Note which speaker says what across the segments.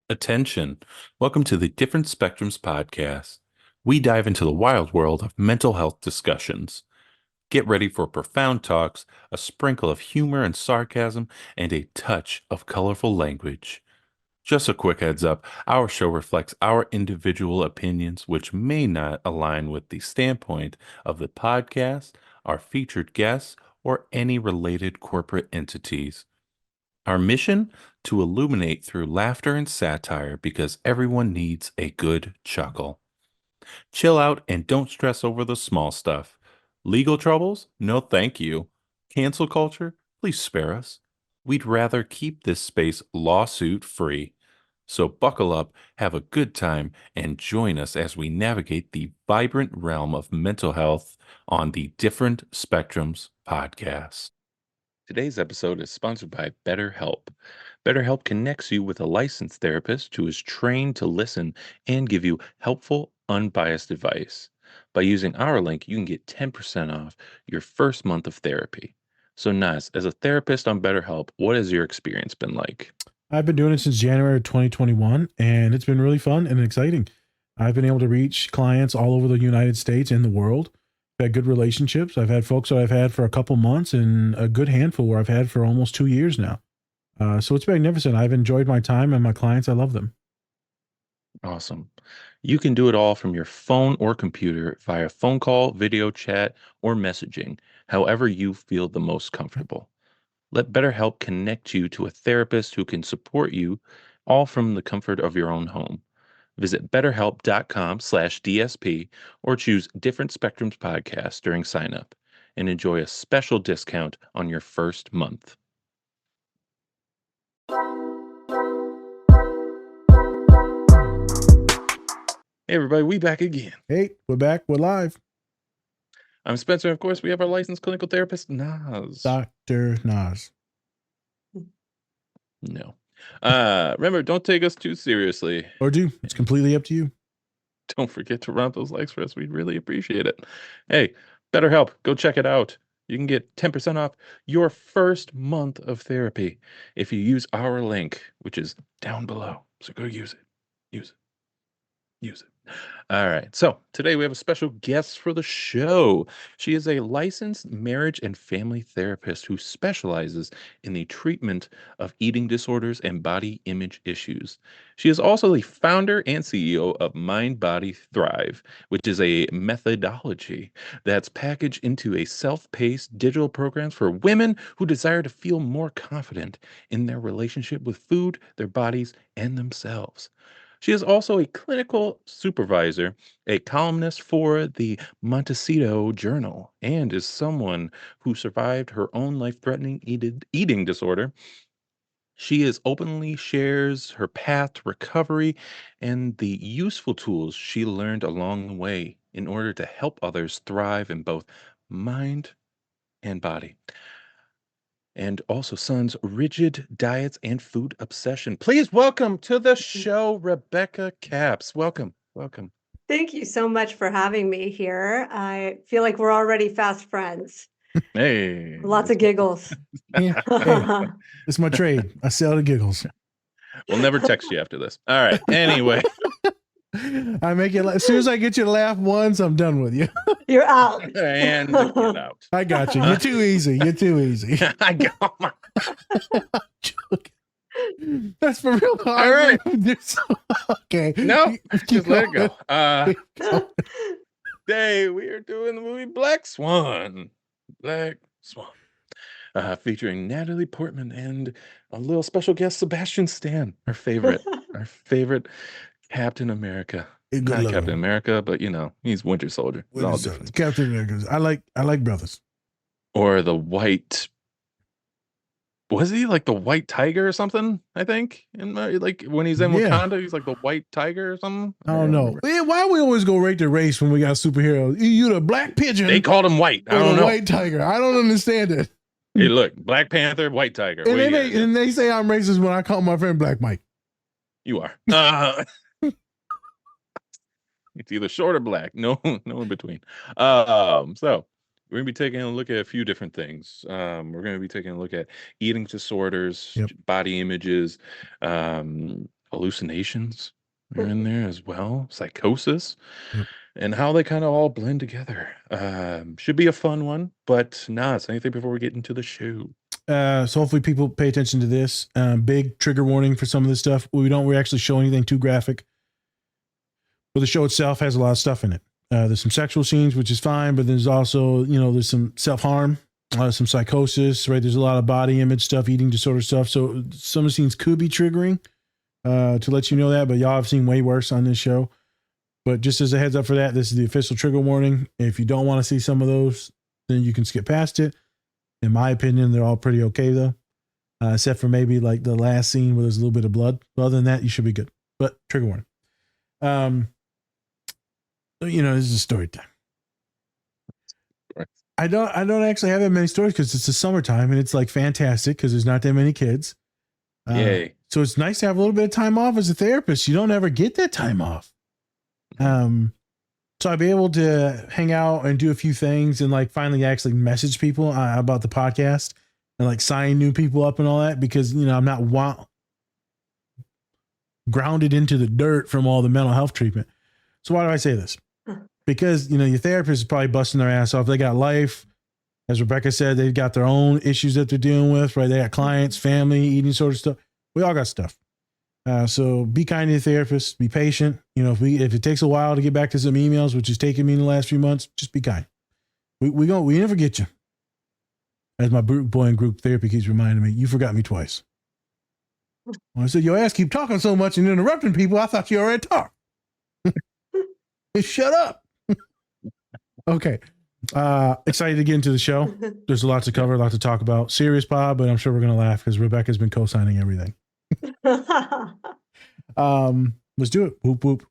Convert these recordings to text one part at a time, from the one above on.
Speaker 1: Attention. Welcome to the Different Spectrums podcast. We dive into the wild world of mental health discussions. Get ready for profound talks, a sprinkle of humor and sarcasm, and a touch of colorful language. Just a quick heads up, our show reflects our individual opinions, which may not align with the standpoint of the podcast, our featured guests, or any related corporate entities. Our mission? To illuminate through laughter and satire because everyone needs a good chuckle. Chill out and don't stress over the small stuff. Legal troubles? No, thank you. Cancel culture? Please spare us. We'd rather keep this space lawsuit free. So buckle up, have a good time, and join us as we navigate the vibrant realm of mental health on the Different Spectrums podcast. Today's episode is sponsored by BetterHelp. BetterHelp connects you with a licensed therapist who is trained to listen and give you helpful, unbiased advice. By using our link, you can get 10% off your first month of therapy. So, Naz, as a therapist on BetterHelp, what has your experience been like?
Speaker 2: I've been doing it since January 2021, and it's been really fun and exciting. I've been able to reach clients all over the United States and the world. I've had good relationships. I've had folks that I've had for a couple months and a good handful where I've had for almost 2 years now. So it's magnificent. I've enjoyed my time and my clients. I love them.
Speaker 1: Awesome. You can do it all from your phone or computer via phone call, video chat, or messaging, however you feel the most comfortable. Let BetterHelp connect you to a therapist who can support you all from the comfort of your own home. Visit betterhelp.com/DSP or choose Different Spectrums podcast during sign up and enjoy a special discount on your first month. Hey everybody, we back again.
Speaker 2: Hey, we're back. We're live.
Speaker 1: I'm Spencer. Of course, we have our licensed clinical therapist, Naz.
Speaker 2: Dr. Nas.
Speaker 1: No. Remember, don't take us too seriously.
Speaker 2: Or do. It's completely up to you.
Speaker 1: Don't forget to round those likes for us. We'd really appreciate it. Hey, BetterHelp, go check it out. You can get 10% off your first month of therapy if you use our link, which is down below. So go use it. Use it. Use it. All right. So today we have a special guest for the show. She is a licensed marriage and family therapist who specializes in the treatment of eating disorders and body image issues. She is also the founder and CEO of Mind Body Thrive, which is a methodology that's packaged into a self-paced digital programs for women who desire to feel more confident in their relationship with food, their bodies, and themselves. She is also a clinical supervisor, a columnist for the Montecito Journal, and is someone who survived her own life-threatening eating disorder. She is openly shares her path to recovery and the useful tools she learned along the way in order to help others thrive in both mind and body. And also son's rigid diets and food obsession. Please welcome to the show, Rebecca Capps. Welcome. Welcome.
Speaker 3: Thank you so much for having me here. I feel like we're already fast friends.
Speaker 1: Hey.
Speaker 3: Lots of giggles.
Speaker 2: Yeah. Hey, it's my trade. I sell the giggles.
Speaker 1: We'll never text you after this. All right. Anyway.
Speaker 2: I make it as soon as I get you to laugh once, I'm done with you.
Speaker 3: You're out.
Speaker 1: And get out.
Speaker 2: I got you. You're too easy. You're too easy.
Speaker 1: I got my...
Speaker 2: That's for real.
Speaker 1: All right.
Speaker 2: Okay.
Speaker 1: No, just let it
Speaker 2: going.
Speaker 1: go. Today we are doing the movie Black Swan. Black Swan. Featuring Natalie Portman and a little special guest, Sebastian Stan, our favorite Captain America. Not Captain America, but you know, he's Winter Soldier. It's all different.
Speaker 2: Captain America. I like brothers.
Speaker 1: Or the white. Was he like the white tiger or something? I think, like when he's in Wakanda, he's like the white tiger or something.
Speaker 2: I don't know. Yeah, why we always go right to race when we got superheroes? You the black pigeon.
Speaker 1: They called him white. I don't know.
Speaker 2: White tiger. I don't understand it.
Speaker 1: Hey, look, Black Panther, white tiger.
Speaker 2: And they say I'm racist when I call my friend Black Mike.
Speaker 1: You are. It's either short or black. No in between. So we're gonna be taking a look at a few different things. We're gonna be taking a look at eating disorders, body images, a hallucinations are in there as well, psychosis,
Speaker 2: Yep.
Speaker 1: and how they kind of all blend together. Should be a fun one, but Nas, anything before we get into the show?
Speaker 2: So hopefully people pay attention to this. Big trigger warning for some of this stuff. We actually show anything too graphic, but the show itself has a lot of stuff in it. There's some sexual scenes, which is fine, but there's also, there's some self-harm, some psychosis, right? There's a lot of body image stuff, eating disorder stuff. So some of the scenes could be triggering, to let you know that, but y'all have seen way worse on this show. But just as a heads up for that, this is the official trigger warning. If you don't want to see some of those, then you can skip past it. In my opinion, they're all pretty okay though. Except for maybe like the last scene where there's a little bit of blood. Other than that, you should be good. But trigger warning. This is a story time.
Speaker 1: Right.
Speaker 2: I don't actually have that many stories because it's the summertime and it's like fantastic because there's not that many kids.
Speaker 1: Yay.
Speaker 2: So it's nice to have a little bit of time off as a therapist. You don't ever get that time off. So I'd be able to hang out and do a few things and like finally actually message people about the podcast and like sign new people up and all that because, I'm not grounded into the dirt from all the mental health treatment. So why do I say this? Because, your therapist is probably busting their ass off. They got life. As Rebecca said, they've got their own issues that they're dealing with, right? They got clients, family, eating sort of stuff. We all got stuff. So be kind to your therapist, be patient. If it takes a while to get back to some emails, which has taken me in the last few months, just be kind. We never get you. As my boy in group therapy keeps reminding me, you forgot me twice. When I said, your ass keep talking so much and interrupting people, I thought you already talked. Shut up. Okay. Excited to get into the show. There's a lot to cover, a lot to talk about. Serious pod, but I'm sure we're going to laugh because Rebecca's been co-signing everything. Let's do it. Whoop, whoop.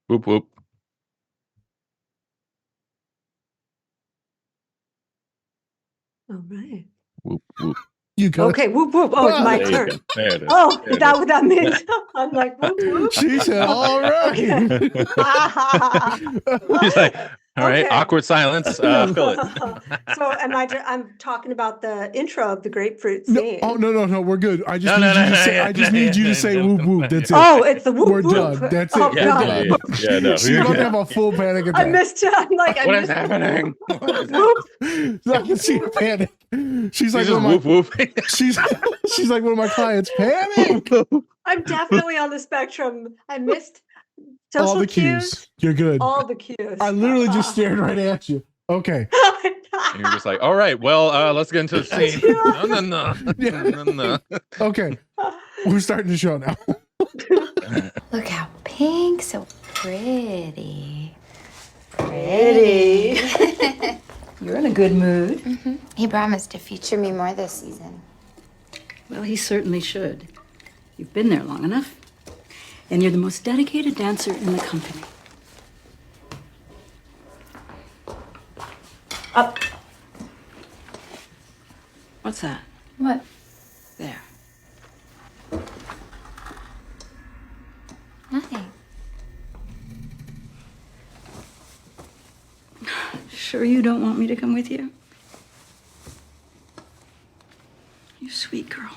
Speaker 1: Whoop, whoop.
Speaker 3: All right.
Speaker 1: Whoop, whoop.
Speaker 2: You go.
Speaker 3: Okay, whoop, whoop. Oh, it's my
Speaker 1: There you
Speaker 3: turn.
Speaker 1: go. There it is.
Speaker 3: Oh,
Speaker 1: There
Speaker 3: is
Speaker 1: it
Speaker 3: that
Speaker 1: is.
Speaker 3: what that means? I'm like, whoop, whoop.
Speaker 2: She said, all right.
Speaker 1: He's like, all right,
Speaker 3: Okay.
Speaker 1: awkward silence. Fill it.
Speaker 3: So I'm talking about the intro of the grapefruit
Speaker 2: No,
Speaker 3: scene.
Speaker 2: no, we're good. I just
Speaker 1: No,
Speaker 2: need
Speaker 1: no,
Speaker 2: you to
Speaker 1: no,
Speaker 2: say,
Speaker 1: no,
Speaker 2: I just
Speaker 1: no,
Speaker 2: need you
Speaker 1: no,
Speaker 2: to say
Speaker 1: no,
Speaker 2: whoop,
Speaker 1: no,
Speaker 2: whoop.
Speaker 1: no.
Speaker 2: That's it.
Speaker 3: Oh, it's the whoop,
Speaker 2: We're
Speaker 3: whoop.
Speaker 2: done. That's it.
Speaker 3: Oh,
Speaker 2: We're
Speaker 3: God.
Speaker 2: done.
Speaker 1: Yeah, no.
Speaker 2: She's about to have a full panic
Speaker 3: I
Speaker 2: attack.
Speaker 3: missed it. I'm like,
Speaker 1: What
Speaker 3: I
Speaker 1: is
Speaker 3: missed
Speaker 1: happening? What is
Speaker 3: Whoop.
Speaker 2: I can see her panic. She's like,
Speaker 1: She's just
Speaker 2: one
Speaker 1: whoop,
Speaker 2: of my,
Speaker 1: whoop.
Speaker 2: she's like one of my clients. Panic.
Speaker 3: I'm definitely on the spectrum. I missed social
Speaker 2: All the
Speaker 3: cues.
Speaker 2: cues. You're good.
Speaker 3: All the cues.
Speaker 2: I literally just stared right at you. Okay.
Speaker 1: And you're just like, all right, well, let's get into the scene. No.
Speaker 2: Yeah.
Speaker 1: No.
Speaker 2: Okay. We're starting the show now.
Speaker 4: Look how pink, so pretty.
Speaker 5: Pretty. You're in a good mood.
Speaker 4: He promised to feature me more this season.
Speaker 5: Well, he certainly should. You've been there long enough. And you're the most dedicated dancer in the company. Up. What's that?
Speaker 4: What?
Speaker 5: There.
Speaker 4: Nothing.
Speaker 5: Sure you don't want me to come with you? You sweet girl.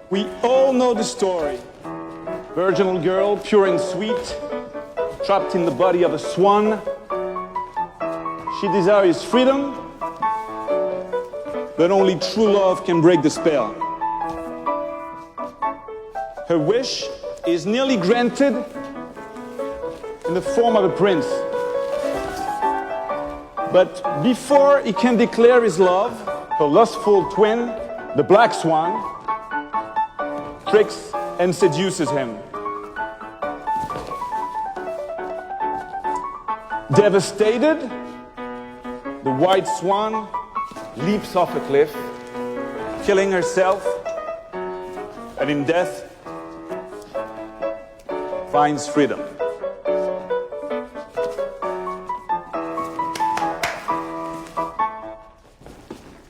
Speaker 6: We all know the story. Virginal girl, pure and sweet, trapped in the body of a swan. She desires freedom, but only true love can break the spell. Her wish is nearly granted in the form of a prince. But before he can declare his love, her lustful twin, the Black Swan, tricks and seduces him. Devastated, the White Swan leaps off a cliff, killing herself, and in death finds freedom.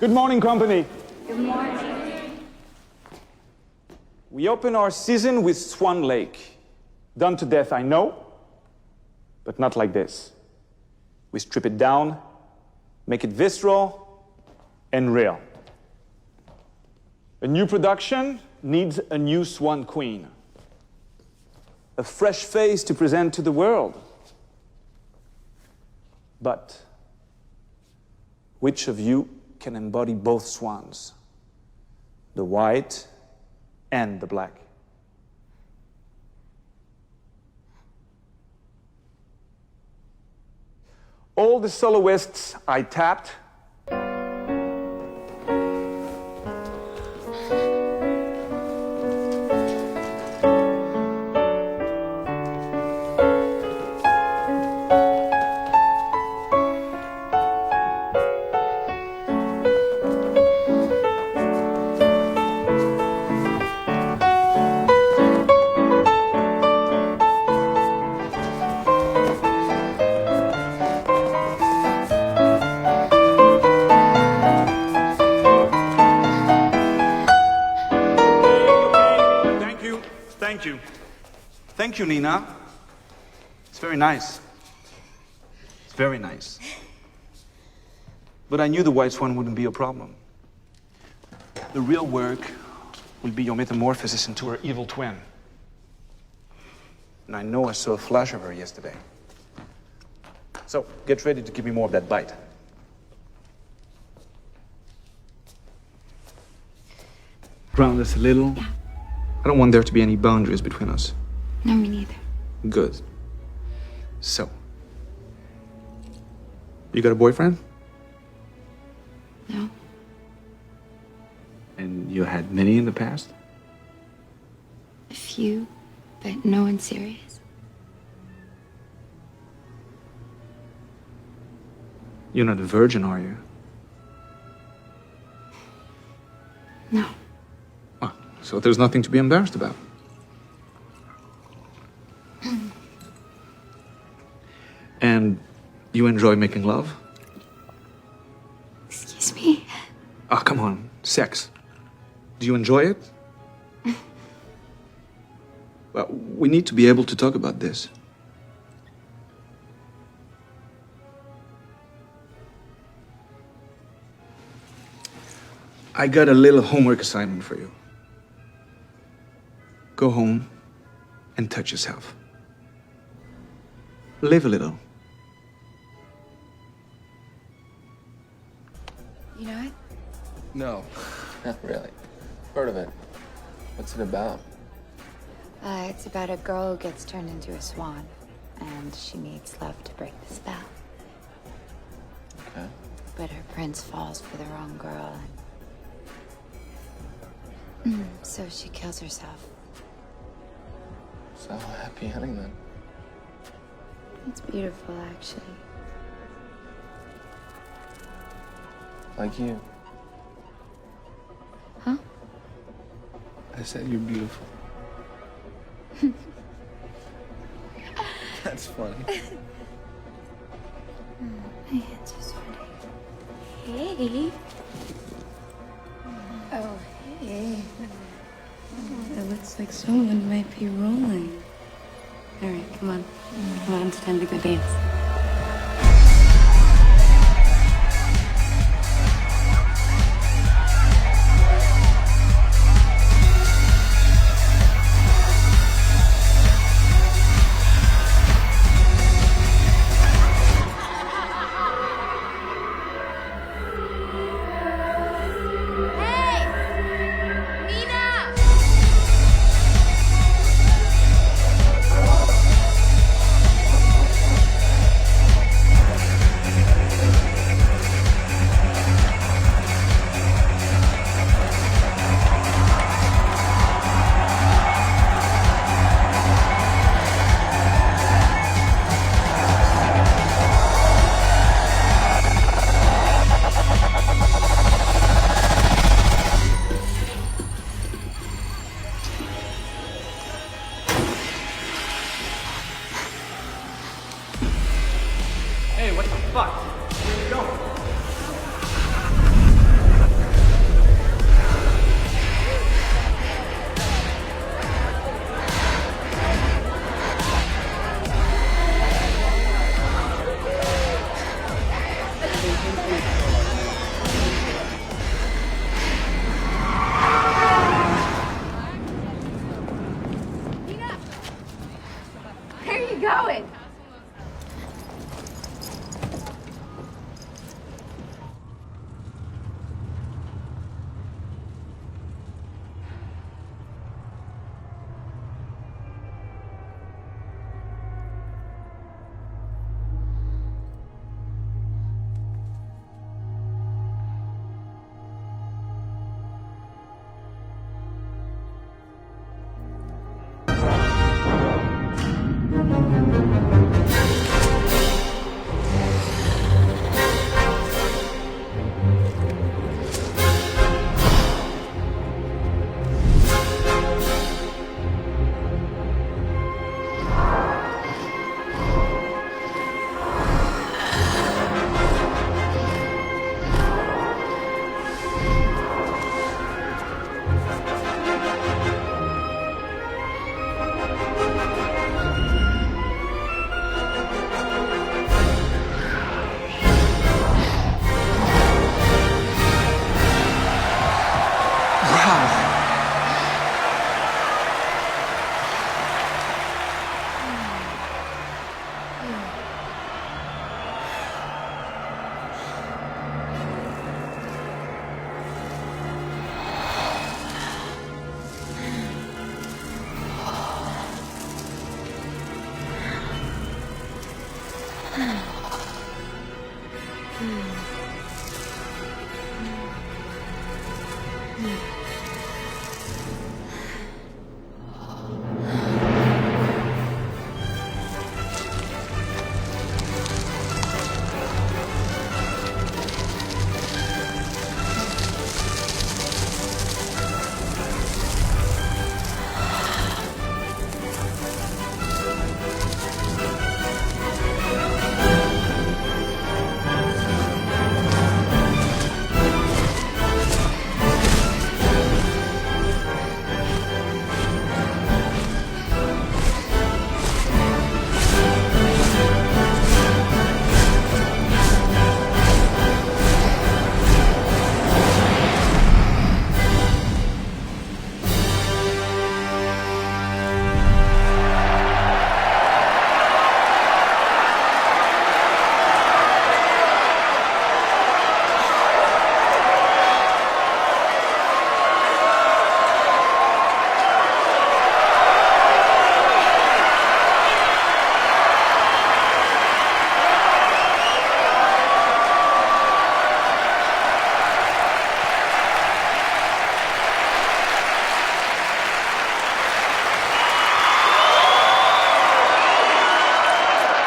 Speaker 6: Good morning, company. Good morning. We open our season with Swan Lake. Done to death, I know, but not like this. We strip it down, make it visceral and real. A new production needs a new Swan Queen. A fresh face to present to the world. But which of you can embody both swans? The white and the black. All the soloists I tapped Thank you, Nina. It's very nice. It's very nice. But I knew the White Swan wouldn't be a problem. The real work will be your metamorphosis into her evil twin. And I know I saw a flash of her yesterday. So, get ready to give me more of that bite. Ground us a little. I don't want there to be any boundaries between us.
Speaker 4: No, me neither.
Speaker 6: Good. So, you got a boyfriend?
Speaker 4: No.
Speaker 6: And you had many in the past?
Speaker 4: A few, but no one serious.
Speaker 6: You're not a virgin, are you?
Speaker 4: No.
Speaker 6: Oh, so there's nothing to be embarrassed about. And you enjoy making love?
Speaker 4: Excuse me?
Speaker 6: Oh, come on. Sex. Do you enjoy it? Well, we need to be able to talk about this. I got a little homework assignment for you. Go home and touch yourself. Live a little.
Speaker 4: You know it?
Speaker 7: No, not really. Heard of it. What's it about?
Speaker 4: It's about a girl who gets turned into a swan, and she needs love to break the spell.
Speaker 7: Okay.
Speaker 4: But her prince falls for the wrong girl, and so she kills herself.
Speaker 7: So happy ending then.
Speaker 4: It's beautiful, actually.
Speaker 7: Like you.
Speaker 4: Huh?
Speaker 7: I said you're beautiful. That's funny.
Speaker 4: My hands are sweaty. Hey. Oh, hey. It looks like someone might be rolling. All right, come on. Come on, it's time to go dance.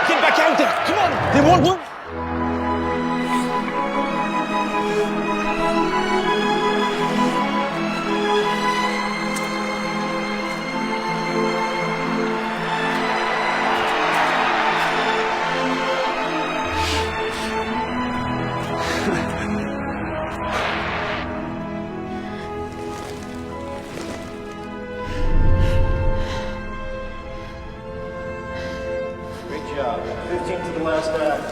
Speaker 6: Get back out there! Come on! They won't move!
Speaker 8: Great job. 15 to the last act.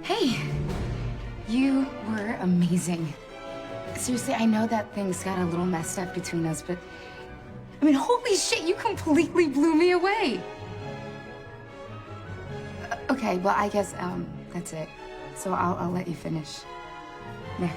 Speaker 4: Hey, you were amazing. Seriously, I know that things got a little messed up between us, but I mean, holy shit, you completely blew me away. Okay, well, I guess that's it. So I'll let you finish. Yeah.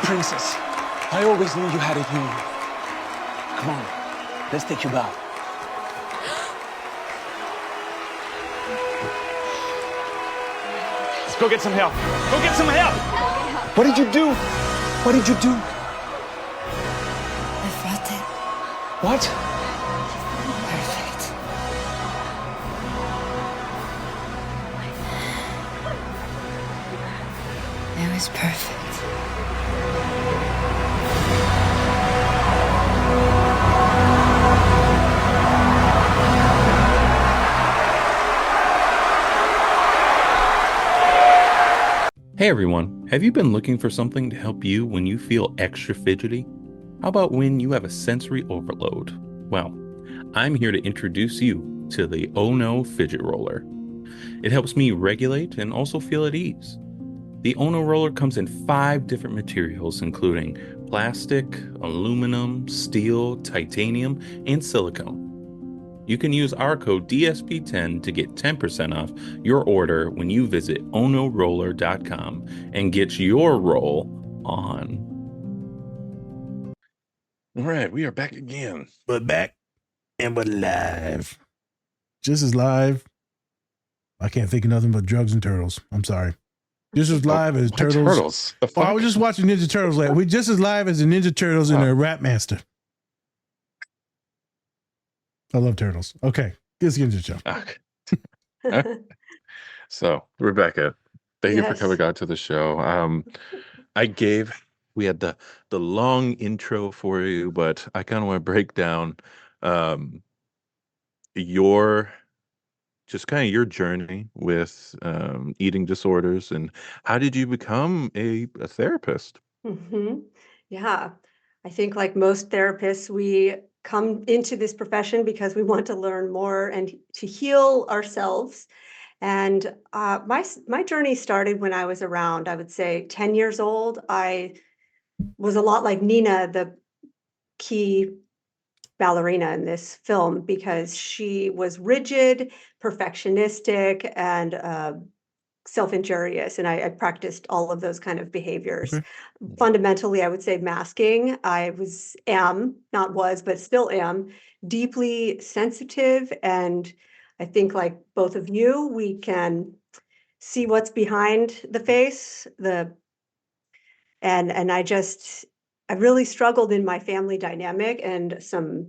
Speaker 6: princess. I always knew you had it in you. Come on, let's take you back. Let's go get some help. Go get some help! What did you do? What did you do?
Speaker 4: I felt it.
Speaker 6: What?
Speaker 4: Perfect. It was perfect.
Speaker 1: Hey everyone, have you been looking for something to help you when you feel extra fidgety? How about when you have a sensory overload? Well, I'm here to introduce you to the Oh No Fidget Roller. It helps me regulate and also feel at ease. The Oh No Roller comes in 5 different materials, including plastic, aluminum, steel, titanium, and silicone. You can use our code DSP10 to get 10% off your order when you visit onoroller.com and get your roll on. All right, we are back again.
Speaker 2: We're back and we're live. Just as live. I can't think of nothing but drugs and turtles. I'm sorry. Just as live as
Speaker 1: Why
Speaker 2: turtles.
Speaker 1: The
Speaker 2: Oh, I
Speaker 1: fuck?
Speaker 2: was just watching Ninja Turtles. We just as live as the Ninja Turtles and their Rap Master. I love turtles. Okay, let's get into the show.
Speaker 1: Okay. So, Rebecca, thank you for
Speaker 3: Yes.
Speaker 1: coming on to the show. We had the long intro for you, but I kind of want to break down your just kind of your journey with eating disorders and how did you become a therapist?
Speaker 3: Yeah, I think like most therapists, we come into this profession because we want to learn more and to heal ourselves. And my journey started when I was around, I would say, 10 years old. I was a lot like Nina, the key ballerina in this film, because she was rigid, perfectionistic, and self-injurious, and I practiced all of those kind of behaviors.
Speaker 2: Okay.
Speaker 3: Fundamentally, I would say masking. Not was, but still am, deeply sensitive, and I think like both of you, we can see what's behind the face, and I really struggled in my family dynamic and some,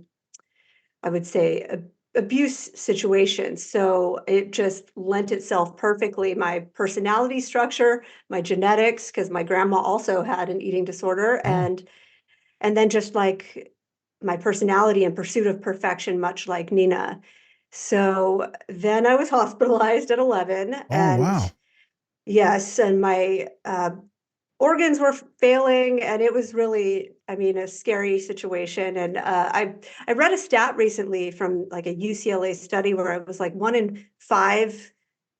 Speaker 3: I would say, abuse situations. So it just lent itself perfectly. My personality structure, my genetics, because my grandma also had an eating disorder, and then just like my personality and pursuit of perfection, much like Nina. So then I was hospitalized at 11,
Speaker 2: Oh,
Speaker 3: and
Speaker 2: wow.
Speaker 3: yes, and my organs were failing, and it was really, I mean, a scary situation. And I read a stat recently from like a UCLA study where it was like 1 in 5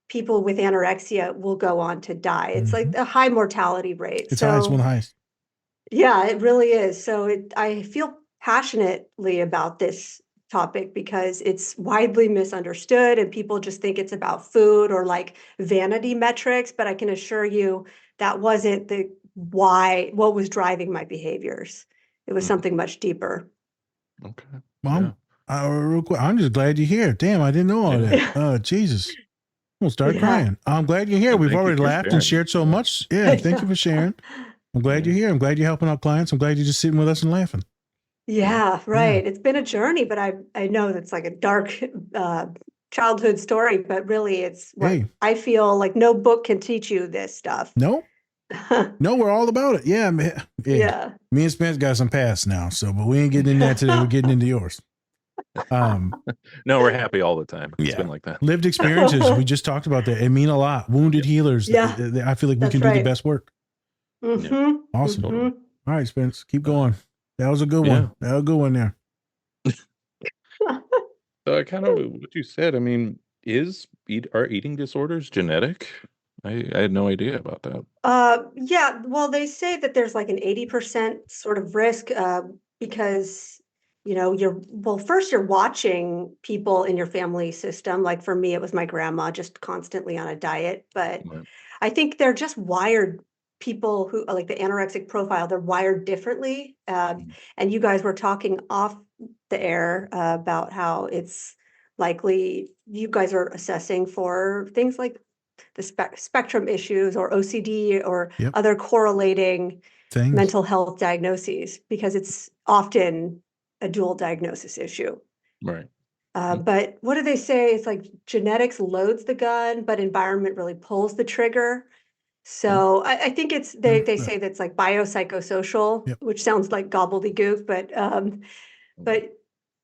Speaker 3: people with anorexia will go on to die. It's like a high mortality rate.
Speaker 2: It's high. It's one of the highest.
Speaker 3: Yeah, it really is. So I feel passionately about this topic because it's widely misunderstood and people just think it's about food or like vanity metrics, but I can assure you that wasn't what was driving my behaviors. It was something much deeper.
Speaker 1: Okay.
Speaker 2: Mom, real quick, I'm just glad you're here. Damn, I didn't know all that. Jesus. I'm going to start crying. I'm glad you're here.
Speaker 1: Well,
Speaker 2: We've
Speaker 1: thank you
Speaker 2: already
Speaker 1: for
Speaker 2: laughed and
Speaker 1: sharing.
Speaker 2: shared so much. Yeah, thank you for sharing. I'm glad you're here. I'm glad you're helping out clients. I'm glad you're just sitting with us and laughing.
Speaker 3: Yeah, right. It's been a journey, but I know that's like a dark childhood story, but really it's what
Speaker 2: Hey.
Speaker 3: I feel like no book can teach you this stuff.
Speaker 2: No, we're all about it. Yeah, man.
Speaker 3: Yeah.
Speaker 2: Me and Spence got some past now, but we ain't getting in that today. We're getting into yours.
Speaker 1: No, we're happy all the time. It's been like that.
Speaker 2: Lived experiences. We just talked about that. It mean a lot. Wounded healers.
Speaker 3: Yeah.
Speaker 2: I feel like we can do the best work.
Speaker 3: Mm-hmm.
Speaker 2: Awesome.
Speaker 3: Mm-hmm.
Speaker 2: All right, Spence, keep going. That was a good one. That was a good one there.
Speaker 1: Kind of what you said. I mean, are eating disorders genetic? I had no idea about that.
Speaker 3: Yeah, well, they say that there's like an 80% sort of risk because, first you're watching people in your family system. Like for me, it was my grandma just constantly on a diet, but
Speaker 1: Right.
Speaker 3: I think they're just wired people who like the anorexic profile, they're wired differently. And you guys were talking off the air about how it's likely you guys are assessing for things like the spectrum issues or OCD or
Speaker 2: Yep.
Speaker 3: other correlating
Speaker 2: Things.
Speaker 3: mental health diagnoses, because it's often a dual diagnosis issue.
Speaker 1: Right.
Speaker 3: But what do they say? It's like genetics loads the gun, but environment really pulls the trigger. So I think it's they say that's like biopsychosocial,
Speaker 2: Yep.
Speaker 3: which sounds like gobbledygook, but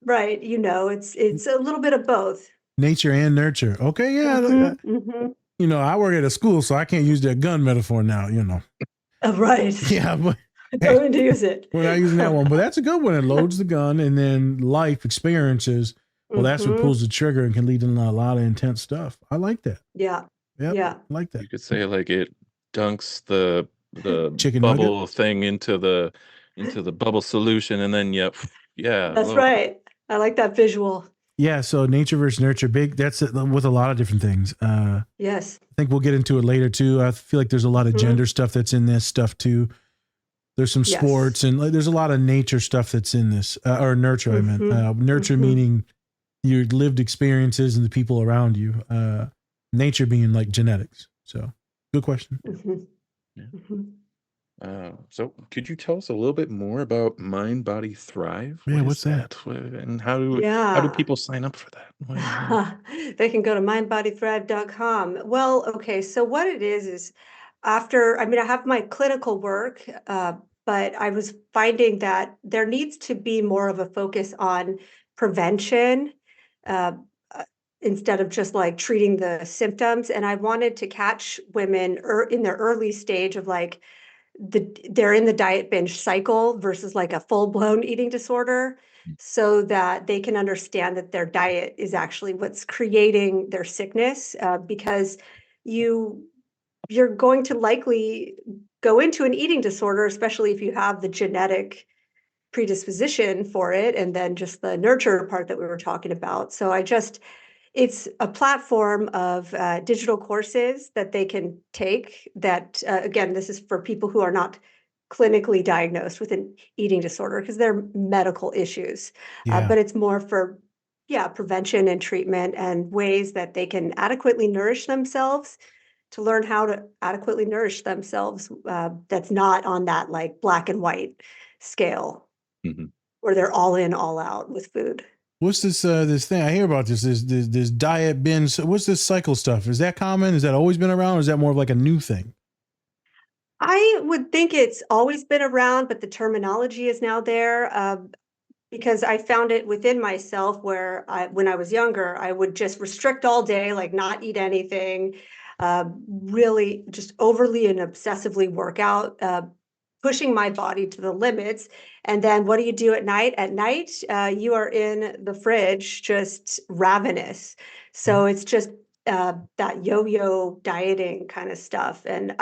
Speaker 3: right, it's a little bit of both.
Speaker 2: Nature and nurture. Okay, yeah. You know, I work at a school, so I can't use that gun metaphor now, you know.
Speaker 3: Oh, right.
Speaker 2: Yeah, but
Speaker 3: Don't use it.
Speaker 2: we're not using that one. But that's a good one. It loads the gun, and then life experiences, well, that's what pulls the trigger and can lead to a lot of intense stuff. I like that.
Speaker 3: Yeah.
Speaker 2: Yep,
Speaker 3: Yeah.
Speaker 2: I like that.
Speaker 1: You could say like it dunks the
Speaker 2: Chicken
Speaker 1: bubble
Speaker 2: nugget?
Speaker 1: thing into the bubble solution, and then yeah,
Speaker 3: That's
Speaker 1: well,
Speaker 3: right. I like that visual.
Speaker 2: Yeah, so nature versus nurture, big. That's it, with a lot of different things.
Speaker 3: Yes.
Speaker 2: I think we'll get into it later too. I feel like there's a lot of gender stuff that's in this stuff too. There's some sports and there's a lot of nature stuff that's in this, or nurture. I meant nurture meaning your lived experiences and the people around you. Nature being like genetics. So, good question.
Speaker 1: So could you tell us a little bit more about Mind Body Thrive?
Speaker 2: Yeah,
Speaker 1: What
Speaker 2: what's
Speaker 1: is
Speaker 2: that?
Speaker 1: And how do people sign up for that?
Speaker 3: They can go to mindbodythrive.com. Well, okay, so what it is after, I have my clinical work, but I was finding that there needs to be more of a focus on prevention instead of just like treating the symptoms. And I wanted to catch women in their early stage of like, they're in the diet binge cycle versus like a full-blown eating disorder, so that they can understand that their diet is actually what's creating their sickness, because you're going to likely go into an eating disorder, especially if you have the genetic predisposition for it, and then just the nurture part that we were talking about. So it's a platform of digital courses that they can take that, again, this is for people who are not clinically diagnosed with an eating disorder because they're medical issues. But it's more for, prevention and treatment and ways that they can adequately nourish themselves, to learn how to adequately nourish themselves. That's not on that like black and white scale where they're all in, all out with food.
Speaker 2: What's this this thing I hear about this diet binge? What's this cycle stuff? Is that common? Has that always been around, or is that more of like a new thing?
Speaker 3: I would think it's always been around, but the terminology is now there, because I found it within myself where when I was younger, I would just restrict all day, like not eat anything, really just overly and obsessively work out, pushing my body to the limits. And then what do you do at night? At night, you are in the fridge, just ravenous. So it's just that yo-yo dieting kind of stuff. And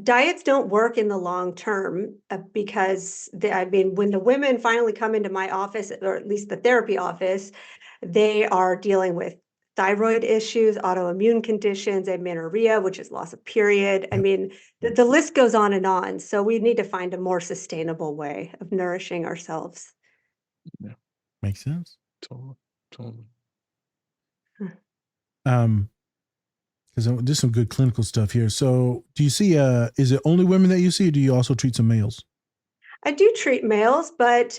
Speaker 3: diets don't work in the long term, because when the women finally come into my office, or at least the therapy office, they are dealing with thyroid issues, autoimmune conditions, amenorrhea, which is loss of period. The list goes on and on. So we need to find a more sustainable way of nourishing ourselves.
Speaker 1: Yeah,
Speaker 2: Makes sense.
Speaker 1: totally.
Speaker 2: Because there's some good clinical stuff here. So do you see, is it only women that you see, or do you also treat some males?
Speaker 3: I do treat males, but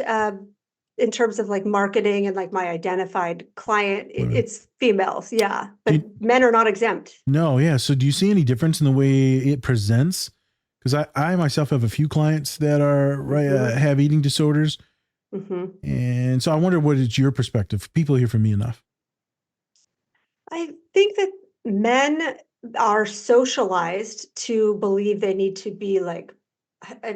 Speaker 3: in terms of like marketing and like my identified client, it's females. Yeah. But men are not exempt.
Speaker 2: No. Yeah. So do you see any difference in the way it presents? Because I myself have a few clients that are have eating disorders. And so I wonder, what is your perspective? People hear from me enough.
Speaker 3: I think that men are socialized to believe they need to be like,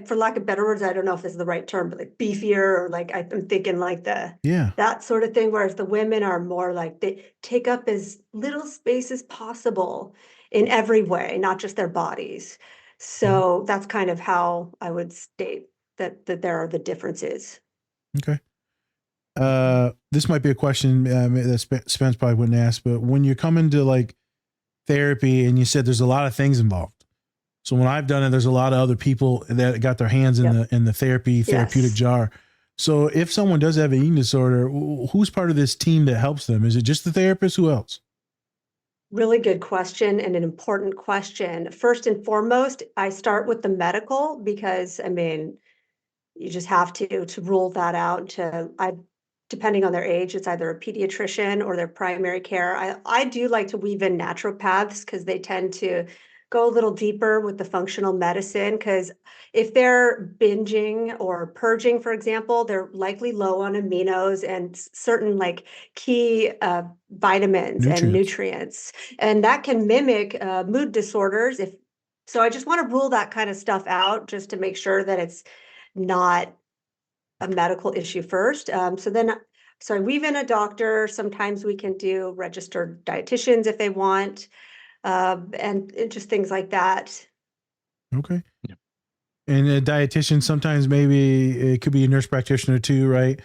Speaker 3: for lack of better words, I don't know if this is the right term, but like beefier, or like I'm thinking like that sort of thing. Whereas the women are more like they take up as little space as possible in every way, not just their bodies. So that's kind of how I would state that there are the differences.
Speaker 2: Okay. This might be a question that Spence probably wouldn't ask, but when you come into like therapy and you said there's a lot of things involved, So when I've done it, there's a lot of other people that got their hands in the therapeutic jar. So if someone does have an eating disorder, who's part of this team that helps them? Is it just the therapist? Who else?
Speaker 3: Really good question and an important question. First and foremost, I start with the medical because, I mean, you just have to rule that out. Depending on their age, it's either a pediatrician or their primary care. I do like to weave in naturopaths because they tend to go a little deeper with the functional medicine. Because if they're binging or purging, for example, they're likely low on aminos and certain like key vitamins and nutrients, and that can mimic mood disorders. So, I just want to rule that kind of stuff out just to make sure that it's not a medical issue first. So I weave in a doctor. Sometimes we can do registered dietitians if they want, and just things like that.
Speaker 2: Okay. Yeah. And a dietitian, sometimes maybe it could be a nurse practitioner too, right?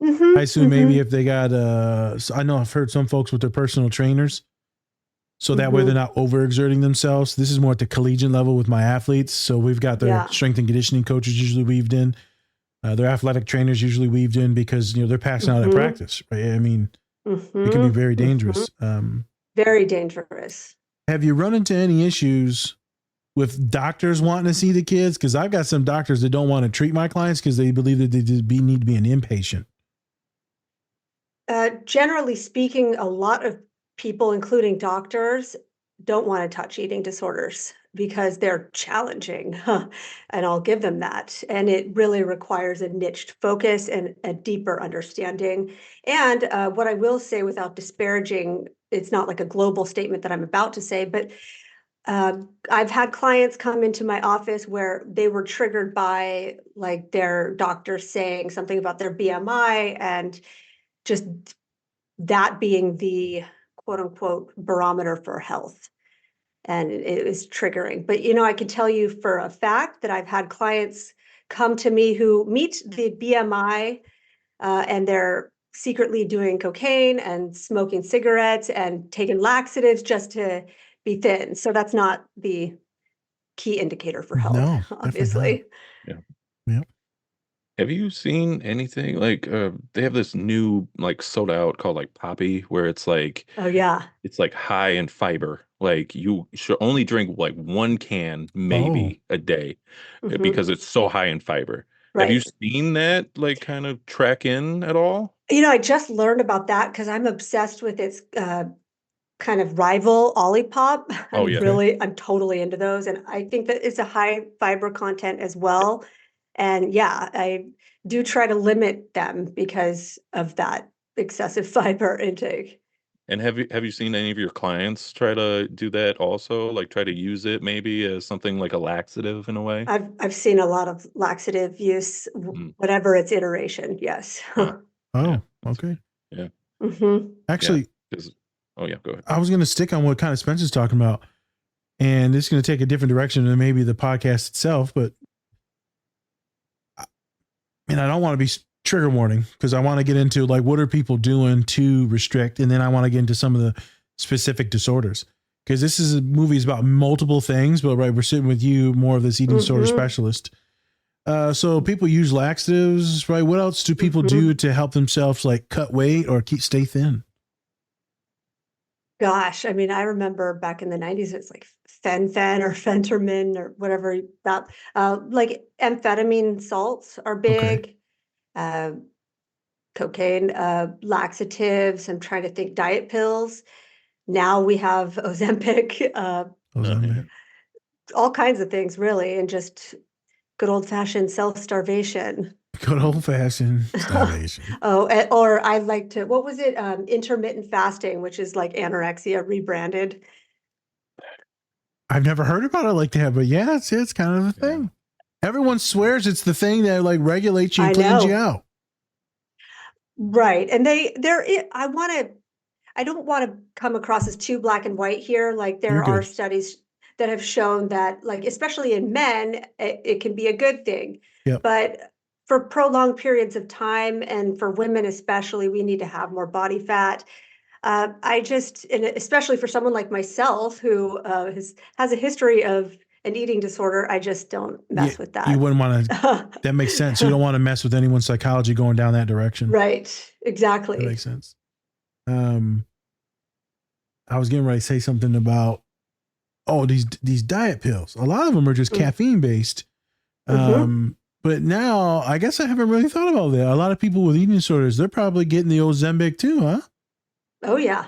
Speaker 2: I assume maybe if they got, I know I've heard some folks with their personal trainers. So that way they're not overexerting themselves. This is more at the collegiate level with my athletes. So we've got their strength and conditioning coaches usually weaved in. Their athletic trainers usually weaved in because, they're passing out at practice, right? I mean, it can be very dangerous.
Speaker 3: Very dangerous.
Speaker 2: Have you run into any issues with doctors wanting to see the kids? Because I've got some doctors that don't want to treat my clients because they believe that they need to be an inpatient.
Speaker 3: Generally speaking, a lot of people, including doctors, don't want to touch eating disorders because they're challenging, and I'll give them that. And it really requires a niched focus and a deeper understanding. And what I will say, without disparaging, it's not like a global statement that I'm about to say, but I've had clients come into my office where they were triggered by like their doctor saying something about their BMI, and just that being the quote unquote barometer for health. And it was triggering. But, I can tell you for a fact that I've had clients come to me who meet the BMI, and they're secretly doing cocaine and smoking cigarettes and taking laxatives just to be thin. So that's not the key indicator for health,
Speaker 2: No,
Speaker 3: obviously.
Speaker 1: Yeah.
Speaker 2: Yeah.
Speaker 1: Have you seen anything like they have this new like soda out called like Poppy, where it's like
Speaker 3: Oh, yeah.
Speaker 1: it's like high in fiber. Like you should only drink like one can maybe a day because it's so high in fiber. Have you
Speaker 3: Right.
Speaker 1: seen that like kind of track in at all?
Speaker 3: I just learned about that because I'm obsessed with its kind of rival Olipop.
Speaker 1: Oh yeah.
Speaker 3: I'm totally into those. And I think that it's a high fiber content as well. And yeah, I do try to limit them because of that excessive fiber intake.
Speaker 1: And have you seen any of your clients try to do that also? Like try to use it maybe as something like a laxative in a way?
Speaker 3: I've seen a lot of laxative use, whatever its iteration. Yes.
Speaker 1: Huh.
Speaker 2: Oh,
Speaker 1: Yeah.
Speaker 2: okay.
Speaker 1: Yeah.
Speaker 2: Actually,
Speaker 1: Oh yeah, go ahead.
Speaker 2: I was going to stick on what kind of Spencer's talking about, and this is going to take a different direction than maybe the podcast itself, but I don't want to be trigger warning because I want to get into like, what are people doing to restrict? And then I want to get into some of the specific disorders because this is a movie is about multiple things, but right, we're sitting with you, more of this eating disorder specialist. So people use laxatives, right? What else do people do to help themselves like cut weight or stay thin?
Speaker 3: Gosh, I remember back in the 90s, it's like fen-phen or phentermin or whatever that, like amphetamine salts are big, cocaine, laxatives. I'm trying to think, diet pills. Now we have Ozempic, all kinds of things really, and just good old fashioned self-starvation.
Speaker 2: Good old fashioned starvation.
Speaker 3: Or I like to, what was it? Intermittent fasting, which is like anorexia rebranded.
Speaker 2: I've never heard about it like that, but yeah, it's kind of a thing. Everyone swears it's the thing that like regulates you and cleans you out.
Speaker 3: Right. And I don't want to come across as too black and white here. Like there are studies that have shown that, like, especially in men, it can be a good thing.
Speaker 2: Yep.
Speaker 3: But for prolonged periods of time, and for women especially, we need to have more body fat. And especially for someone like myself who has a history of an eating disorder, I just don't mess with that.
Speaker 2: You wouldn't want to. That makes sense. You don't want to mess with anyone's psychology going down that direction.
Speaker 3: Right.
Speaker 2: That
Speaker 3: Exactly.
Speaker 2: makes sense. I was getting ready to say something about these diet pills. A lot of them are just caffeine based. But now I guess I haven't really thought about that. A lot of people with eating disorders, they're probably getting the Ozempic too, huh?
Speaker 3: Oh yeah.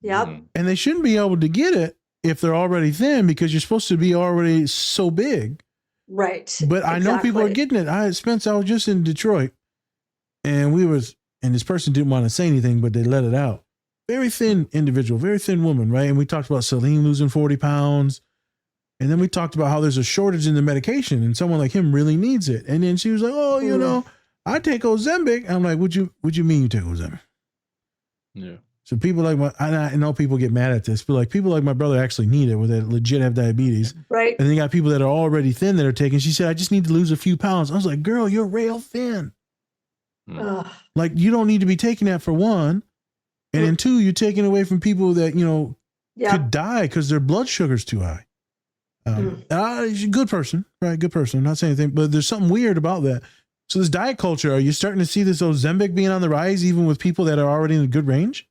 Speaker 3: Yep.
Speaker 2: And they shouldn't be able to get it if they're already thin, because you're supposed to be already so big.
Speaker 3: Right.
Speaker 2: But I know people are getting it. Spence, I was just in Detroit, and this person didn't want to say anything, but they let it out. Very thin individual, very thin woman, right? And we talked about Celine losing 40 pounds. And then we talked about how there's a shortage in the medication and someone like him really needs it. And then she was like, oh, you know, I take Ozempic. I'm like, what you mean you take Ozempic?
Speaker 1: Yeah.
Speaker 2: So people like I know people get mad at this, but like people like my brother actually need it, where they legit have diabetes.
Speaker 3: Right.
Speaker 2: And then you got people that are already thin that are taking. She said, I just need to lose a few pounds. I was like, girl, you're real thin. Like, you don't need to be taking that, for one. And then two, you're taking away from people that, you know, could die because their blood sugar's too high. She's a good person, right? Good person. I'm not saying anything, but there's something weird about that. So this diet culture, are you starting to see this Ozempic being on the rise, even with people that are already in a good range?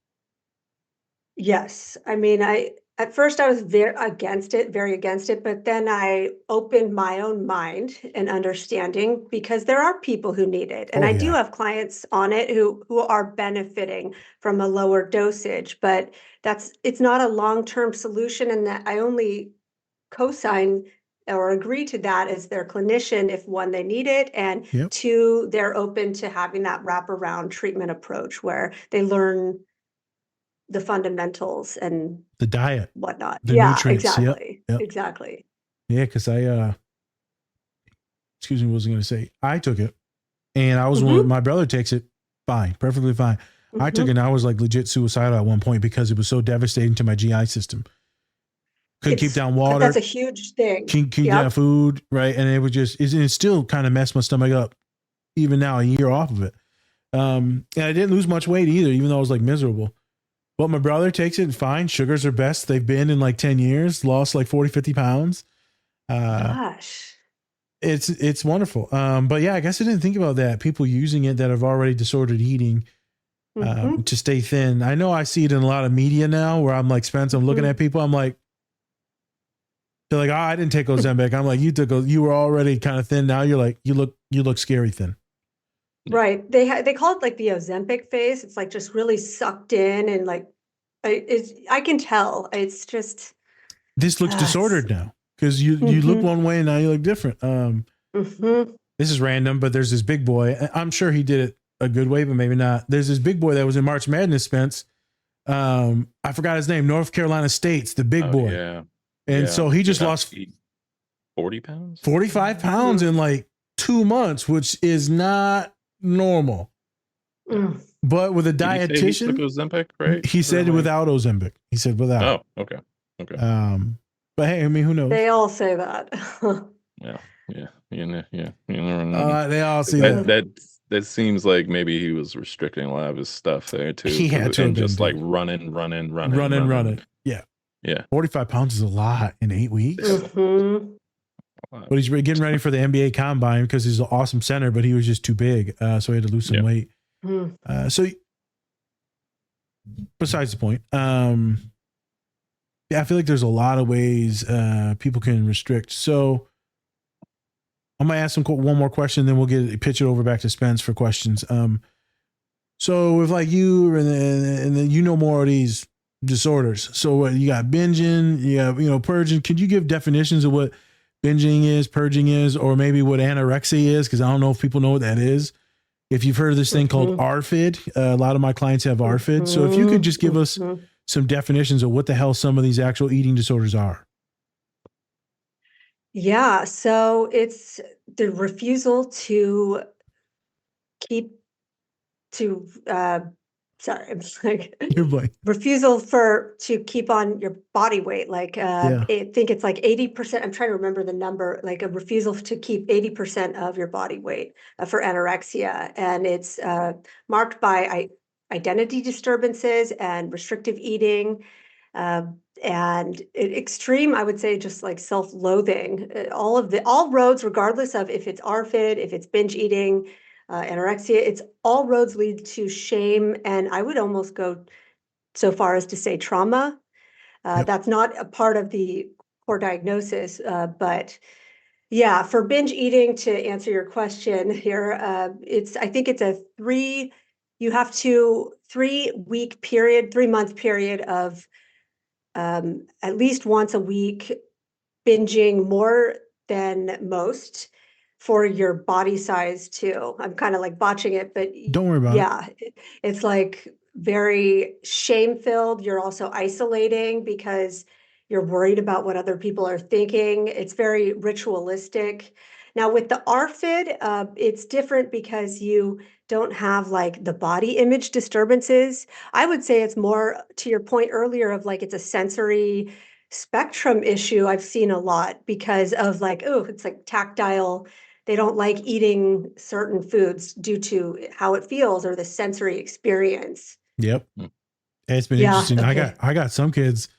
Speaker 3: Yes. I mean, at first I was very against it, but then I opened my own mind and understanding, because there are people who need it. And I do have clients on it who are benefiting from a lower dosage, but it's not a long-term solution. And that I only co-sign or agree to that as their clinician if, one, they need it, and two, they're open to having that wraparound treatment approach where they learn the fundamentals and
Speaker 2: the diet,
Speaker 3: whatnot.
Speaker 2: the nutrients.
Speaker 3: Exactly.
Speaker 2: Yep.
Speaker 3: Exactly.
Speaker 2: Yeah. Cause excuse me, what was I going to say? I took it, and I was my brother takes it fine, perfectly fine. I took it, and I was like legit suicidal at one point because it was so devastating to my GI system. Couldn't keep down water.
Speaker 3: That's a huge thing.
Speaker 2: Keep down food, right? And it was just, it still kind of messed my stomach up even now, a year off of it. And I didn't lose much weight either, even though I was like miserable. But my brother takes it fine. Sugars are best they've been in like 10 years, lost like 40, 50 pounds.
Speaker 3: Gosh.
Speaker 2: It's wonderful. But yeah, I guess I didn't think about that. People using it that have already disordered eating to stay thin. I know I see it in a lot of media now where I'm like, Spence, I'm looking at people, I'm like, they're like, oh, I didn't take Ozempic. I'm like, you were already kind of thin. Now you're like, you look scary thin.
Speaker 3: Right. They call it like the Ozempic phase. It's like just really sucked in, and like I can tell. It's just
Speaker 2: this looks disordered now, because you look one way and now you look different. This is random, but there's this big boy. I'm sure he did it a good way, but maybe not. There's this big boy that was in March Madness, Spence. I forgot his name. North Carolina State's the big boy.
Speaker 1: Yeah.
Speaker 2: And so he just lost
Speaker 1: 40 pounds,
Speaker 2: 45 pounds in like 2 months, which is not normal. But with a dietitian,
Speaker 1: he took Ozempic, right?
Speaker 2: He said without Ozempic. He said without.
Speaker 1: Oh, okay.
Speaker 2: But hey, I mean, who knows?
Speaker 3: They all say that.
Speaker 1: Yeah. You never know.
Speaker 2: They all see that.
Speaker 1: That seems like maybe he was restricting a lot of his stuff there too.
Speaker 2: He had to,
Speaker 1: and just like running. Yeah.
Speaker 2: 45 pounds is a lot in 8 weeks. But he's getting ready for the NBA combine because he's an awesome center, but he was just too big. So he had to lose some weight. So besides the point, I feel like there's a lot of ways people can restrict. So I'm going to ask one more question, then we'll pitch it over back to Spence for questions. So with like you and then you know more of these disorders. So you got binging, you have, purging. Could you give definitions of what binging is, purging is, or maybe what anorexia is? Because I don't know if people know what that is. If you've heard of this thing called ARFID, a lot of my clients have ARFID. So if you could just give us some definitions of what the hell some of these actual eating disorders are.
Speaker 3: Yeah, so it's the refusal to refusal to keep on your body weight. Like I think it's like 80%. I'm trying to remember the number, like a refusal to keep 80% of your body weight for anorexia. And it's marked by identity disturbances and restrictive eating. and extreme, I would say, just like self-loathing. All roads, regardless of if it's ARFID, if it's binge eating, anorexia, it's all roads lead to shame, and I would almost go so far as to say trauma.
Speaker 2: Yep.
Speaker 3: That's not a part of the core diagnosis, but yeah, for binge eating, to answer your question here, I think it's a 3-week period, 3-month period of at least once a week binging more than most for your body size too. I'm kind of like botching it, but
Speaker 2: Don't worry about it.
Speaker 3: yeah, it's like very shame-filled. You're also isolating because you're worried about what other people are thinking. It's very ritualistic. Now with the ARFID, it's different because you don't have like the body image disturbances. I would say it's more to your point earlier of like it's a sensory spectrum issue I've seen a lot because of like, oh, it's like tactile. They don't like eating certain foods due to how it feels or the sensory experience.
Speaker 2: Yep. It's been
Speaker 3: Yeah,
Speaker 2: interesting.
Speaker 3: okay.
Speaker 2: I got some kids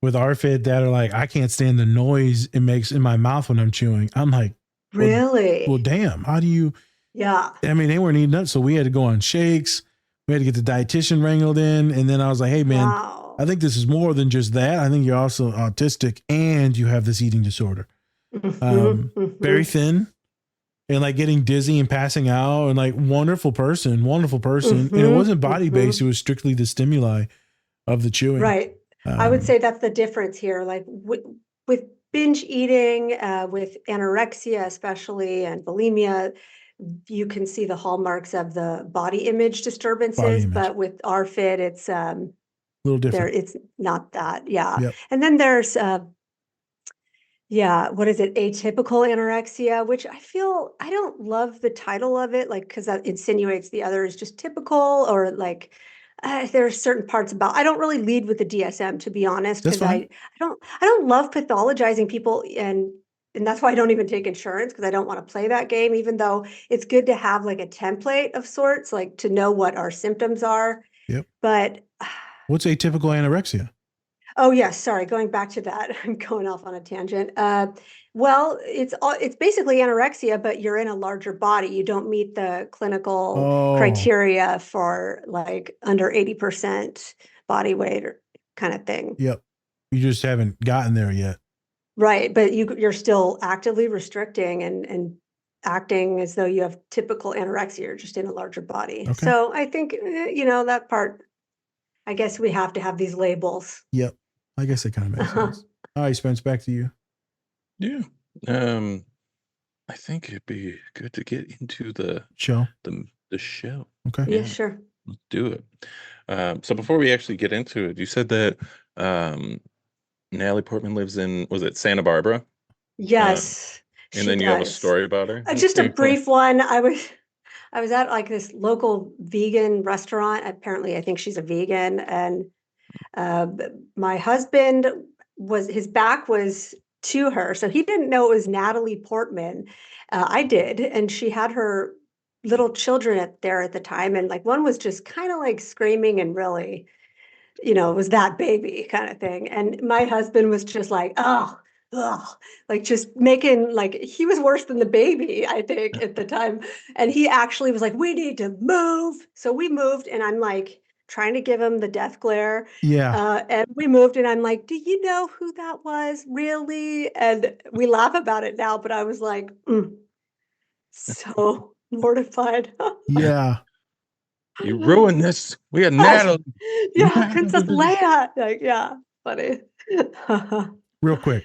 Speaker 2: with ARFID that are like, I can't stand the noise it makes in my mouth when I'm chewing. I'm like,
Speaker 3: Really?
Speaker 2: well, damn, how do you,
Speaker 3: Yeah.
Speaker 2: I mean, they weren't eating nuts. So we had to go on shakes. We had to get the dietitian wrangled in. And then I was like, hey man,
Speaker 3: Wow.
Speaker 2: I think this is more than just that. I think you're also autistic and you have this eating disorder. Very thin and like getting dizzy and passing out and like wonderful person. And it wasn't body based. It was strictly the stimuli of the chewing.
Speaker 3: Right. I would say that's the difference here. Like with binge eating, with anorexia especially, and bulimia, you can see the hallmarks of the body image disturbances.
Speaker 2: Body image.
Speaker 3: But with ARFID, it's
Speaker 2: a little different.
Speaker 3: it's not that. Yeah.
Speaker 2: Yep.
Speaker 3: And then there's what is it? Atypical anorexia, which I don't love the title of it, like, because that insinuates the other is just typical, or like there are certain parts about. I don't really lead with the DSM, to be honest,
Speaker 2: That's
Speaker 3: because
Speaker 2: fine.
Speaker 3: I don't love pathologizing people, and that's why I don't even take insurance, because I don't want to play that game. Even though it's good to have like a template of sorts, like to know what our symptoms are.
Speaker 2: Yep.
Speaker 3: But
Speaker 2: What's atypical anorexia?
Speaker 3: oh yes, sorry, going back to that. I'm going off on a tangent. Well, it's basically anorexia, but you're in a larger body. You don't meet the clinical criteria for like under 80% body weight or kind of thing.
Speaker 2: Yep. You just haven't gotten there yet.
Speaker 3: Right, but you're still actively restricting and acting as though you have typical anorexia. You're just in a larger body.
Speaker 2: Okay.
Speaker 3: So I think that part. I guess we have to have these labels.
Speaker 2: Yep. I guess it kind of makes sense. All right, Spence, back to you.
Speaker 1: Yeah. I think it'd be good to get into the
Speaker 2: Show.
Speaker 1: the show.
Speaker 2: Okay.
Speaker 3: Yeah, sure.
Speaker 1: Let's do it. So before we actually get into it, you said that Natalie Portman lives in, was it Santa Barbara?
Speaker 3: Yes.
Speaker 1: And then you have a story about her?
Speaker 3: Just a brief one. I was at like this local vegan restaurant. Apparently, I think she's a vegan, and my husband his back was to her, so he didn't know it was Natalie Portman. I did, and she had her little children there at the time, and like one was just kind of like screaming and really, it was that baby kind of thing. And my husband was just like, oh, like just making, like, he was worse than the baby, I think, at the time. And he actually was like, we need to move. So we moved, and I'm like trying to give him the death glare.
Speaker 2: Yeah.
Speaker 3: And we moved, and I'm like, do you know who that was? Really? And we laugh about it now, but I was like, so mortified.
Speaker 2: Yeah.
Speaker 1: You ruined this. We had Natalie.
Speaker 3: Yeah, Princess Leia. Like, yeah, funny.
Speaker 2: Real quick.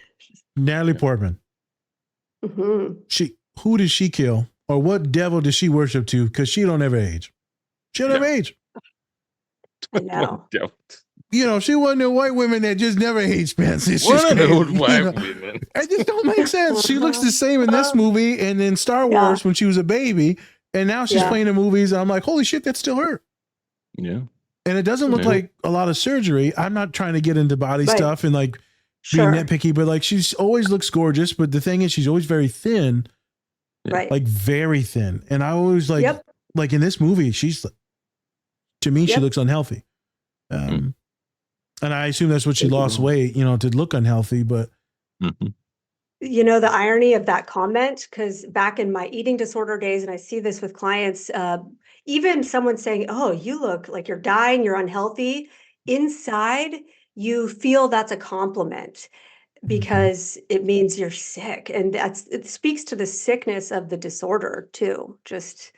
Speaker 2: Natalie Portman. Who did she kill? Or what devil did she worship to? Because she don't ever age. She don't ever age.
Speaker 3: I know.
Speaker 2: She wasn't a white woman that just never age, Spence. It's just
Speaker 1: One of
Speaker 2: crazy,
Speaker 1: those white women.
Speaker 2: It just don't make sense. She looks the same in this movie and in Star Wars when she was a baby. And now she's playing in movies. And I'm like, holy shit, that's still her.
Speaker 1: Yeah.
Speaker 2: And it doesn't look like a lot of surgery. I'm not trying to get into body stuff and like be nitpicky, but like she's always looks gorgeous. But the thing is, she's always very thin.
Speaker 3: Right.
Speaker 2: Like very thin. And I always like in this movie, she's, to me, she looks unhealthy. And I assume that's what she lost weight, you know, to look unhealthy, but
Speaker 1: Mhm.
Speaker 3: You know, the irony of that comment, because back in my eating disorder days, and I see this with clients, even someone saying, "Oh, you look like you're dying, you're unhealthy." Inside, you feel that's a compliment because it means you're sick, and it speaks to the sickness of the disorder too. Just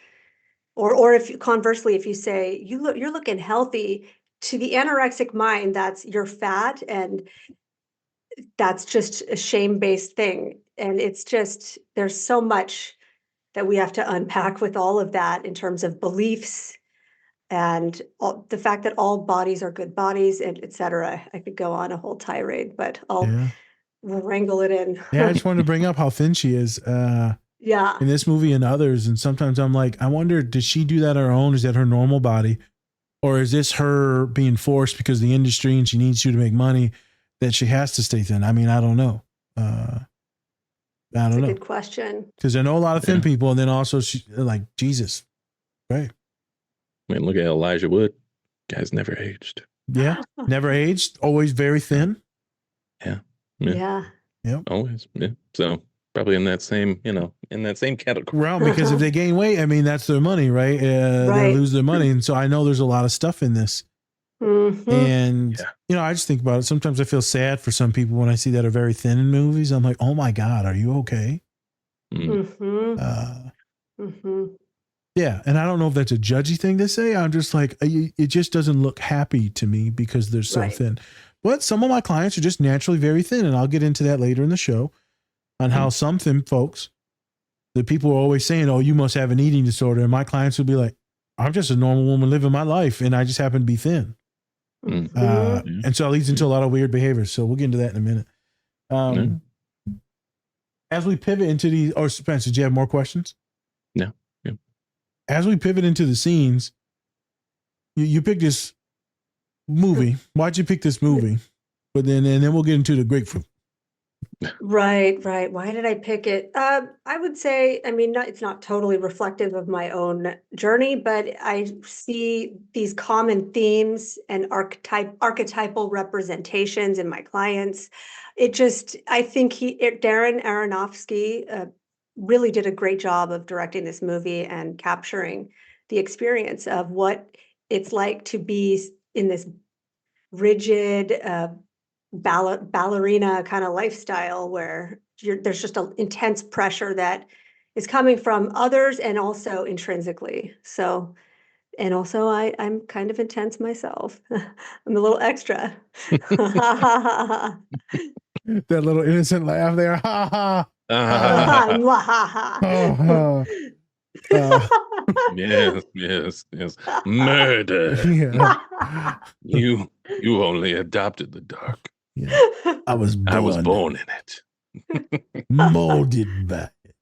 Speaker 3: or if conversely, if you say you're looking healthy, to the anorexic mind, that's you're fat, and that's just a shame-based thing, and it's just there's so much that we have to unpack with all of that in terms of beliefs and the fact that all bodies are good bodies and et cetera. I could go on a whole tirade, but
Speaker 2: yeah.
Speaker 3: we'll wrangle it in.
Speaker 2: Yeah, I just wanted to bring up how thin she is
Speaker 3: Yeah.
Speaker 2: in this movie and others. And sometimes I'm like, I wonder, did she do that on her own? Is that her normal body? Or is this her being forced because of the industry and she needs you to make money that she has to stay thin? I mean, I don't know. I
Speaker 3: That's
Speaker 2: don't
Speaker 3: a
Speaker 2: know.
Speaker 3: good question.
Speaker 2: Because I know a lot of thin people, and then also she like Jesus, right?
Speaker 1: I mean, look at Elijah Wood. Guy's never aged.
Speaker 2: Yeah, never aged, always very thin.
Speaker 1: Yeah.
Speaker 3: Yeah.
Speaker 2: Yep.
Speaker 1: Always. Yeah. So probably in that same, in that same category.
Speaker 2: Realm, because if they gain weight, I mean, that's their money, right? They
Speaker 3: Right.
Speaker 2: lose their money, and so I know there's a lot of stuff in this.
Speaker 3: Mhm.
Speaker 2: And
Speaker 1: Yeah.
Speaker 2: I just think about it. Sometimes I feel sad for some people when I see that are very thin in movies. I'm like, oh my God, are you okay?
Speaker 3: Mhm. Mhm.
Speaker 2: Yeah, and I don't know if that's a judgy thing to say. I'm just like, it just doesn't look happy to me because they're so
Speaker 3: Right.
Speaker 2: thin. But some of my clients are just naturally very thin, and I'll get into that later in the show on how some thin folks, the people are always saying, oh, you must have an eating disorder. And my clients will be like, I'm just a normal woman living my life, and I just happen to be thin.
Speaker 3: Mhm.
Speaker 2: And so it leads into a lot of weird behaviors. So we'll get into that in a minute. As we pivot into these, or Spencer, did you have more questions?
Speaker 1: No. Yeah.
Speaker 2: As we pivot into the scenes, you picked this movie. Why'd you pick this movie? But then we'll get into the grapefruit.
Speaker 3: Right. Why did I pick it? I would say, I mean, it's not totally reflective of my own journey, but I see these common themes and archetypal representations in my clients. I think Darren Aronofsky really did a great job of directing this movie and capturing the experience of what it's like to be in this rigid, ballerina kind of lifestyle where there's just an intense pressure that is coming from others and also intrinsically. So, and also I'm kind of intense myself. I'm a little extra.
Speaker 2: That little innocent laugh there. Ha ha.
Speaker 3: Mwahaha.
Speaker 1: Yes. Murder.
Speaker 2: Yeah.
Speaker 1: You only adopted the dark.
Speaker 2: Yeah. I was
Speaker 1: born in it.
Speaker 2: molded by it.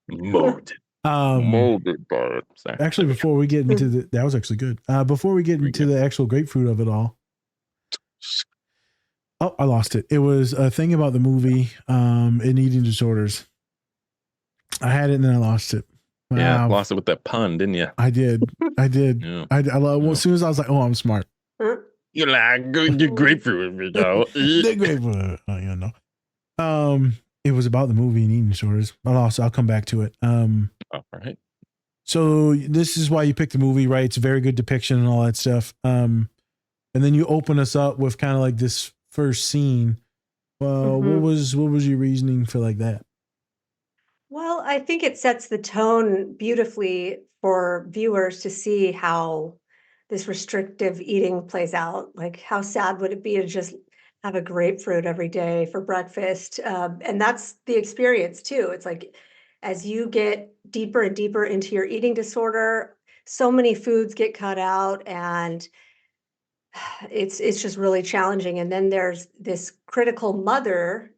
Speaker 1: Molded.
Speaker 2: Molded
Speaker 1: by it. Sorry.
Speaker 2: Actually, before we get into that was actually good. Before we get into the actual grapefruit of it all. Oh, I lost it. It was a thing about the movie in eating disorders. I had it and then I lost it. Wow.
Speaker 1: Yeah, lost it with that pun, didn't you?
Speaker 2: I did.
Speaker 1: Yeah.
Speaker 2: I love, as soon as I was like, oh, I'm smart.
Speaker 1: You like good grapefruit,
Speaker 2: The grapefruit, it was about the movie and eating disorders. I'll come back to it.
Speaker 1: All right.
Speaker 2: So this is why you picked the movie, right? It's a very good depiction and all that stuff. And then you open us up with kind of like this first scene. Well, what was your reasoning for like that?
Speaker 3: Well, I think it sets the tone beautifully for viewers to see how this restrictive eating plays out. Like, how sad would it be to just have a grapefruit every day for breakfast? And that's the experience too. It's like, as you get deeper and deeper into your eating disorder, so many foods get cut out, and it's just really challenging. And then there's this critical mother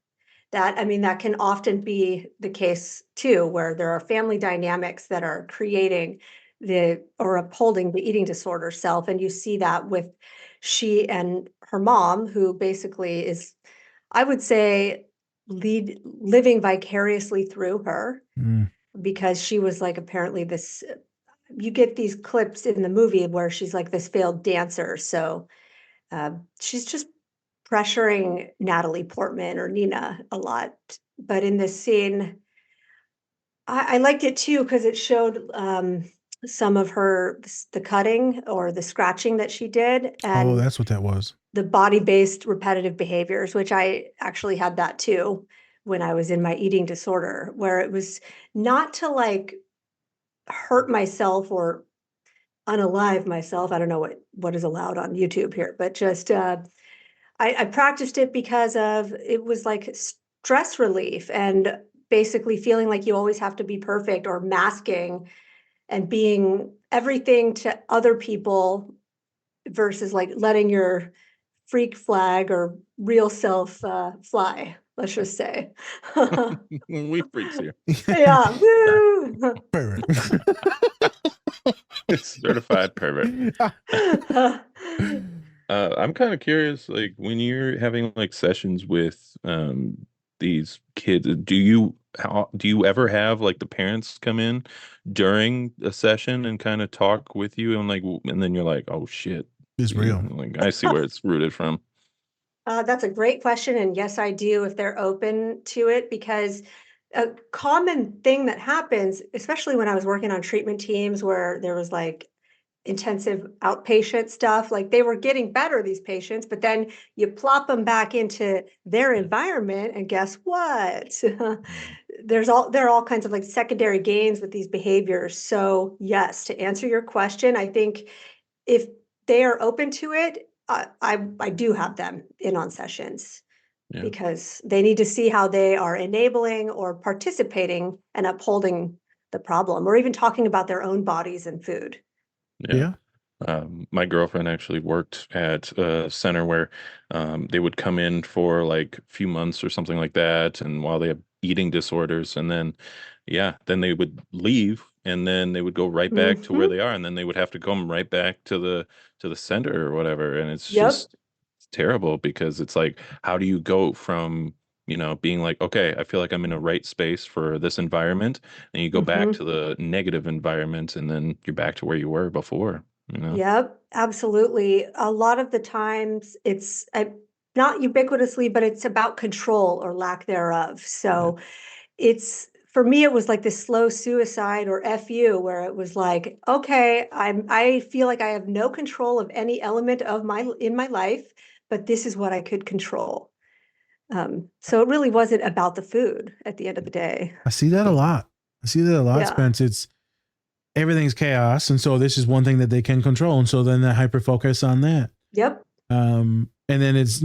Speaker 3: that can often be the case too, where there are family dynamics that are creating or upholding the eating disorder self. And you see that with she and her mom, who basically is, I would say, living vicariously through her, because she was like apparently this, you get these clips in the movie where she's like this failed dancer. So she's just pressuring Natalie Portman or Nina a lot. But in this scene, I liked it too because it showed some of the cutting or the scratching that she did,
Speaker 2: Oh,
Speaker 3: and
Speaker 2: that's what that was.
Speaker 3: the body-based repetitive behaviors, which I actually had that too when I was in my eating disorder, where it was not to like hurt myself or unalive myself. I don't know what is allowed on YouTube here, but just I practiced it because of it was like stress relief and basically feeling like you always have to be perfect or masking and being everything to other people versus like letting your freak flag or real self fly, let's just say.
Speaker 1: We freaks here.
Speaker 3: Yeah. Woo!
Speaker 2: Pervert.
Speaker 1: Certified pervert. I'm kind of curious, like when you're having like sessions with these kids, do you ever have like the parents come in during a session and kind of talk with you and like and then you're like, oh shit,
Speaker 2: It's real.
Speaker 1: like I see where it's rooted from.
Speaker 3: That's a great question. And yes, I do if they're open to it, because a common thing that happens, especially when I was working on treatment teams where there was like intensive outpatient stuff, like they were getting better, these patients, but then you plop them back into their environment and guess what? There are all kinds of like secondary gains with these behaviors. So yes, to answer your question, I think if they are open to it, I do have them in on sessions
Speaker 1: Yeah.
Speaker 3: because they need to see how they are enabling or participating and upholding the problem, or even talking about their own bodies and food.
Speaker 2: Yeah.
Speaker 1: My girlfriend actually worked at a center where they would come in for like a few months or something like that, and while they have eating disorders, and then then they would leave, and then they would go right back to where
Speaker 3: Mhm.
Speaker 1: they are, and then they would have to come right back to the center or whatever, and it's
Speaker 3: Yep.
Speaker 1: just it's terrible because it's like, how do you go from being like, okay, I feel like I'm in a right space for this environment, and you go back
Speaker 3: Mhm.
Speaker 1: to the negative environment, and then you're back to where you were before,
Speaker 3: Yep, absolutely. A lot of the times it's not ubiquitously, but it's about control or lack thereof.
Speaker 1: Yeah.
Speaker 3: So it's for me, it was like this slow suicide or FU, where it was like, okay, I feel like I have no control of any element of my life, but this is what I could control. So it really wasn't about the food at the end of the day.
Speaker 2: I see that a lot. I see that a lot,
Speaker 3: Yeah.
Speaker 2: Spence. It's everything's chaos. And so this is one thing that they can control. And so then they hyper focus on that.
Speaker 3: Yep.
Speaker 2: And then it's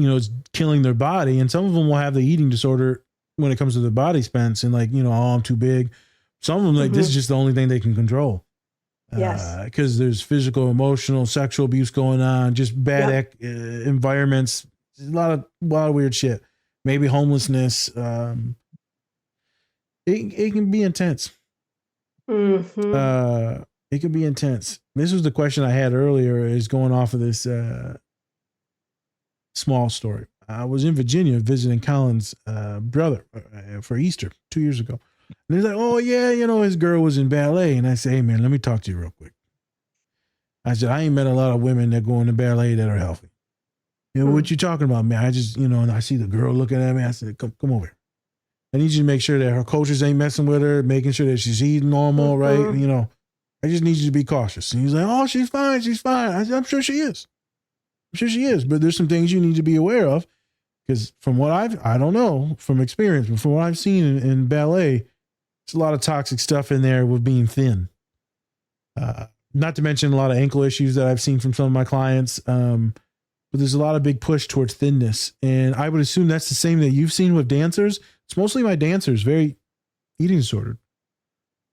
Speaker 2: killing their body. And some of them will have the eating disorder when it comes to their body, Spence, and like, oh, I'm too big. Some of them, like, this is just the only thing they can control.
Speaker 3: Yes.
Speaker 2: Because there's physical, emotional, sexual abuse going on, just bad environments, a lot of weird shit. Maybe homelessness. It can be intense.
Speaker 3: Mhm.
Speaker 2: It can be intense. This was the question I had earlier, is going off of this small story. I was in Virginia visiting Colin's brother for Easter 2 years ago. And he's like, oh, yeah, his girl was in ballet. And I say, hey, man, let me talk to you real quick. I said, I ain't met a lot of women that go into ballet that are healthy. What you talking about, man? I just, and I see the girl looking at me. I said, come over here. I need you to make sure that her coaches ain't messing with her, making sure that she's eating normal, right? I just need you to be cautious. And he's like, oh, she's fine. She's fine. I said, I'm sure she is. I'm sure she is. But there's some things you need to be aware of. Because from what I don't know from experience, but from what I've seen in ballet, there's a lot of toxic stuff in there with being thin. Not to mention a lot of ankle issues that I've seen from some of my clients. But there's a lot of big push towards thinness. And I would assume that's the same that you've seen with dancers. It's mostly my dancers, very eating disordered.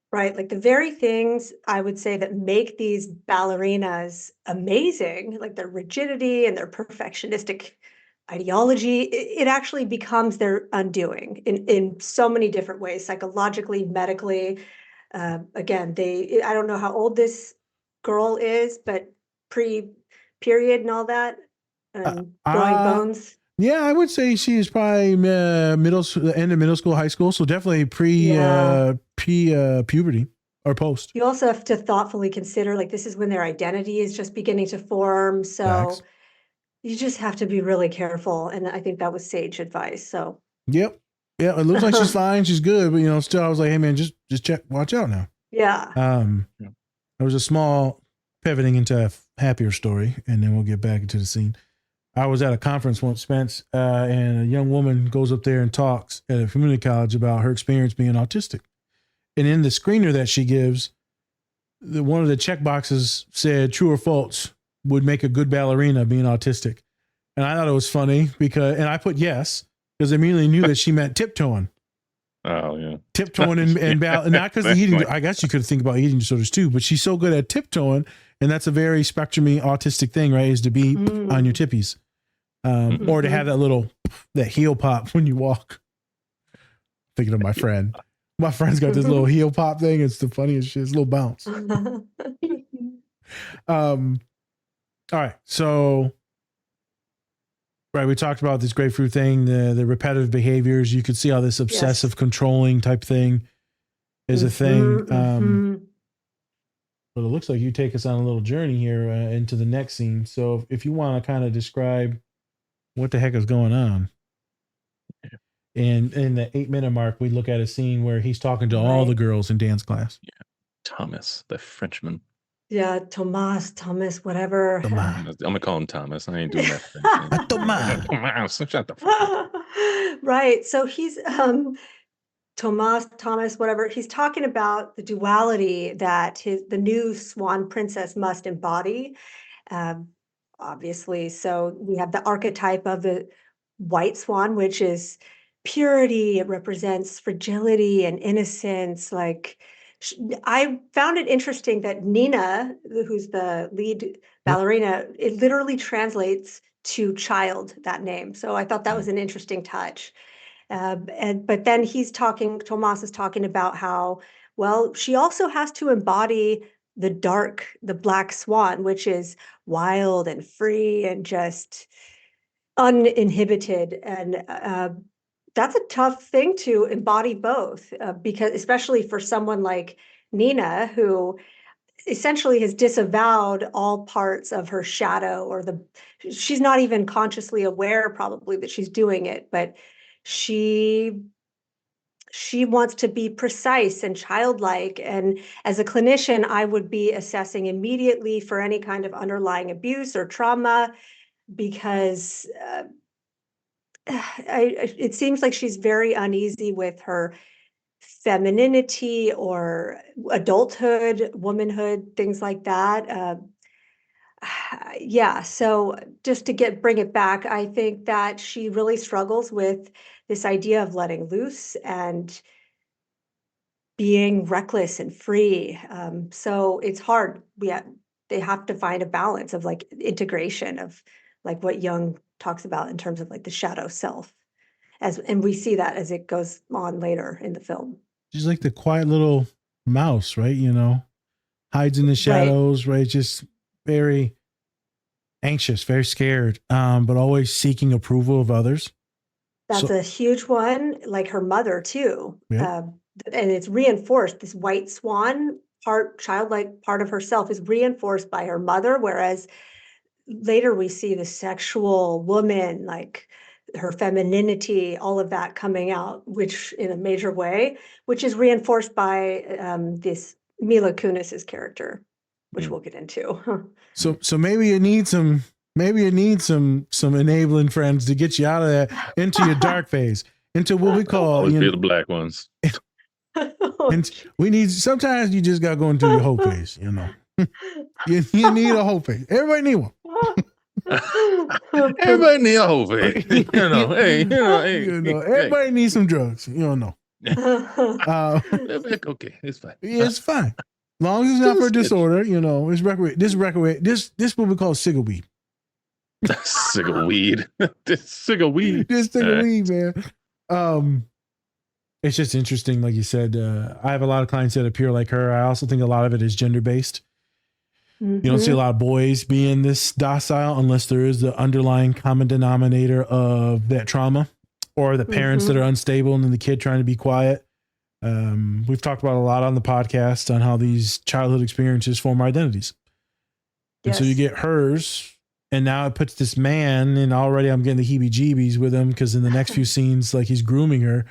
Speaker 3: Right. Like the very things I would say that make these ballerinas amazing, like their rigidity and their perfectionistic ideology, it actually becomes their undoing in so many different ways, psychologically, medically. Again, I don't know how old this girl is, but pre-period and all that, and growing bones.
Speaker 2: Yeah, I would say she is probably end of middle school, high school. So definitely puberty or post.
Speaker 3: You also have to thoughtfully consider, like, this is when their identity is just beginning to form. So
Speaker 2: Facts.
Speaker 3: You just have to be really careful. And I think that was sage advice. So
Speaker 2: Yep. Yeah, it looks like she's fine. She's good, but still, I was like, hey man, just check, watch out now.
Speaker 3: yeah.
Speaker 1: Yeah.
Speaker 2: There was a small pivoting into a happier story, and then we'll get back into the scene. I was at a conference once, Spence, and a young woman goes up there and talks at a community college about her experience being autistic. And in the screener that she gives, one of the check boxes said true or false would make a good ballerina being autistic. And I thought it was funny and I put yes, because I immediately knew that she meant tiptoeing.
Speaker 1: Oh yeah.
Speaker 2: Tiptoeing and not because of eating. I guess you could think about eating disorders too, but she's so good at tiptoeing, and that's a very spectrumy autistic thing, right? Is to be on your tippies, or to have that heel pop when you walk. Thinking of my friend. My friend's got this little heel pop thing. It's the funniest shit. It's a little bounce. All right, so. Right, we talked about this grapefruit thing, the repetitive behaviors. You could see how this obsessive controlling type thing is a thing. But it looks like you take us on a little journey here into the next scene. So if you want to kind of describe what the heck is going on. And in the 8-minute mark, we look at a scene where he's talking to all the girls in dance class.
Speaker 1: Yeah. Thomas, the Frenchman.
Speaker 3: Yeah, Thomas, whatever.
Speaker 1: I'm gonna call him Thomas. I ain't doing that.
Speaker 2: Thomas.
Speaker 1: Shut the fuck up.
Speaker 3: Right. So he's Thomas, whatever. He's talking about the duality that the new Swan princess must embody. Obviously, so we have the archetype of the White Swan, which is purity. It represents fragility and innocence. Like, I found it interesting that Nina, who's the lead ballerina, it literally translates to child, that name. So I thought that was an interesting touch. But then Tomas is talking about how, well, she also has to embody the Black Swan, which is wild and free and just uninhibited. And that's a tough thing to embody both, because especially for someone like Nina, who essentially has disavowed all parts of her shadow, she's not even consciously aware probably that she's doing it, but she wants to be precise and childlike. And as a clinician, I would be assessing immediately for any kind of underlying abuse or trauma, because it seems like she's very uneasy with her femininity or adulthood, womanhood, things like that. Yeah, so just to bring it back, I think that she really struggles with this idea of letting loose and being reckless and free. So it's hard. They have to find a balance of like integration of like what Jung talks about in terms of like the shadow self, and we see that as it goes on later in the film.
Speaker 2: She's like the quiet little mouse, right? Hides in the shadows, right? Just very anxious, very scared, but always seeking approval of others.
Speaker 3: That's a huge one, like her mother too.
Speaker 2: Yeah.
Speaker 3: And it's reinforced. This White Swan childlike part of herself is reinforced by her mother, whereas later we see the sexual woman, like her femininity, all of that coming out, which in a major way, which is reinforced by this Mila Kunis's character, which we'll get into.
Speaker 2: So maybe you need some enabling friends to get you out of that into your dark phase, into what we call
Speaker 1: the black ones.
Speaker 2: And sometimes you just got to go into your hope phase, you need a hope phase. Everybody need one.
Speaker 1: Everybody need a hope phase.
Speaker 2: Everybody needs some drugs. Okay,
Speaker 1: it's fine.
Speaker 2: It's fine. Long as it's not for disorder, it's recommended. This what we call ciggle weed.
Speaker 1: Ciggle weed. This ciggle weed.
Speaker 2: This ciggle weed, man. It's just interesting, like you said. I have a lot of clients that appear like her. I also think a lot of it is gender based. You don't see a lot of boys being this docile unless there is the underlying common denominator of that trauma, or the parents that are unstable and then the kid trying to be quiet. We've talked about a lot on the podcast on how these childhood experiences form identities. And so you get hers, And now it puts this man, and already I'm getting the heebie-jeebies with him because in the next few scenes, like he's grooming her.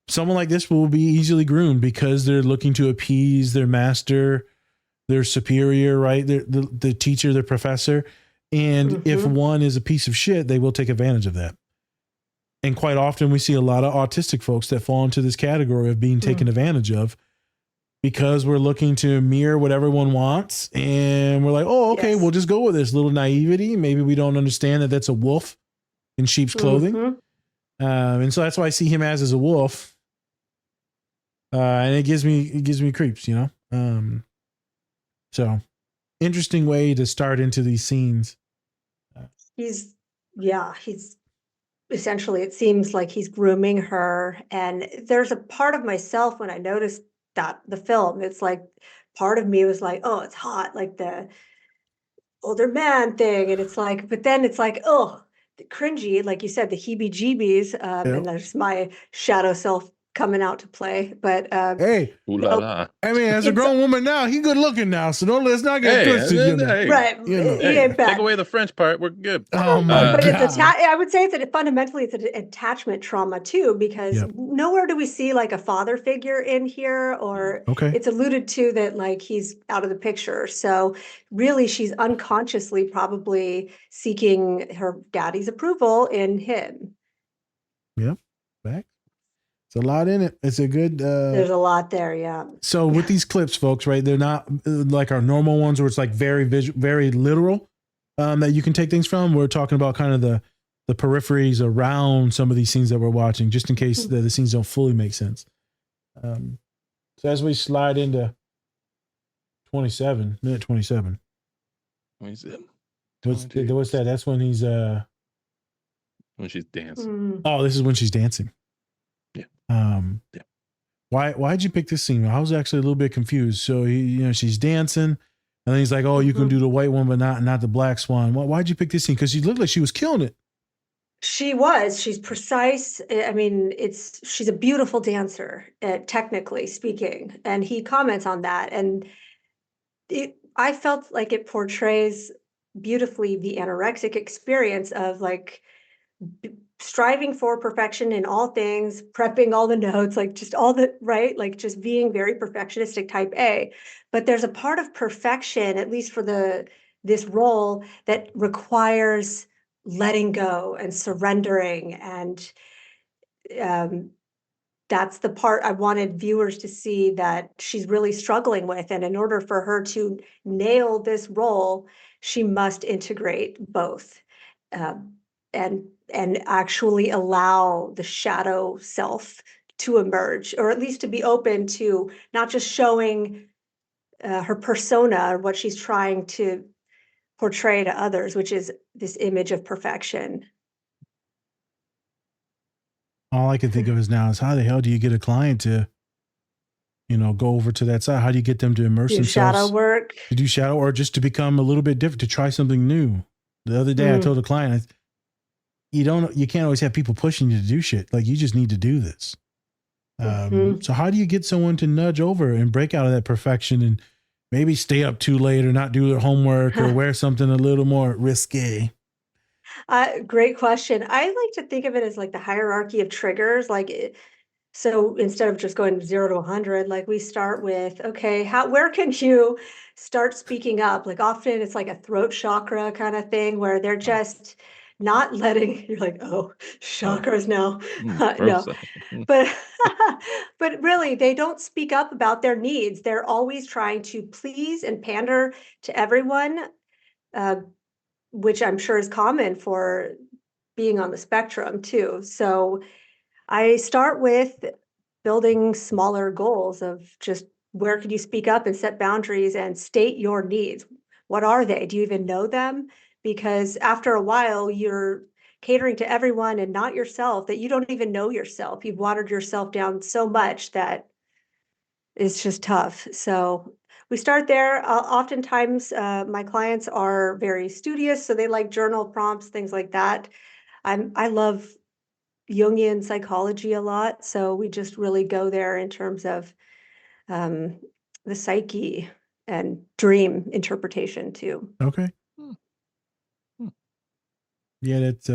Speaker 2: Someone like this will be easily groomed because they're looking to appease their master, their superior, right? The teacher, the professor. And if one is a piece of shit, they will take advantage of that. And quite often we see a lot of autistic folks that fall into this category of being taken advantage of because we're looking to mirror what everyone wants. And we're like, oh, okay, we'll just go with this little naivety. Maybe we don't understand that that's a wolf in sheep's clothing. And so that's why I see him as a wolf. And it gives me creeps, you know? So interesting way to start into these scenes.
Speaker 3: He's essentially, it seems like he's grooming her. And there's a part of myself when I noticed that the film, it's like part of me was like, oh, it's hot, like the older man thing. And it's like, but then it's like, oh, cringy, like you said, the heebie-jeebies. And there's my shadow self coming out to play. But
Speaker 2: hey,
Speaker 1: ooh la la.
Speaker 2: I mean, as a grown woman now, he good looking now, so let's not get twisted. You know?
Speaker 3: Right,
Speaker 2: you know.
Speaker 3: he ain't bad.
Speaker 1: Take away the French part, we're good.
Speaker 2: Oh my
Speaker 3: But
Speaker 2: God.
Speaker 3: it's I would say fundamentally it's an attachment trauma too, because nowhere do we see like a father figure in here, or it's alluded to that like he's out of the picture. So really, she's unconsciously probably seeking her daddy's approval in him.
Speaker 2: Yep, back. It's a lot in it. It's a good.
Speaker 3: There's a lot there, yeah.
Speaker 2: So with these clips, folks, right? They're not like our normal ones where it's like very visual, very literal. That you can take things from. We're talking about kind of the peripheries around some of these scenes that we're watching, just in case the scenes don't fully make sense. So as we slide into minute 27. What's that? That's when he's
Speaker 1: when she's dancing.
Speaker 2: Oh, this is when she's dancing. Why'd you pick this scene? I was actually a little bit confused. So she's dancing, and then he's like, "Oh, you can do the white one, but not the Black Swan." Why'd you pick this scene? Because she looked like she was killing it.
Speaker 3: She's precise. I mean, she's a beautiful dancer, technically speaking, and he comments on that. And I felt like it portrays beautifully the anorexic experience of like striving for perfection in all things, prepping all the notes, like just all the right, like just being very perfectionistic type A. But there's a part of perfection, at least for this role, that requires letting go and surrendering. And that's the part I wanted viewers to see that she's really struggling with. And in order for her to nail this role, she must integrate both. And actually allow the shadow self to emerge, or at least to be open to not just showing her persona or what she's trying to portray to others, which is this image of perfection.
Speaker 2: All I can think of is how the hell do you get a client to, go over to that side? How do you get them to immerse themselves?
Speaker 3: Shadow work.
Speaker 2: To do shadow, or just to become a little bit different, to try something new. The other day I told a client, you can't always have people pushing you to do shit. Like, you just need to do this. So how do you get someone to nudge over and break out of that perfection and maybe stay up too late or not do their homework or wear something a little more risque?
Speaker 3: Great question. I like to think of it as like the hierarchy of triggers. So instead of just going 0 to 100, like we start with, okay, where can you start speaking up? Like often it's like a throat chakra kind of thing where they're just not letting, you're like, oh, chakras now. No, but really they don't speak up about their needs. They're always trying to please and pander to everyone, which I'm sure is common for being on the spectrum too. So I start with building smaller goals of just where could you speak up and set boundaries and state your needs? What are they? Do you even know them? Because after a while, you're catering to everyone and not yourself, that you don't even know yourself. You've watered yourself down so much that it's just tough. So we start there. Oftentimes, my clients are very studious, so they like journal prompts, things like that. I love Jungian psychology a lot, so we just really go there in terms of the psyche and dream interpretation too.
Speaker 2: Okay. Yeah, that's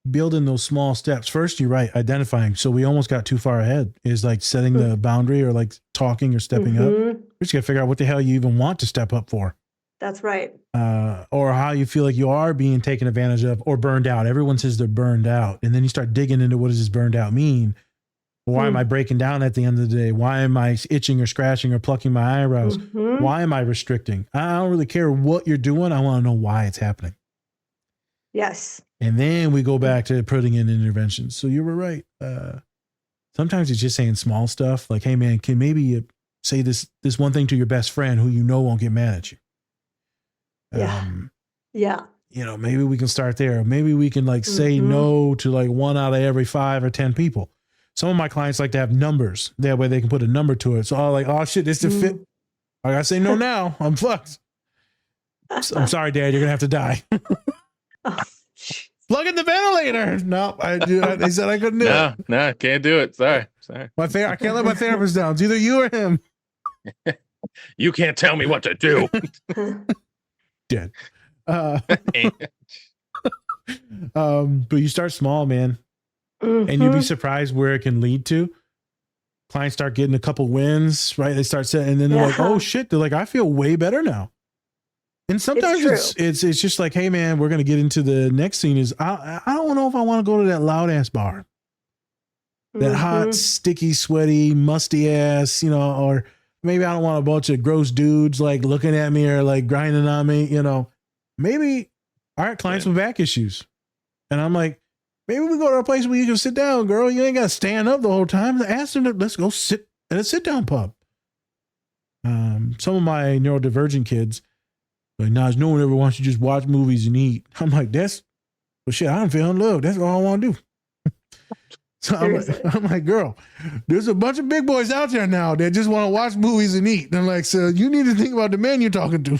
Speaker 2: building those small steps. First, you're right, identifying. So we almost got too far ahead. Is like setting the boundary or like talking or stepping up. We just got to figure out what the hell you even want to step up for.
Speaker 3: That's right.
Speaker 2: Or how you feel like you are being taken advantage of or burned out. Everyone says they're burned out. And then you start digging into what does this burned out mean? Why am I breaking down at the end of the day? Why am I itching or scratching or plucking my eyebrows? Why am I restricting? I don't really care what you're doing. I want to know why it's happening.
Speaker 3: Yes.
Speaker 2: And then we go back to putting in interventions. So you were right. Sometimes it's just saying small stuff like, hey, man, can maybe you say this one thing to your best friend who you know won't get mad at you?
Speaker 3: Yeah.
Speaker 2: You know, maybe we can start there. Maybe we can like say no to like 1 out of every 5 or 10 people. Some of my clients like to have numbers. That way they can put a number to it. So I'm like, oh shit, this to fit. I gotta say no now. I'm fucked. I'm sorry, Dad. You're gonna have to die. Plug in the ventilator. No, they said I couldn't do it.
Speaker 1: No, can't do it. Sorry.
Speaker 2: I can't let my therapist down. It's either you or him.
Speaker 1: You can't tell me what to do.
Speaker 2: Dead. But you start small, man, and you'd be surprised where it can lead to. Clients start getting a couple wins, right? They start saying, and then they're like, "Oh shit!" They're like, "I feel way better now." And sometimes it's just like, "Hey, man, we're gonna get into the next scene." Is I don't know if I want to go to that loud ass bar, that hot, sticky, sweaty, musty ass, you know, or maybe I don't want a bunch of gross dudes like looking at me or like grinding on me, you know. Maybe all right, clients with back issues. And I'm like, maybe we go to a place where you can sit down, girl. You ain't got to stand up the whole time. Ask them to let's go sit at a sit down pub. Some of my neurodivergent kids, like, no one ever wants to just watch movies and eat. I'm like, well, shit, I don't feel in love. That's all I want to do. So I'm like, girl, there's a bunch of big boys out there now that just want to watch movies and eat. And I'm like, so you need to think about the man you're talking to.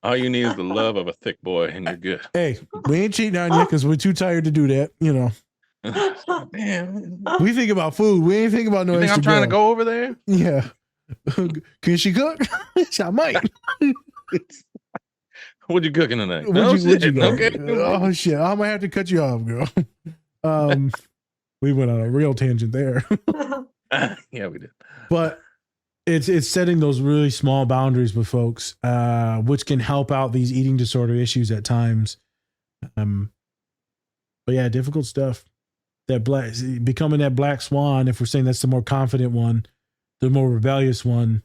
Speaker 1: All you need is the love of a thick boy, and you're good.
Speaker 2: Hey, we ain't cheating on you because we're too tired to do that. You know,
Speaker 1: man.
Speaker 2: We think about food. We ain't think about no.
Speaker 1: You think I'm trying to go over there?
Speaker 2: Yeah. Can she cook? I might.
Speaker 1: What you cooking tonight?
Speaker 2: What you
Speaker 1: Okay.
Speaker 2: Oh shit! I might have to cut you off, girl. We went on a real tangent there.
Speaker 1: Yeah, we did.
Speaker 2: But it's setting those really small boundaries with folks, which can help out these eating disorder issues at times. But yeah, difficult stuff. Becoming that black swan, if we're saying that's the more confident one, the more rebellious one,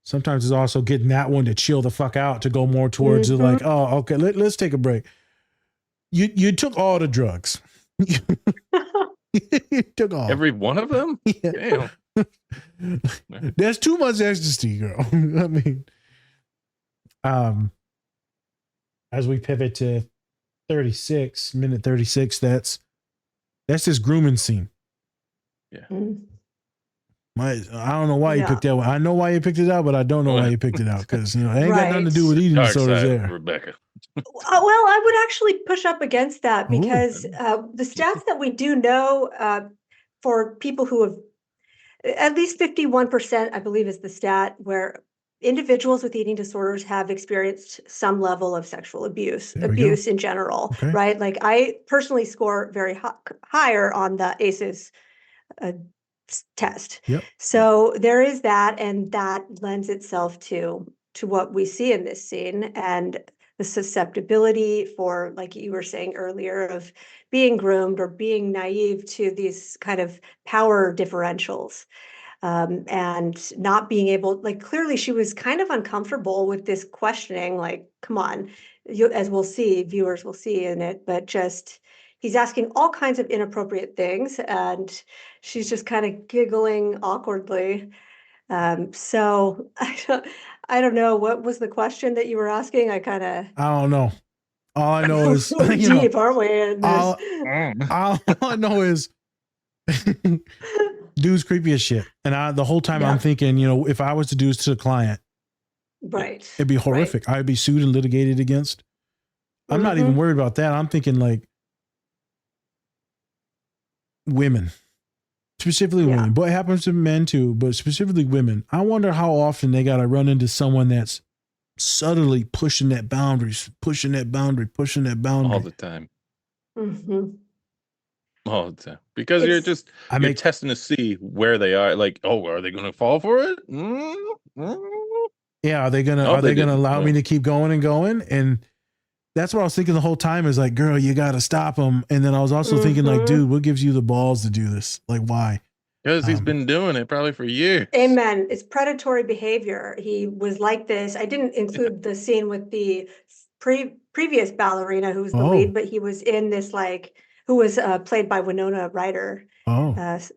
Speaker 2: sometimes it's also getting that one to chill the fuck out, to go more towards the like, oh, okay, let's take a break. You took all the drugs. You took all.
Speaker 1: Every one of them?
Speaker 2: Yeah.
Speaker 1: Damn.
Speaker 2: There's too much ecstasy, girl. I mean, as we pivot to minute 36, that's this grooming scene.
Speaker 1: Yeah.
Speaker 2: I don't know why you picked that one. I know why you picked it out, but I don't know why you picked it out, because it ain't got nothing to do with eating disorders there.
Speaker 1: Rebecca.
Speaker 3: Well, I would actually push up against that, because the stats that we do know for people who have at least 51%, I believe is the stat, where individuals with eating disorders have experienced some level of sexual abuse in general, right? Like I personally score very higher on the ACEs test.
Speaker 2: Yep.
Speaker 3: So there is that, and that lends itself to what we see in this scene, and the susceptibility for, like you were saying earlier, of being groomed or being naive to these kind of power differentials, and not being able, like, clearly she was kind of uncomfortable with this questioning, like, come on, as we'll see, viewers will see in it, but just he's asking all kinds of inappropriate things, and she's just kind of giggling awkwardly. So I don't know, what was the question that you were asking? I
Speaker 2: don't know. All I know is
Speaker 3: deep, aren't we? In
Speaker 2: all I know is dude's creepy as shit. And the whole time I'm thinking, if I was to do this to a client,
Speaker 3: right,
Speaker 2: it'd be horrific. I'd be sued and litigated against. I'm not even worried about that. I'm thinking like women. Specifically women, but it happens to men too, but specifically women. I wonder how often they got to run into someone that's subtly pushing that boundary, pushing that boundary, pushing that boundary.
Speaker 1: all the time.
Speaker 3: Mhm.
Speaker 1: All the time. Because you're
Speaker 3: It's
Speaker 1: just
Speaker 2: I
Speaker 1: you're
Speaker 2: make
Speaker 1: testing to see where they are. Like, oh, are they gonna fall for it?
Speaker 2: yeah, are they
Speaker 1: No, they
Speaker 2: gonna
Speaker 1: didn't.
Speaker 2: allow me
Speaker 1: No.
Speaker 2: to keep going and going? And that's what I was thinking the whole time is like, girl, you got to stop him. And then I was also thinking like,
Speaker 3: Mhm.
Speaker 2: dude, what gives you the balls to do this? Like, why?
Speaker 1: Because he's been doing it probably for years.
Speaker 3: Amen. It's predatory behavior. He was like this. I didn't include the scene with the previous ballerina who was the
Speaker 2: Oh.
Speaker 3: lead, but he was in this like who was played by Winona Ryder,
Speaker 2: Oh,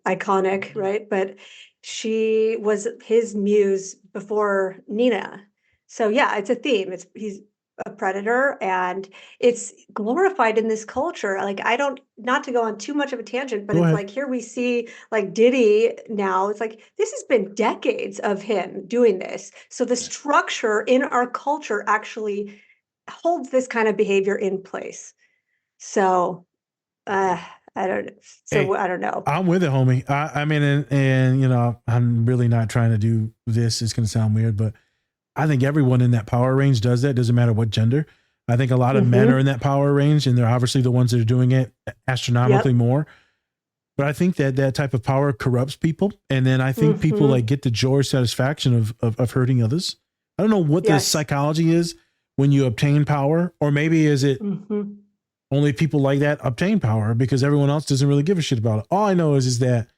Speaker 3: iconic, right? But she was his muse before Nina. So yeah, it's a theme. He's a predator and it's glorified in this culture. Like I don't, not to go on too much of a tangent, but
Speaker 2: Go
Speaker 3: it's
Speaker 2: ahead.
Speaker 3: like here we see like Diddy now. It's like this has been decades of him doing this. So the structure in our culture actually holds this kind of behavior in place. So I don't so
Speaker 2: Hey,
Speaker 3: I don't know.
Speaker 2: I'm with it, homie. I mean, and you know, I'm really not trying to do this. It's going to sound weird, but I think everyone in that power range does that. Doesn't matter what gender. I think a lot of men are in that power range, and they're obviously the ones that are doing it astronomically more. But I think that that type of power corrupts people, and then I think people like get the joy or satisfaction of hurting others. I don't know what the psychology is when you obtain power, or maybe is it only people like that obtain power because everyone else doesn't really give a shit about it. All I know is that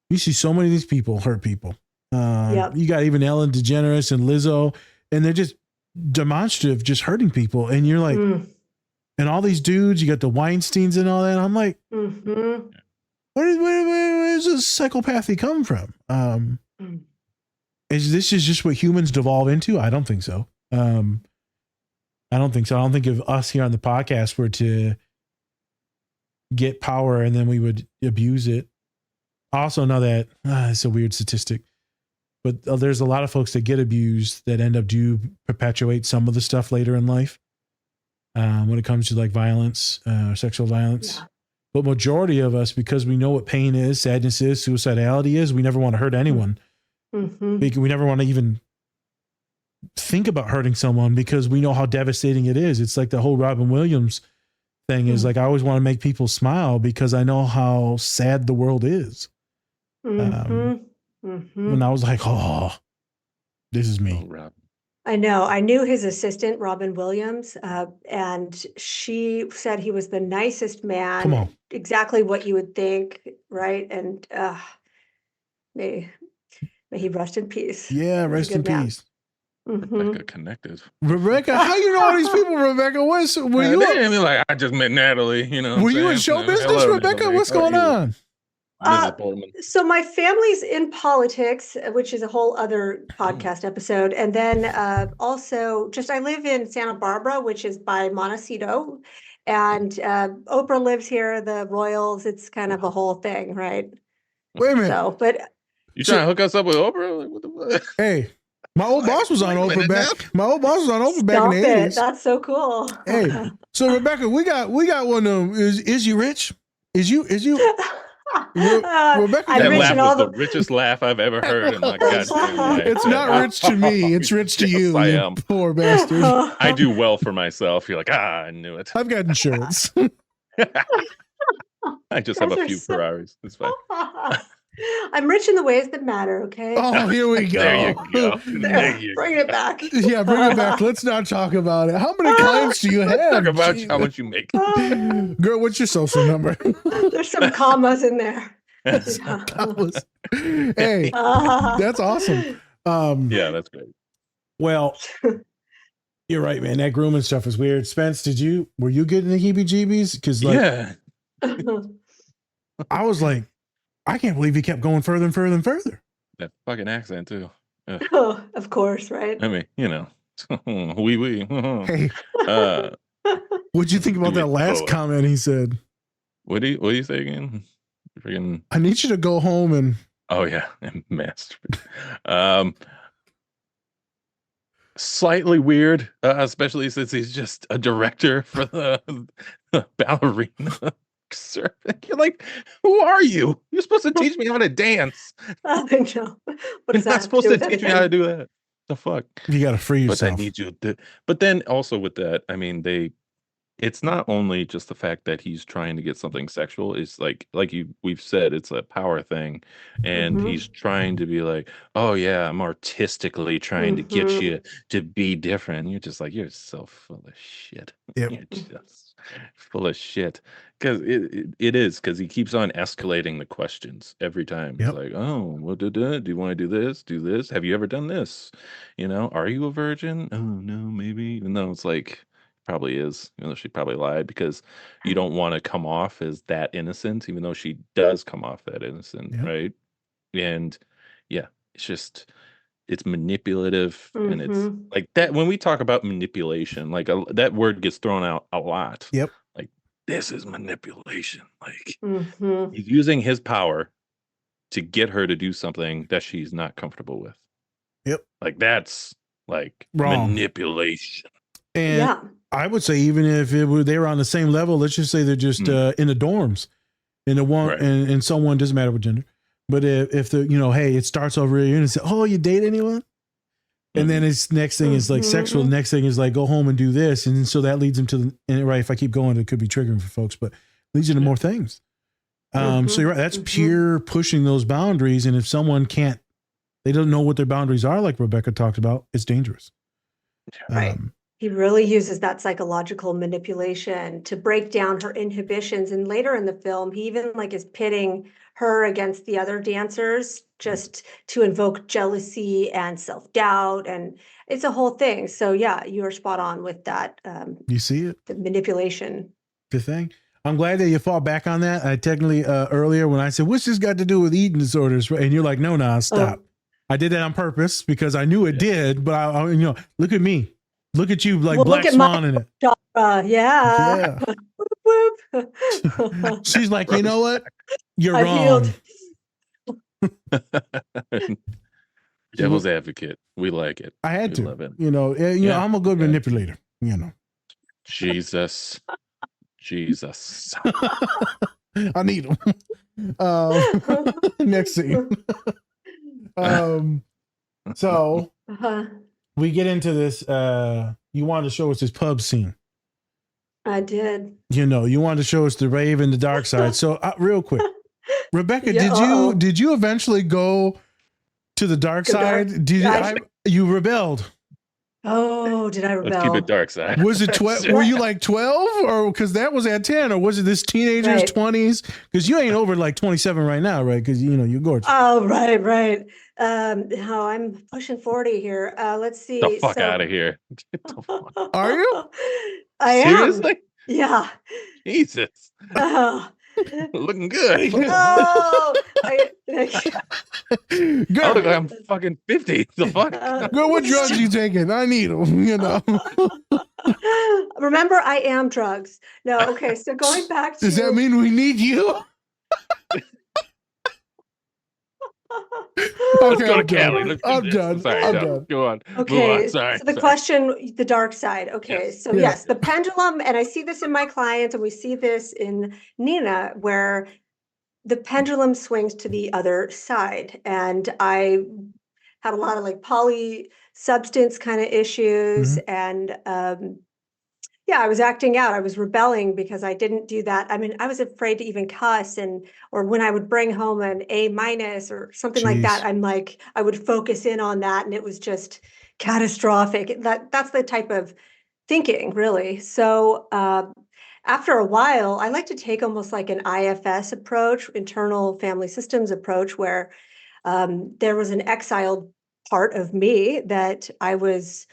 Speaker 2: you see so many of these people hurt people. You got even Ellen DeGeneres and Lizzo, and they're just demonstrative, just hurting people. And you're like, and all these dudes, you got the Weinsteins and all that. And I'm like, where does this psychopathy come from? Is this just what humans devolve into? I don't think so. I don't think so. I don't think if us here on the podcast were to get power and then we would abuse it. I also know that it's a weird statistic, but there's a lot of folks that get abused that end up do perpetuate some of the stuff later in life when it comes to like violence, sexual violence. Yeah. But majority of us, because we know what pain is, sadness is, suicidality is, we never want to hurt anyone. We never want to even think about hurting someone because we know how devastating it is. It's like the whole Robin Williams thing is like, I always want to make people smile because I know how sad the world is. And I was like, oh, this is me.
Speaker 1: Oh,
Speaker 3: I know. I knew his assistant, Robin Williams, and she said he was the nicest man.
Speaker 2: Come on.
Speaker 3: Exactly what you would think, right? And may he rest in peace.
Speaker 2: Yeah, rest in peace.
Speaker 1: Rebecca connected.
Speaker 2: Rebecca, how you know all these people, Rebecca? Were you
Speaker 1: like I just met Natalie, you know.
Speaker 2: Were you in show business, Rebecca? What's going on?
Speaker 3: So my family's in politics, which is a whole other podcast episode. And then also just I live in Santa Barbara, which is by Montecito. And Oprah lives here, the Royals. It's kind of a whole thing, right?
Speaker 2: Wait a minute.
Speaker 3: So, but
Speaker 1: you trying to hook us up with Oprah? Like, what the fuck?
Speaker 2: Hey, my old boss was on Oprah back. My old boss was on Oprah back in the 80s.
Speaker 3: That's so cool.
Speaker 2: Hey, so Rebecca, we got one of them. Is you rich? Is you Rebecca,
Speaker 1: that laugh was the richest laugh I've ever heard in my goddamn life.
Speaker 2: It's not rich to me. It's rich to you.
Speaker 1: I
Speaker 2: you
Speaker 1: am.
Speaker 2: Poor bastard.
Speaker 1: I do well for myself. You're like, I knew it.
Speaker 2: I've got insurance.
Speaker 1: I just have a few Ferraris. It's fine.
Speaker 3: I'm rich in the ways that matter, okay?
Speaker 2: Oh, here we go.
Speaker 1: There you go. There you
Speaker 3: Bring it back.
Speaker 2: Yeah, bring it back. Let's not talk about it. How many clients do you have?
Speaker 1: Talk about how much you make.
Speaker 2: Girl, what's your social number?
Speaker 3: There's some commas in there.
Speaker 2: Commas. Hey, that's awesome.
Speaker 1: Yeah, that's great.
Speaker 2: Well, you're right, man. That grooming stuff is weird. Spence, were you getting the heebie-jeebies? Because
Speaker 1: yeah.
Speaker 2: I was like, I can't believe he kept going further and further and further.
Speaker 1: That fucking accent too.
Speaker 3: Oh, of course, right?
Speaker 1: I mean, you know, oui.
Speaker 2: Hey, what'd you think about that last comment he said?
Speaker 1: What do you say again? Freaking.
Speaker 2: I need you to go home and.
Speaker 1: Oh yeah, and masturbate. Slightly weird, especially since he's just a director for the ballerina. You're like, who are you? You're supposed to teach me how to dance.
Speaker 3: I know. What
Speaker 1: You're not supposed to teach me how to do that. The fuck?
Speaker 2: You got to free
Speaker 1: But I
Speaker 2: yourself.
Speaker 1: need you to, but then also with that, I mean, it's not only just the fact that he's trying to get something sexual. It's like we've said, it's a power thing, and he's trying to be like, oh yeah, I'm artistically trying to get you to be different. And you're just like, you're so full of shit.
Speaker 2: Yep.
Speaker 1: You're just full of shit. Because it is, because he keeps on escalating the questions every time. He's
Speaker 2: Yep.
Speaker 1: like, oh, what do you want to do this? Do this? Have you ever done this? Are you a virgin? Oh no, maybe. Even though it's like probably is, even though she probably lied, because you don't want to come off as that innocent, even though she does come off that innocent,
Speaker 2: Yep.
Speaker 1: right? And yeah, it's manipulative, and it's like that. When we talk about manipulation, like that word gets thrown out a lot.
Speaker 2: Yep.
Speaker 1: Like, this is manipulation. Like,
Speaker 3: Mm-hmm.
Speaker 1: he's using his power to get her to do something that she's not comfortable with.
Speaker 2: Yep.
Speaker 1: Like, that's like
Speaker 2: Wrong.
Speaker 1: manipulation.
Speaker 2: And
Speaker 3: Yeah.
Speaker 2: I would say even if they were on the same level, let's just say they're just in the dorms, in the one,
Speaker 1: Right.
Speaker 2: and someone doesn't matter what gender, but if the hey, it starts over here and say, oh, you date anyone, and then it's next thing is like sexual. The next thing is like go home and do this, and so that leads them to and right. If I keep going, it could be triggering for folks, but leads you to more things. So you're right. That's pure pushing those boundaries, and if someone can't, they don't know what their boundaries are, like Rebecca talked about, it's dangerous.
Speaker 3: Right. He really uses that psychological manipulation to break down her inhibitions. And later in the film, he even like is pitting her against the other dancers just to invoke jealousy and self-doubt. And it's a whole thing. So yeah, you are spot on with that.
Speaker 2: You see it?
Speaker 3: The manipulation.
Speaker 2: Good thing. I'm glad that you fall back on that. I technically earlier when I said, what's this got to do with eating disorders? And you're like, no, stop. I did that on purpose because I knew it did, but I look at me. Look at you, like Black Swan in it.
Speaker 3: Yeah. Whoop, whoop.
Speaker 2: She's like, you know what? You're wrong.
Speaker 1: Devil's advocate. We like it.
Speaker 2: I had
Speaker 1: We
Speaker 2: to.
Speaker 1: love it.
Speaker 2: I'm a good manipulator.
Speaker 1: Jesus.
Speaker 2: I need them. Next scene. So we get into this. You wanted to show us this pub scene.
Speaker 3: I did.
Speaker 2: You wanted to show us the rave and the dark side. So real quick, Rebecca, did you eventually go to the dark side? You rebelled?
Speaker 3: Oh, did I rebel?
Speaker 1: Let's keep it dark side.
Speaker 2: Was it 12? Were you like 12, or because that was at 10, or was it this teenagers 20s? Because you ain't over like 27 right now, right? Because you're gorgeous.
Speaker 3: Oh, right. No, I'm pushing 40 here. Let's see.
Speaker 1: Get the fuck out of here.
Speaker 2: Are you?
Speaker 3: I am.
Speaker 1: Seriously?
Speaker 3: Yeah.
Speaker 1: Jesus. Looking good.
Speaker 3: Oh,
Speaker 2: Girl,
Speaker 1: I'm fucking 50. The fuck?
Speaker 2: Girl, what drugs you taking? I need them.
Speaker 3: Remember, I am drugs. No, okay. So going back to.
Speaker 2: Does that mean we need you?
Speaker 1: Let's go to Cali.
Speaker 2: I'm done.
Speaker 1: Sorry,
Speaker 2: I'm done.
Speaker 1: Go on.
Speaker 3: Okay.
Speaker 1: Sorry.
Speaker 3: So the question, the dark side. Okay.
Speaker 1: Yes.
Speaker 3: So yes, the pendulum, and I see this in my clients, and we see this in Nina, where the pendulum swings to the other side. And I had a lot of like poly substance kind of issues. And I was acting out. I was rebelling because I didn't do that. I mean, I was afraid to even cuss, or when I would bring home an A- or something like that, I'm like, I would focus in on that, and it was just catastrophic. That's the type of thinking, really. So after a while, I like to take almost like an IFS approach, internal family systems approach, where there was an exiled part of me that I was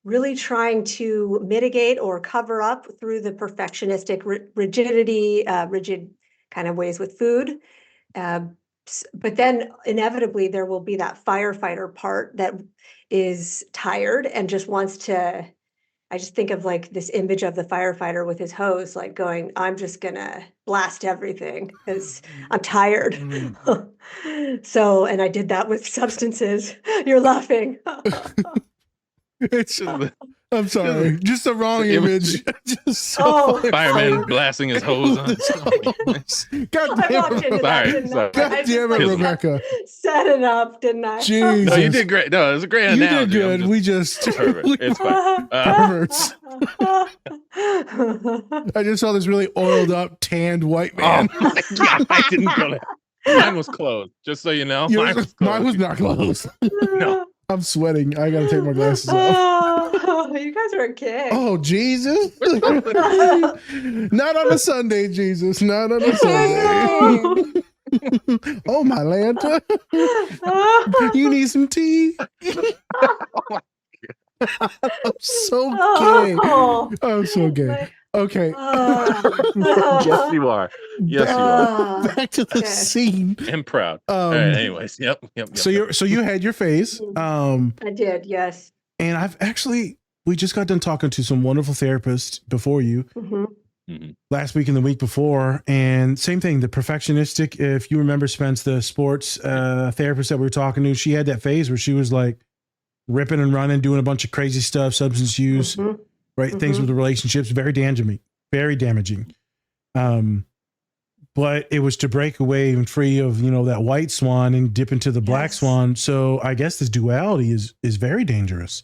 Speaker 3: really trying to mitigate or cover up through the perfectionistic rigid kind of ways with food. But then inevitably there will be that firefighter part that is tired and just wants to, I just think of like this image of the firefighter with his hose, like going, I'm just gonna blast everything because I'm tired. So, and I did that with substances. You're laughing.
Speaker 2: It's I'm sorry. Just the wrong
Speaker 1: The
Speaker 2: image. Just so
Speaker 3: Oh.
Speaker 1: Fireman blasting his hose on.
Speaker 2: God
Speaker 3: I
Speaker 2: damn
Speaker 3: walked
Speaker 2: it.
Speaker 3: into that,
Speaker 1: Sorry,
Speaker 3: didn't I?
Speaker 1: sorry.
Speaker 2: God
Speaker 3: I
Speaker 2: damn it,
Speaker 3: just,
Speaker 2: Rebecca.
Speaker 3: set it up, didn't I?
Speaker 2: Jeez.
Speaker 1: No, you did great. No, it was a great
Speaker 2: You
Speaker 1: analogy.
Speaker 2: did
Speaker 1: I'm
Speaker 2: good.
Speaker 1: just-
Speaker 2: We just
Speaker 1: Perfect. It's fine.
Speaker 2: perverts. I just saw this really oiled up, tanned white man.
Speaker 1: Oh my God, I didn't go there. Mine was closed, just so you know.
Speaker 2: Yours-
Speaker 1: Mine was closed.
Speaker 2: mine was not closed.
Speaker 1: No.
Speaker 2: I'm sweating. I gotta take my glasses off.
Speaker 3: Oh, you guys are a kick.
Speaker 2: Oh, Jesus. Not on a Sunday, Jesus. Not on a Sunday. Oh, my Lanta. You need some tea? I'm so gay.
Speaker 3: Oh.
Speaker 2: I'm so gay. Okay.
Speaker 1: Yes, you are. Yes, you are.
Speaker 2: Back to the
Speaker 3: Okay.
Speaker 2: scene.
Speaker 1: And proud. All right, anyways. Yep.
Speaker 2: So you had your phase.
Speaker 3: I did, yes.
Speaker 2: And we just got done talking to some wonderful therapists before you
Speaker 3: Mhm.
Speaker 2: last week and the week before. And same thing, the perfectionistic, if you remember Spence, the sports therapist that we were talking to, she had that phase where she was like ripping and running, doing a bunch of crazy stuff, substance use, right? Things with the relationships, very damaging, very damaging. But it was to break away and free of, that white swan and dip into the black
Speaker 3: Yes.
Speaker 2: swan. So I guess this duality is very dangerous.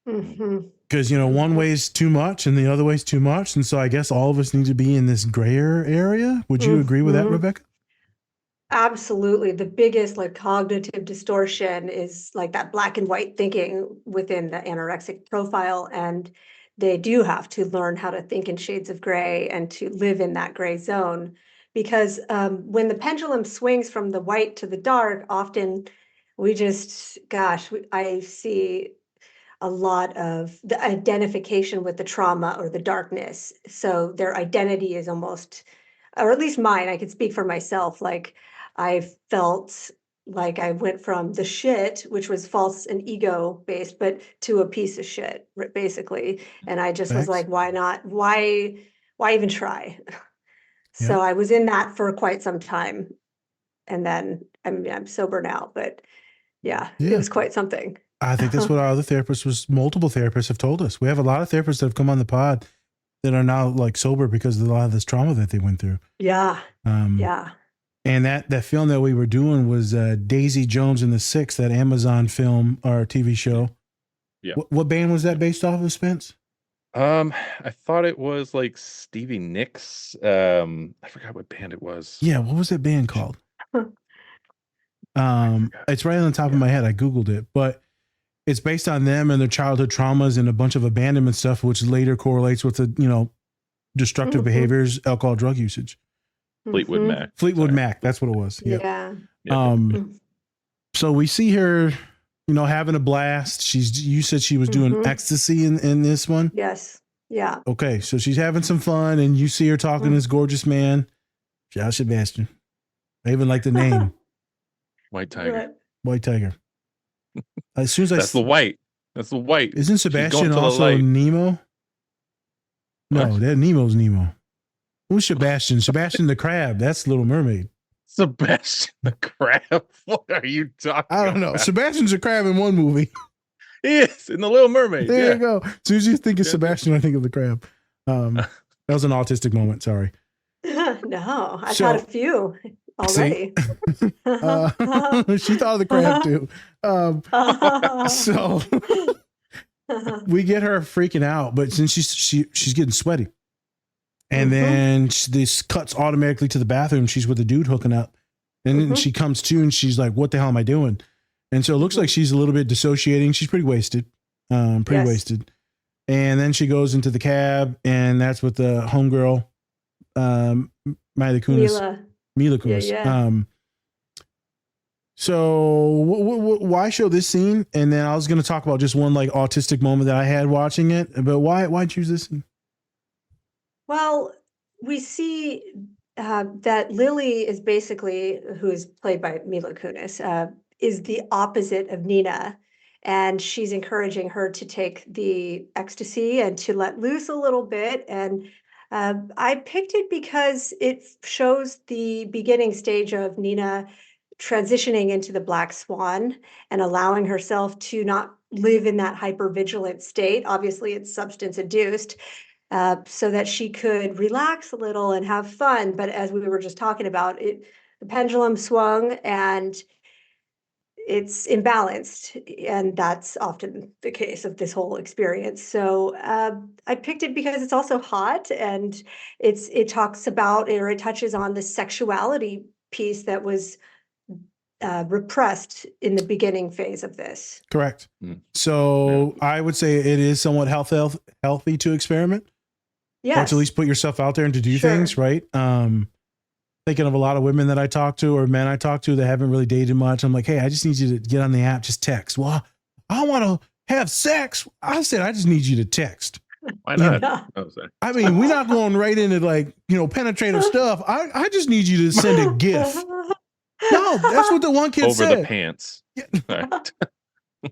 Speaker 3: Mhm.
Speaker 2: Because, one way is too much and the other way is too much. And so I guess all of us need to be in this grayer area. Would you agree with that, Rebecca?
Speaker 3: Absolutely. The biggest cognitive distortion is that black and white thinking within the anorexic profile. And they do have to learn how to think in shades of gray and to live in that gray zone. Because when the pendulum swings from the white to the dark, often I see a lot of the identification with the trauma or the darkness. So their identity is almost, or at least mine, I could speak for myself. I felt like I went from the shit, which was false and ego based, but to a piece of shit, basically. And I just was
Speaker 2: Facts.
Speaker 3: like, why not? Why even try?
Speaker 2: Yeah.
Speaker 3: So I was in that for quite some time. And then I'm sober now, but yeah,
Speaker 2: Yeah.
Speaker 3: it was quite something.
Speaker 2: I think that's what our other therapists multiple therapists have told us. We have a lot of therapists that have come on the pod that are now sober because of a lot of this trauma that they went through.
Speaker 3: Yeah.
Speaker 2: Yeah. And that film that we were doing was Daisy Jones and the Six, that Amazon film or TV show.
Speaker 1: Yeah.
Speaker 2: What band was that based off of, Spence?
Speaker 1: I thought it was Stevie Nicks. I forgot what band it was.
Speaker 2: Yeah, what was that band called? It's right on the top of my head. I Googled it, but it's based on them and their childhood traumas and a bunch of abandonment stuff, which later correlates with the, destructive behaviors, alcohol, drug usage.
Speaker 1: Fleetwood Mac.
Speaker 2: Fleetwood
Speaker 1: Sorry.
Speaker 2: Mac. That's what it was. Yeah.
Speaker 3: Yeah.
Speaker 2: So we see her, having a blast. You said she was doing ecstasy in this one.
Speaker 3: Yes. Yeah.
Speaker 2: Okay. So she's having some fun and you see her talking to this gorgeous man. Shout out Sebastian. I even like the name.
Speaker 1: White Tiger.
Speaker 2: White Tiger. As soon as
Speaker 1: That's the white. That's the white.
Speaker 2: Isn't
Speaker 1: She's going
Speaker 2: Sebastian
Speaker 1: to the
Speaker 2: also
Speaker 1: light.
Speaker 2: Nemo? No,
Speaker 1: What?
Speaker 2: that Nemo's Nemo. Who's Sebastian? Sebastian the Crab. That's Little Mermaid.
Speaker 1: Sebastian the Crab. What are you talking
Speaker 2: I don't know.
Speaker 1: about?
Speaker 2: Sebastian's a crab in one movie.
Speaker 1: He is in the Little Mermaid.
Speaker 2: There
Speaker 1: yeah.
Speaker 2: you go. As soon as you think of
Speaker 1: Yeah.
Speaker 2: Sebastian, I think of the crab. That was an autistic moment. Sorry.
Speaker 3: No, I've
Speaker 2: So-
Speaker 3: had a few already.
Speaker 2: She thought of the crab too. So we get her freaking out, but since she's getting sweaty, and then this cuts automatically to the bathroom. She's with a dude hooking up, and then she comes to and she's like, "What the hell am I doing?" And so it looks like she's a little bit dissociating. She's pretty wasted,
Speaker 3: Yes.
Speaker 2: wasted. And then she goes into the cab, and that's with the homegirl, Mila Kunis. Mila Kunis.
Speaker 3: Yeah.
Speaker 2: So why show this scene? And then I was going to talk about just one autistic moment that I had watching it. But why choose this scene?
Speaker 3: Well, we see that Lily is basically, who is played by Mila Kunis, is the opposite of Nina. And she's encouraging her to take the ecstasy and to let loose a little bit. And I picked it because it shows the beginning stage of Nina transitioning into the Black Swan and allowing herself to not live in that hypervigilant state. Obviously, it's substance induced, so that she could relax a little and have fun. But as we were just talking about, the pendulum swung and it's imbalanced, and that's often the case of this whole experience. So I picked it because it's also hot, and it talks about, or it touches on the sexuality piece that was repressed in the beginning phase of this.
Speaker 2: Correct.
Speaker 1: Mm.
Speaker 2: So I would say it is somewhat healthy to experiment, or
Speaker 3: Yes.
Speaker 2: to at least put yourself out there and to do
Speaker 3: Sure.
Speaker 2: things, right? Thinking of a lot of women that I talk to or men I talk to that haven't really dated much. I'm like, hey, I just need you to get on the app, just text. Well, I want to have sex. I said, I just need you to text.
Speaker 1: Why not?
Speaker 3: Yeah.
Speaker 1: Oh, sorry.
Speaker 2: I mean, we're not going right into like, penetrative stuff. I just need you to send a GIF. No, that's what the one kid
Speaker 1: Over
Speaker 2: said.
Speaker 1: the pants.
Speaker 2: Yeah.
Speaker 1: Right.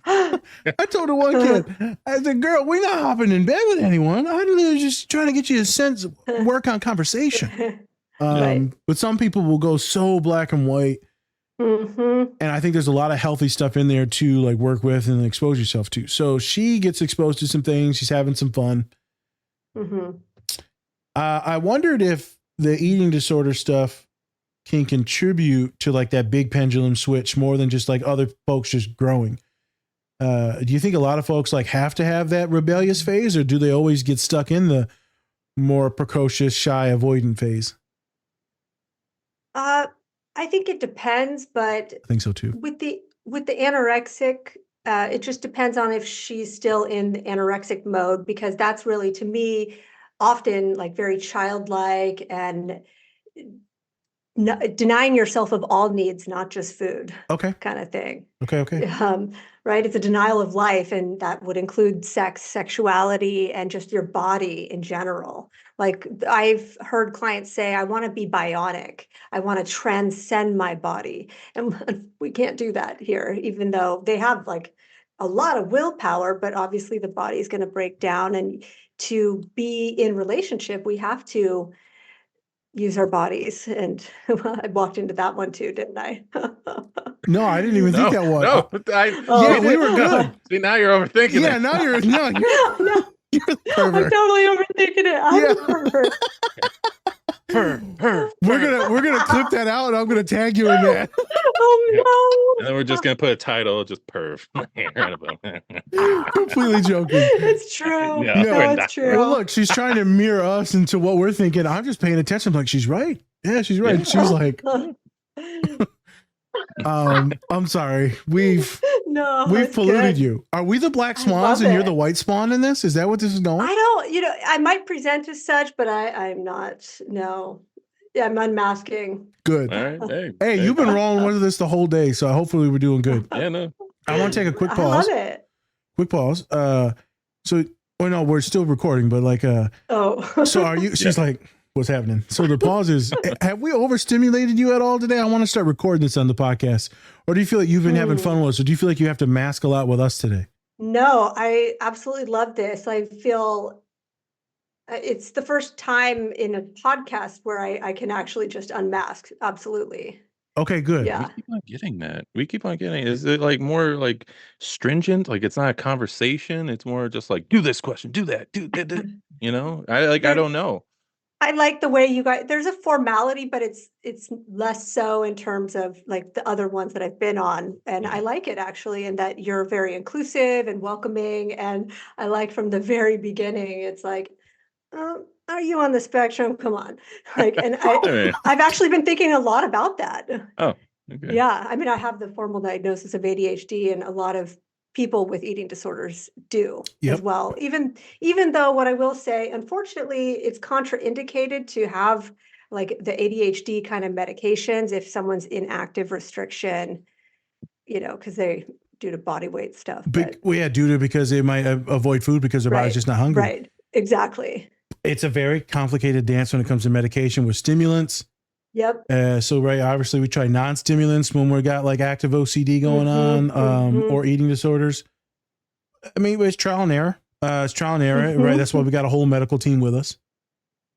Speaker 2: I told the one kid, I said, girl, we're not hopping in bed with anyone. I was just trying to get you to work on conversation.
Speaker 3: Right.
Speaker 2: But some people will go so black and white.
Speaker 3: Mm-hmm.
Speaker 2: And I think there's a lot of healthy stuff in there to like work with and expose yourself to. So she gets exposed to some things. She's having some fun.
Speaker 3: Mm-hmm.
Speaker 2: I wondered if the eating disorder stuff can contribute to like that big pendulum switch more than just like other folks just growing. Do you think a lot of folks like have to have that rebellious phase, or do they always get stuck in the more precocious, shy, avoidant phase?
Speaker 3: I think it depends, but
Speaker 2: I think so too.
Speaker 3: with the anorexic, it just depends on if she's still in the anorexic mode, because that's really, to me, often like very childlike and denying yourself of all needs, not just food,
Speaker 2: Okay.
Speaker 3: kind of thing.
Speaker 2: Okay.
Speaker 3: Right? It's a denial of life, and that would include sex, sexuality, and just your body in general. Like I've heard clients say, I want to be bionic. I want to transcend my body. And we can't do that here, even though they have like a lot of willpower, but obviously the body is going to break down. And to be in relationship, we have to use our bodies. And I walked into that one too, didn't I?
Speaker 2: No, I didn't even think that was.
Speaker 1: No,
Speaker 2: Yeah, we were good.
Speaker 1: See, now you're overthinking
Speaker 2: Yeah,
Speaker 1: it.
Speaker 2: now you're
Speaker 3: No,
Speaker 2: the
Speaker 3: I'm
Speaker 2: pervert.
Speaker 3: totally overthinking it. I'm
Speaker 2: Yeah.
Speaker 3: a pervert.
Speaker 2: We're gonna clip that out, and I'm gonna tag you in that.
Speaker 3: Oh
Speaker 1: And then we're just gonna put a title, just perv.
Speaker 2: Completely joking.
Speaker 3: no. It's true.
Speaker 1: No,
Speaker 3: No,
Speaker 1: we're not.
Speaker 3: it's true.
Speaker 2: Well, look, she's trying to mirror us into what we're thinking. I'm just paying attention. I'm like, she's right. Yeah, she's right.
Speaker 1: Yeah.
Speaker 2: She's like, I'm sorry. We've
Speaker 3: No, it's
Speaker 2: polluted
Speaker 3: good.
Speaker 2: you. Are we the Black
Speaker 3: I
Speaker 2: Swans
Speaker 3: love
Speaker 2: and you're
Speaker 3: it.
Speaker 2: the White Swan in this? Is that what this is going?
Speaker 3: I don't, I might present as such, but I'm not. No. Yeah, I'm unmasking.
Speaker 2: Good.
Speaker 1: All right.
Speaker 2: Hey, you've been rolling with this the whole day, so hopefully we're doing good.
Speaker 1: Yeah, no.
Speaker 2: I want to take a quick
Speaker 3: I
Speaker 2: pause.
Speaker 3: love it.
Speaker 2: Quick pause. No, we're still recording, but like,
Speaker 3: Oh.
Speaker 2: so are you? She's like, what's happening? So the pause is: have we overstimulated you at all today? I want to start recording this on the podcast, or do you feel like you've been having fun with us, or do you feel like you have to mask a lot with us today?
Speaker 3: No, I absolutely love this. I feel it's the first time in a podcast where I can actually just unmask. Absolutely.
Speaker 2: Okay, good.
Speaker 3: Yeah.
Speaker 1: We keep on getting that. We keep on getting. Is it like more like stringent? Like it's not a conversation. It's more just like do this question, do that, do that. You know, I don't know.
Speaker 3: I like the way you guys, there's a formality, but it's less so in terms of like the other ones that I've been on. And I like it actually, in that you're very inclusive and welcoming. And I like from the very beginning, it's like, are you on the spectrum? Come on. Like, and
Speaker 1: Right.
Speaker 3: I've actually been thinking a lot about that.
Speaker 1: Oh, okay.
Speaker 3: Yeah. I mean, I have the formal diagnosis of ADHD, and a lot of people with eating disorders do
Speaker 2: Yep.
Speaker 3: as well. Even though, what I will say, unfortunately, it's contraindicated to have like the ADHD kind of medications if someone's in active restriction, because they due to body weight stuff.
Speaker 2: Because they might avoid food because their body's just not hungry.
Speaker 3: Right. Exactly.
Speaker 2: It's a very complicated dance when it comes to medication with stimulants.
Speaker 3: Yep.
Speaker 2: Obviously we try non-stimulants when we got like active OCD going on, or eating disorders. I mean, it's trial and error. Right? That's why we got a whole medical team with us.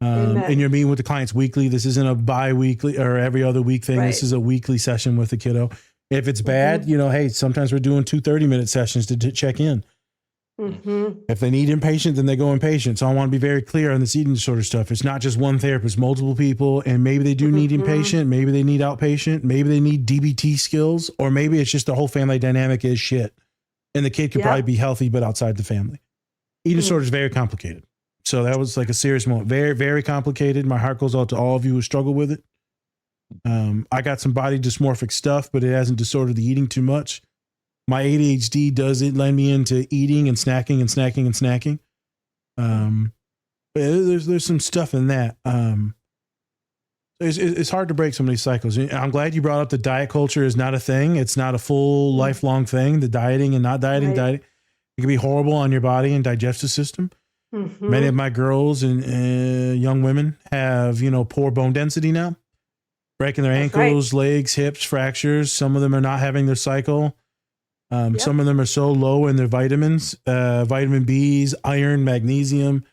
Speaker 2: And you're meeting with the clients weekly. This isn't a bi-weekly or every other week thing.
Speaker 3: Right.
Speaker 2: This is a weekly session with the kiddo. If it's bad, you know, hey, sometimes we're doing 2 30-minute sessions to check in. If they need inpatient, then they go inpatient. So I want to be very clear on this eating disorder stuff. It's not just one therapist, multiple people, and maybe they do need inpatient, maybe they need outpatient, maybe they need DBT skills, or maybe it's just the whole family dynamic is shit. And the kid could probably be healthy, but outside the family. Eating disorder is very complicated. So that was like a serious moment. Very, very complicated. My heart goes out to all of you who struggle with it. I got some body dysmorphic stuff, but it hasn't disordered the eating too much. My ADHD doesn't lend me into eating and snacking and snacking and snacking. There's some stuff in that. It's hard to break some of these cycles. I'm glad you brought up the diet culture is not a thing. It's not a full lifelong thing. The dieting and not dieting, dieting. It can be horrible on your body and digestive system. Many of my girls and young women have, you know, poor bone density now, breaking their ankles, legs, hips, fractures. Some of them are not having their cycle. Some of them are so low in their vitamins, vitamin Bs, iron, magnesium.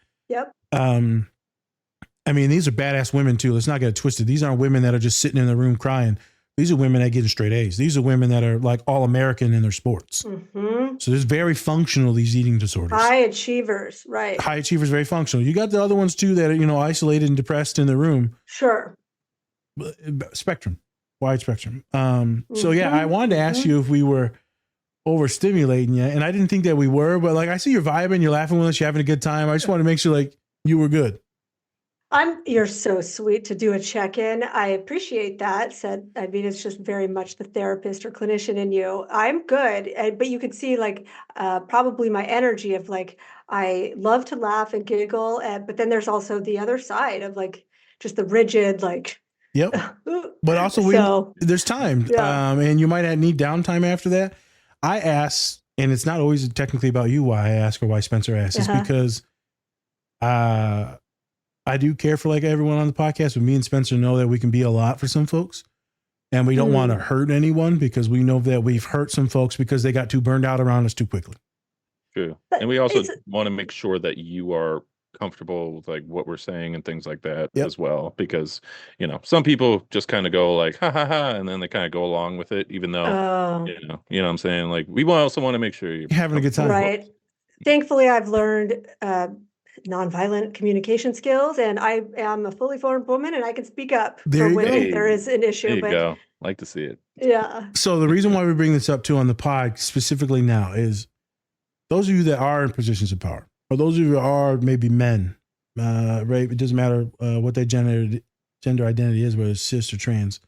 Speaker 2: I mean, these are badass women too. Let's not get it twisted. These aren't women that are just sitting in the room crying. These are women that get straight A's. These are women that are like all American in their sports. So there's very functional, these eating disorders.
Speaker 3: High achievers, right.
Speaker 2: High achievers, very functional. You got the other ones too that are, you know, isolated and depressed in the room.
Speaker 3: Sure.
Speaker 2: Spectrum, wide spectrum. So yeah, I wanted to ask you if we were overstimulating you, and I didn't think that we were, but like I see you're vibing, you're laughing with us, you're having a good time. I just want to make sure like you were good.
Speaker 3: You're so sweet to do a check-in. I appreciate that. I mean, it's just very much the therapist or clinician in you. I'm good, but you could see like probably my energy of like I love to laugh and giggle, but then there's also the other side of like just the rigid like.
Speaker 2: Yep. But also there's time, and you might need downtime after that. I ask, and it's not always technically about you why I ask or why Spencer asks. It's because I do care for like everyone on the podcast, but me and Spencer know that we can be a lot for some folks, and we don't want to hurt anyone because we know that we've hurt some folks because they got too burned out around us too quickly.
Speaker 1: True. And we also want to make sure that you are comfortable with like what we're saying and things like that as well, because you know some people just kind of go like ha ha ha and then they kind of go along with it, even though you know what I'm saying, like we also want to make sure you're
Speaker 2: having a good time,
Speaker 3: right? Thankfully I've learned nonviolent communication skills, and I am a fully formed woman and I can speak up for when there is an issue.
Speaker 1: There you go. Like to see it.
Speaker 3: Yeah.
Speaker 2: So the reason why we bring this up too on the pod specifically now is those of you that are in positions of power, or those of you that are maybe men, right? It doesn't matter what their gender identity is, whether it's cis or trans.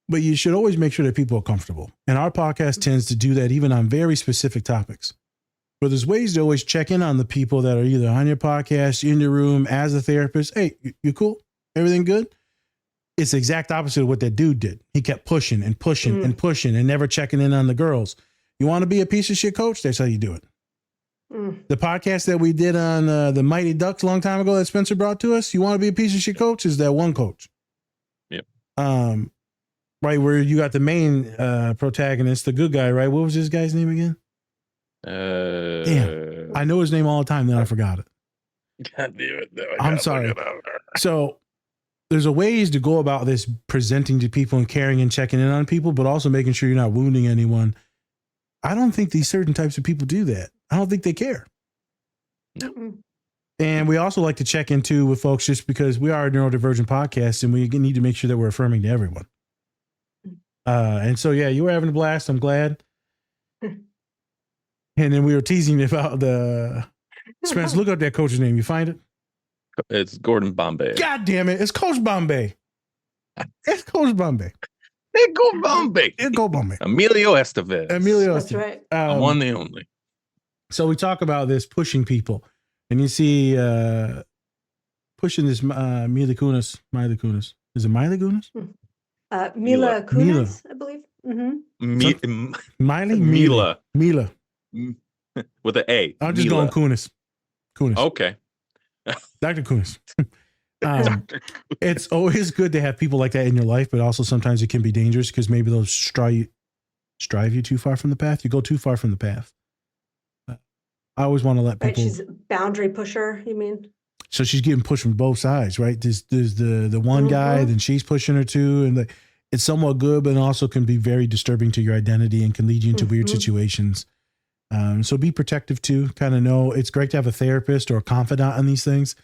Speaker 2: But you should always make sure that people are comfortable. And our podcast tends to do that even on very specific topics. But there's ways to always check in on the people that are either on your podcast, in your room, as a therapist. Hey, you cool? Everything good? It's the exact opposite of what that dude did. He kept pushing and pushing and pushing and never checking in on the girls. You want to be a piece of shit coach? That's how you do it. The podcast that we did on the Mighty Ducks a long time ago that Spencer brought to us, you want to be a piece of shit coach? Is that one coach?
Speaker 1: Yep.
Speaker 2: Right, where you got the main protagonist, the good guy, right? What was this guy's name again? Damn. I know his name all the time, then I forgot it.
Speaker 1: God damn it. No,
Speaker 2: I'm sorry. So there's a ways to go about this presenting to people and caring and checking in on people, but also making sure you're not wounding anyone. I don't think these certain types of people do that. I don't think they care.
Speaker 1: No.
Speaker 2: And we also like to check in too with folks just because we are a neurodivergent podcast and we need to make sure that we're affirming to everyone. And so, yeah, you were having a blast. I'm glad. And then we were teasing about the Spence. Look up that coach's name. You find it?
Speaker 1: It's Gordon Bombay.
Speaker 2: God damn it. It's Coach Bombay. It's Coach Bombay.
Speaker 1: They go Bombay.
Speaker 2: It go Bombay.
Speaker 1: Emilio Estevez.
Speaker 3: That's right.
Speaker 1: The one, the only.
Speaker 2: So we talk about this pushing people. And you see pushing this Mila Kunis. Is it Mila Kunis?
Speaker 3: Mila Kunis, I believe.
Speaker 2: Mila.
Speaker 1: With an A.
Speaker 2: I'm just going Kunis.
Speaker 1: Okay.
Speaker 2: Dr. Kunis. It's always good to have people like that in your life, but also sometimes it can be dangerous because maybe they'll strive you too far from the path. You go too far from the path. I always want to let people.
Speaker 3: Right, she's a boundary pusher, you mean? So
Speaker 2: she's getting pushed from both sides, right? There's the one guy, then she's pushing her too, and it's somewhat good, but it also can be very disturbing to your identity and can lead you into weird situations. So be protective too. Kind of know it's great to have a therapist or a confidant on these things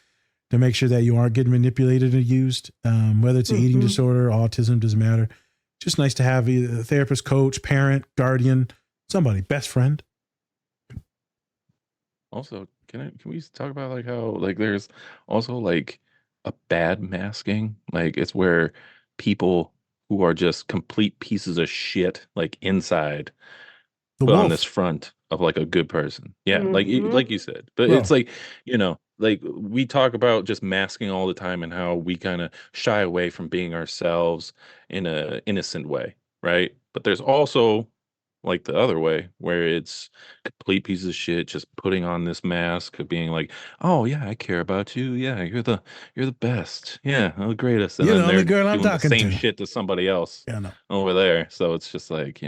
Speaker 2: to make sure that you aren't getting manipulated or used. Whether it's an eating disorder, autism, doesn't matter. Just nice to have a therapist, coach, parent, guardian, somebody, best friend.
Speaker 1: Also, can we talk about like how like there's also like a bad masking? Like it's where people who are just complete pieces of shit like inside
Speaker 2: The
Speaker 1: but on
Speaker 2: wolf.
Speaker 1: this front of like a good person. Yeah, like like you said. But
Speaker 2: Bro.
Speaker 1: it's like, like we talk about just masking all the time and how we kind of shy away from being ourselves in a innocent way, right? But there's also like the other way where it's complete pieces of shit just putting on this mask of being like, "Oh yeah, I care about you. Yeah, you're the best. Yeah, the greatest." And
Speaker 2: You're
Speaker 1: then
Speaker 2: the only
Speaker 1: they're
Speaker 2: girl I'm
Speaker 1: doing the
Speaker 2: talking
Speaker 1: same
Speaker 2: to.
Speaker 1: shit to somebody else
Speaker 2: Yeah, no.
Speaker 1: over there. So it's just like,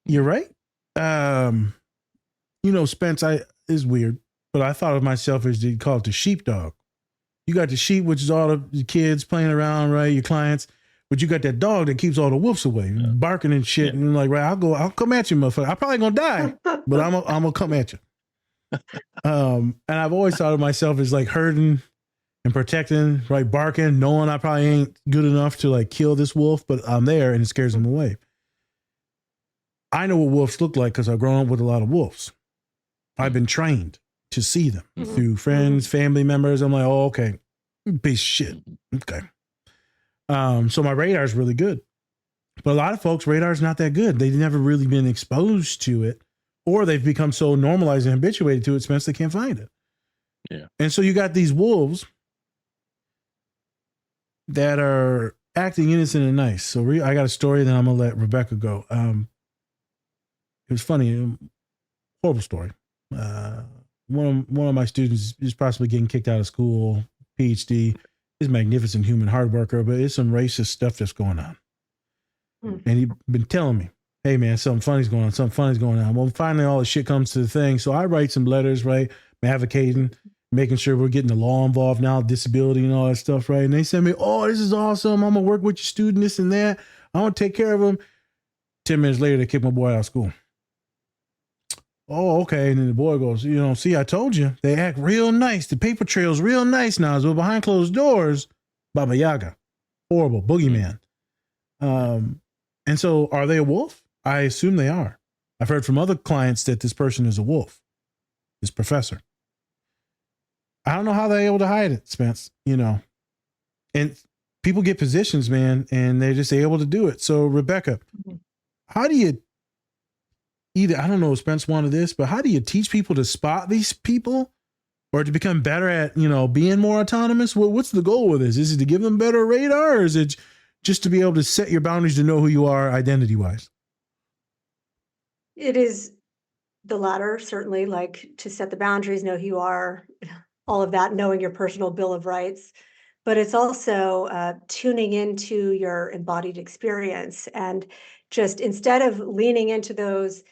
Speaker 2: You're right. Spence, is weird, but I thought of myself as they call it the sheepdog. You got the sheep, which is all the kids playing around, right? Your clients, but you got that dog that keeps all the wolves away, barking and shit. And like, right, I'll come at you, motherfucker. I'm probably gonna die, but I'm gonna come at you. And I've always thought of myself as like herding and protecting, right? Barking, knowing I probably ain't good enough to like kill this wolf, but I'm there and it scares them away. I know what wolves look like because I've grown up with a lot of wolves. I've been trained to see them through friends, family members. I'm like, oh, okay, piece of shit. Okay. So my radar is really good. But a lot of folks' radar is not that good. They've never really been exposed to it, or they've become so normalized and habituated to it, Spence, they can't find it.
Speaker 1: Yeah.
Speaker 2: And so you got these wolves that are acting innocent and nice. So I got a story, then I'm going to let Rebecca go. It was funny, horrible story. One of my students is possibly getting kicked out of school, PhD. He's a magnificent human hard worker, but it's some racist stuff that's going on. And he's been telling me, hey man, something funny's going on. Well, finally all the shit comes to the thing. So I write some letters, right? I'm advocating, making sure we're getting the law involved now, disability and all that stuff, right? And they send me, oh, this is awesome. I'm gonna work with your student, this and that. I want to take care of him. 10 minutes later, they kick my boy out of school. Oh, okay. And then the boy goes, see, I told you, they act real nice. The paper trail's real nice now. So behind closed doors, Baba Yaga, horrible boogeyman. And so are they a wolf? I assume they are. I've heard from other clients that this person is a wolf, this professor. I don't know how they're able to hide it, Spence, and people get positions, man, and they're just able to do it. So Rebecca, how do you I don't know if Spence wanted this, but how do you teach people to spot these people or to become better at, being more autonomous? What's the goal with this? Is it to give them better radar, or is it just to be able to set your boundaries to know who you are identity wise?
Speaker 3: It is the latter, certainly, like to set the boundaries, know who you are, all of that, knowing your personal Bill of Rights. But it's also tuning into your embodied experience, and just instead of leaning into those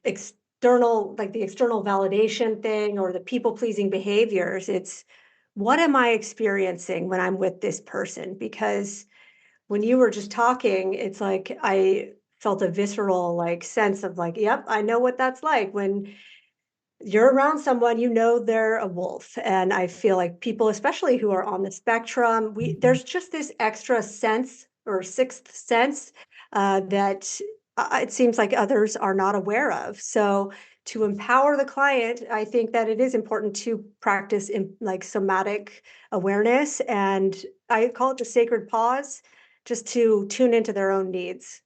Speaker 3: external, like the external validation thing or the people-pleasing behaviors, it's what am I experiencing when I'm with this person? Because when you were just talking, it's like I felt a visceral like sense of like, yep, I know what that's like when you're around someone, they're a wolf. And I feel like people, especially who are on the spectrum, there's just this extra sense or sixth sense that it seems like others are not aware of. So to empower the client, I think that it is important to practice in like somatic awareness, and I call it the sacred pause, just to tune into their own needs.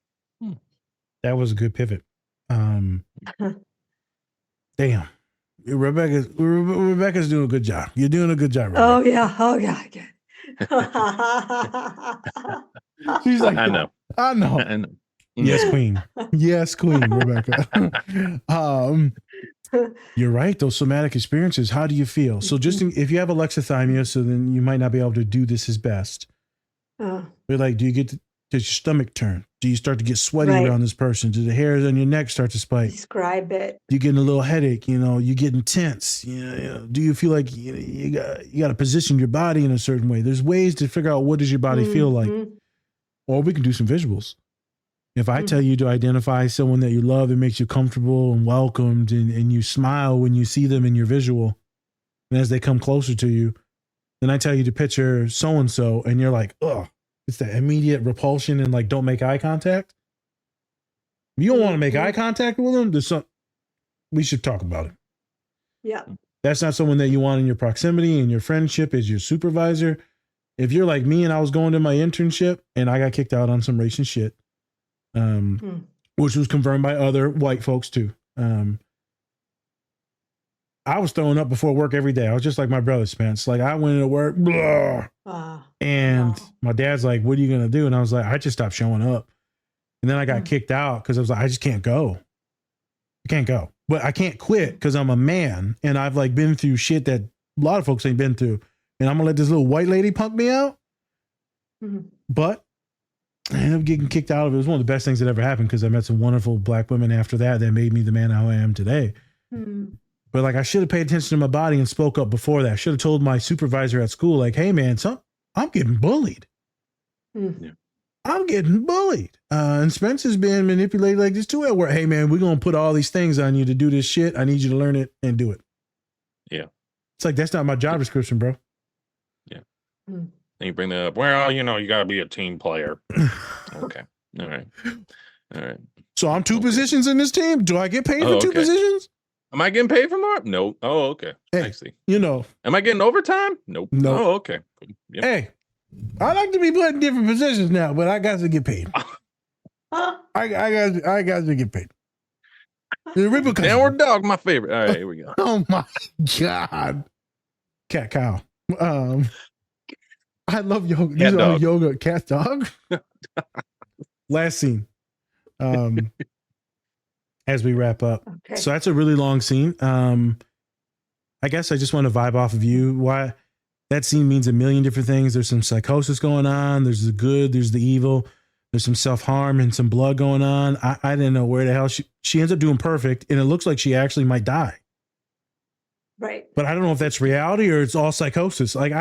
Speaker 2: That was a good pivot. Damn. Rebecca's doing a good job. You're doing a good job, Rebecca.
Speaker 3: Oh yeah. Oh yeah. Good.
Speaker 2: She's like,
Speaker 1: I know.
Speaker 2: I know.
Speaker 1: I know.
Speaker 2: Yes, queen. Yes, queen, Rebecca. You're right. Those somatic experiences. How do you feel? So just if you have alexithymia, so then you might not be able to do this as best. But like, do you does your stomach turn? Do you start to get sweaty around this person? Do the hairs on your neck start to spike?
Speaker 3: Describe it.
Speaker 2: You getting a little headache? You getting tense? Do you feel like you got to position your body in a certain way? There's ways to figure out what does your body feel like. or we can do some visuals. If I tell you to identify someone that you love that makes you comfortable and welcomed, and you smile when you see them in your visual, and as they come closer to you, then I tell you to picture so-and-so, and you're like, ugh, it's that immediate repulsion and like, don't make eye contact. If you don't want to make eye contact with them, we should talk about it.
Speaker 3: Yeah.
Speaker 2: That's not someone that you want in your proximity and your friendship as your supervisor. If you're like me and I was going to my internship and I got kicked out on some racist shit, which was confirmed by other white folks too. I was throwing up before work every day. I was just like my brother, Spence. Like I went into work, blah, and my dad's like, "What are you gonna do?" And I was like, "I just stopped showing up." And then I got kicked out because I was like, "I just can't go. I can't go." But I can't quit because I'm a man and I've like been through shit that a lot of folks ain't been through. And I'm gonna let this little white lady punk me out. But I ended up getting kicked out of it. It was one of the best things that ever happened because I met some wonderful black women after that made me the man I am today. But like I should have paid attention to my body and spoke up before that. I should have told my supervisor at school, like, hey man, I'm getting bullied. I'm getting bullied. And Spencer's been manipulated like this too at work. Hey man, we're going to put all these things on you to do this shit. I need you to learn it and do it.
Speaker 1: Yeah.
Speaker 2: It's like, that's not my job description, bro.
Speaker 1: Yeah. Then you bring that up. Well, you got to be a team player. Okay. All right.
Speaker 2: So I'm two positions in this team. Do I get paid for two positions?
Speaker 1: Am I getting paid for more? No. Oh, okay.
Speaker 2: Hey,
Speaker 1: I see. Am I getting overtime? Nope.
Speaker 2: No.
Speaker 1: Oh, okay. Yep.
Speaker 2: Hey, I like to be put in different positions now, but I got to get paid. I got to get paid. The
Speaker 1: Downward dog, my favorite. All right, here we go.
Speaker 2: Oh my God. Cat cow. I love yoga. These are all yoga. Cat dog. Last scene. As we wrap up. Okay. So that's a really long scene. I guess I just want to vibe off of you. Why that scene means a million different things. There's some psychosis going on. There's the good. There's the evil. There's some self-harm and some blood going on. I didn't know where the hell she ends up doing perfect. And it looks like she actually might die.
Speaker 3: Right.
Speaker 2: But I don't know if that's reality or it's all psychosis. Like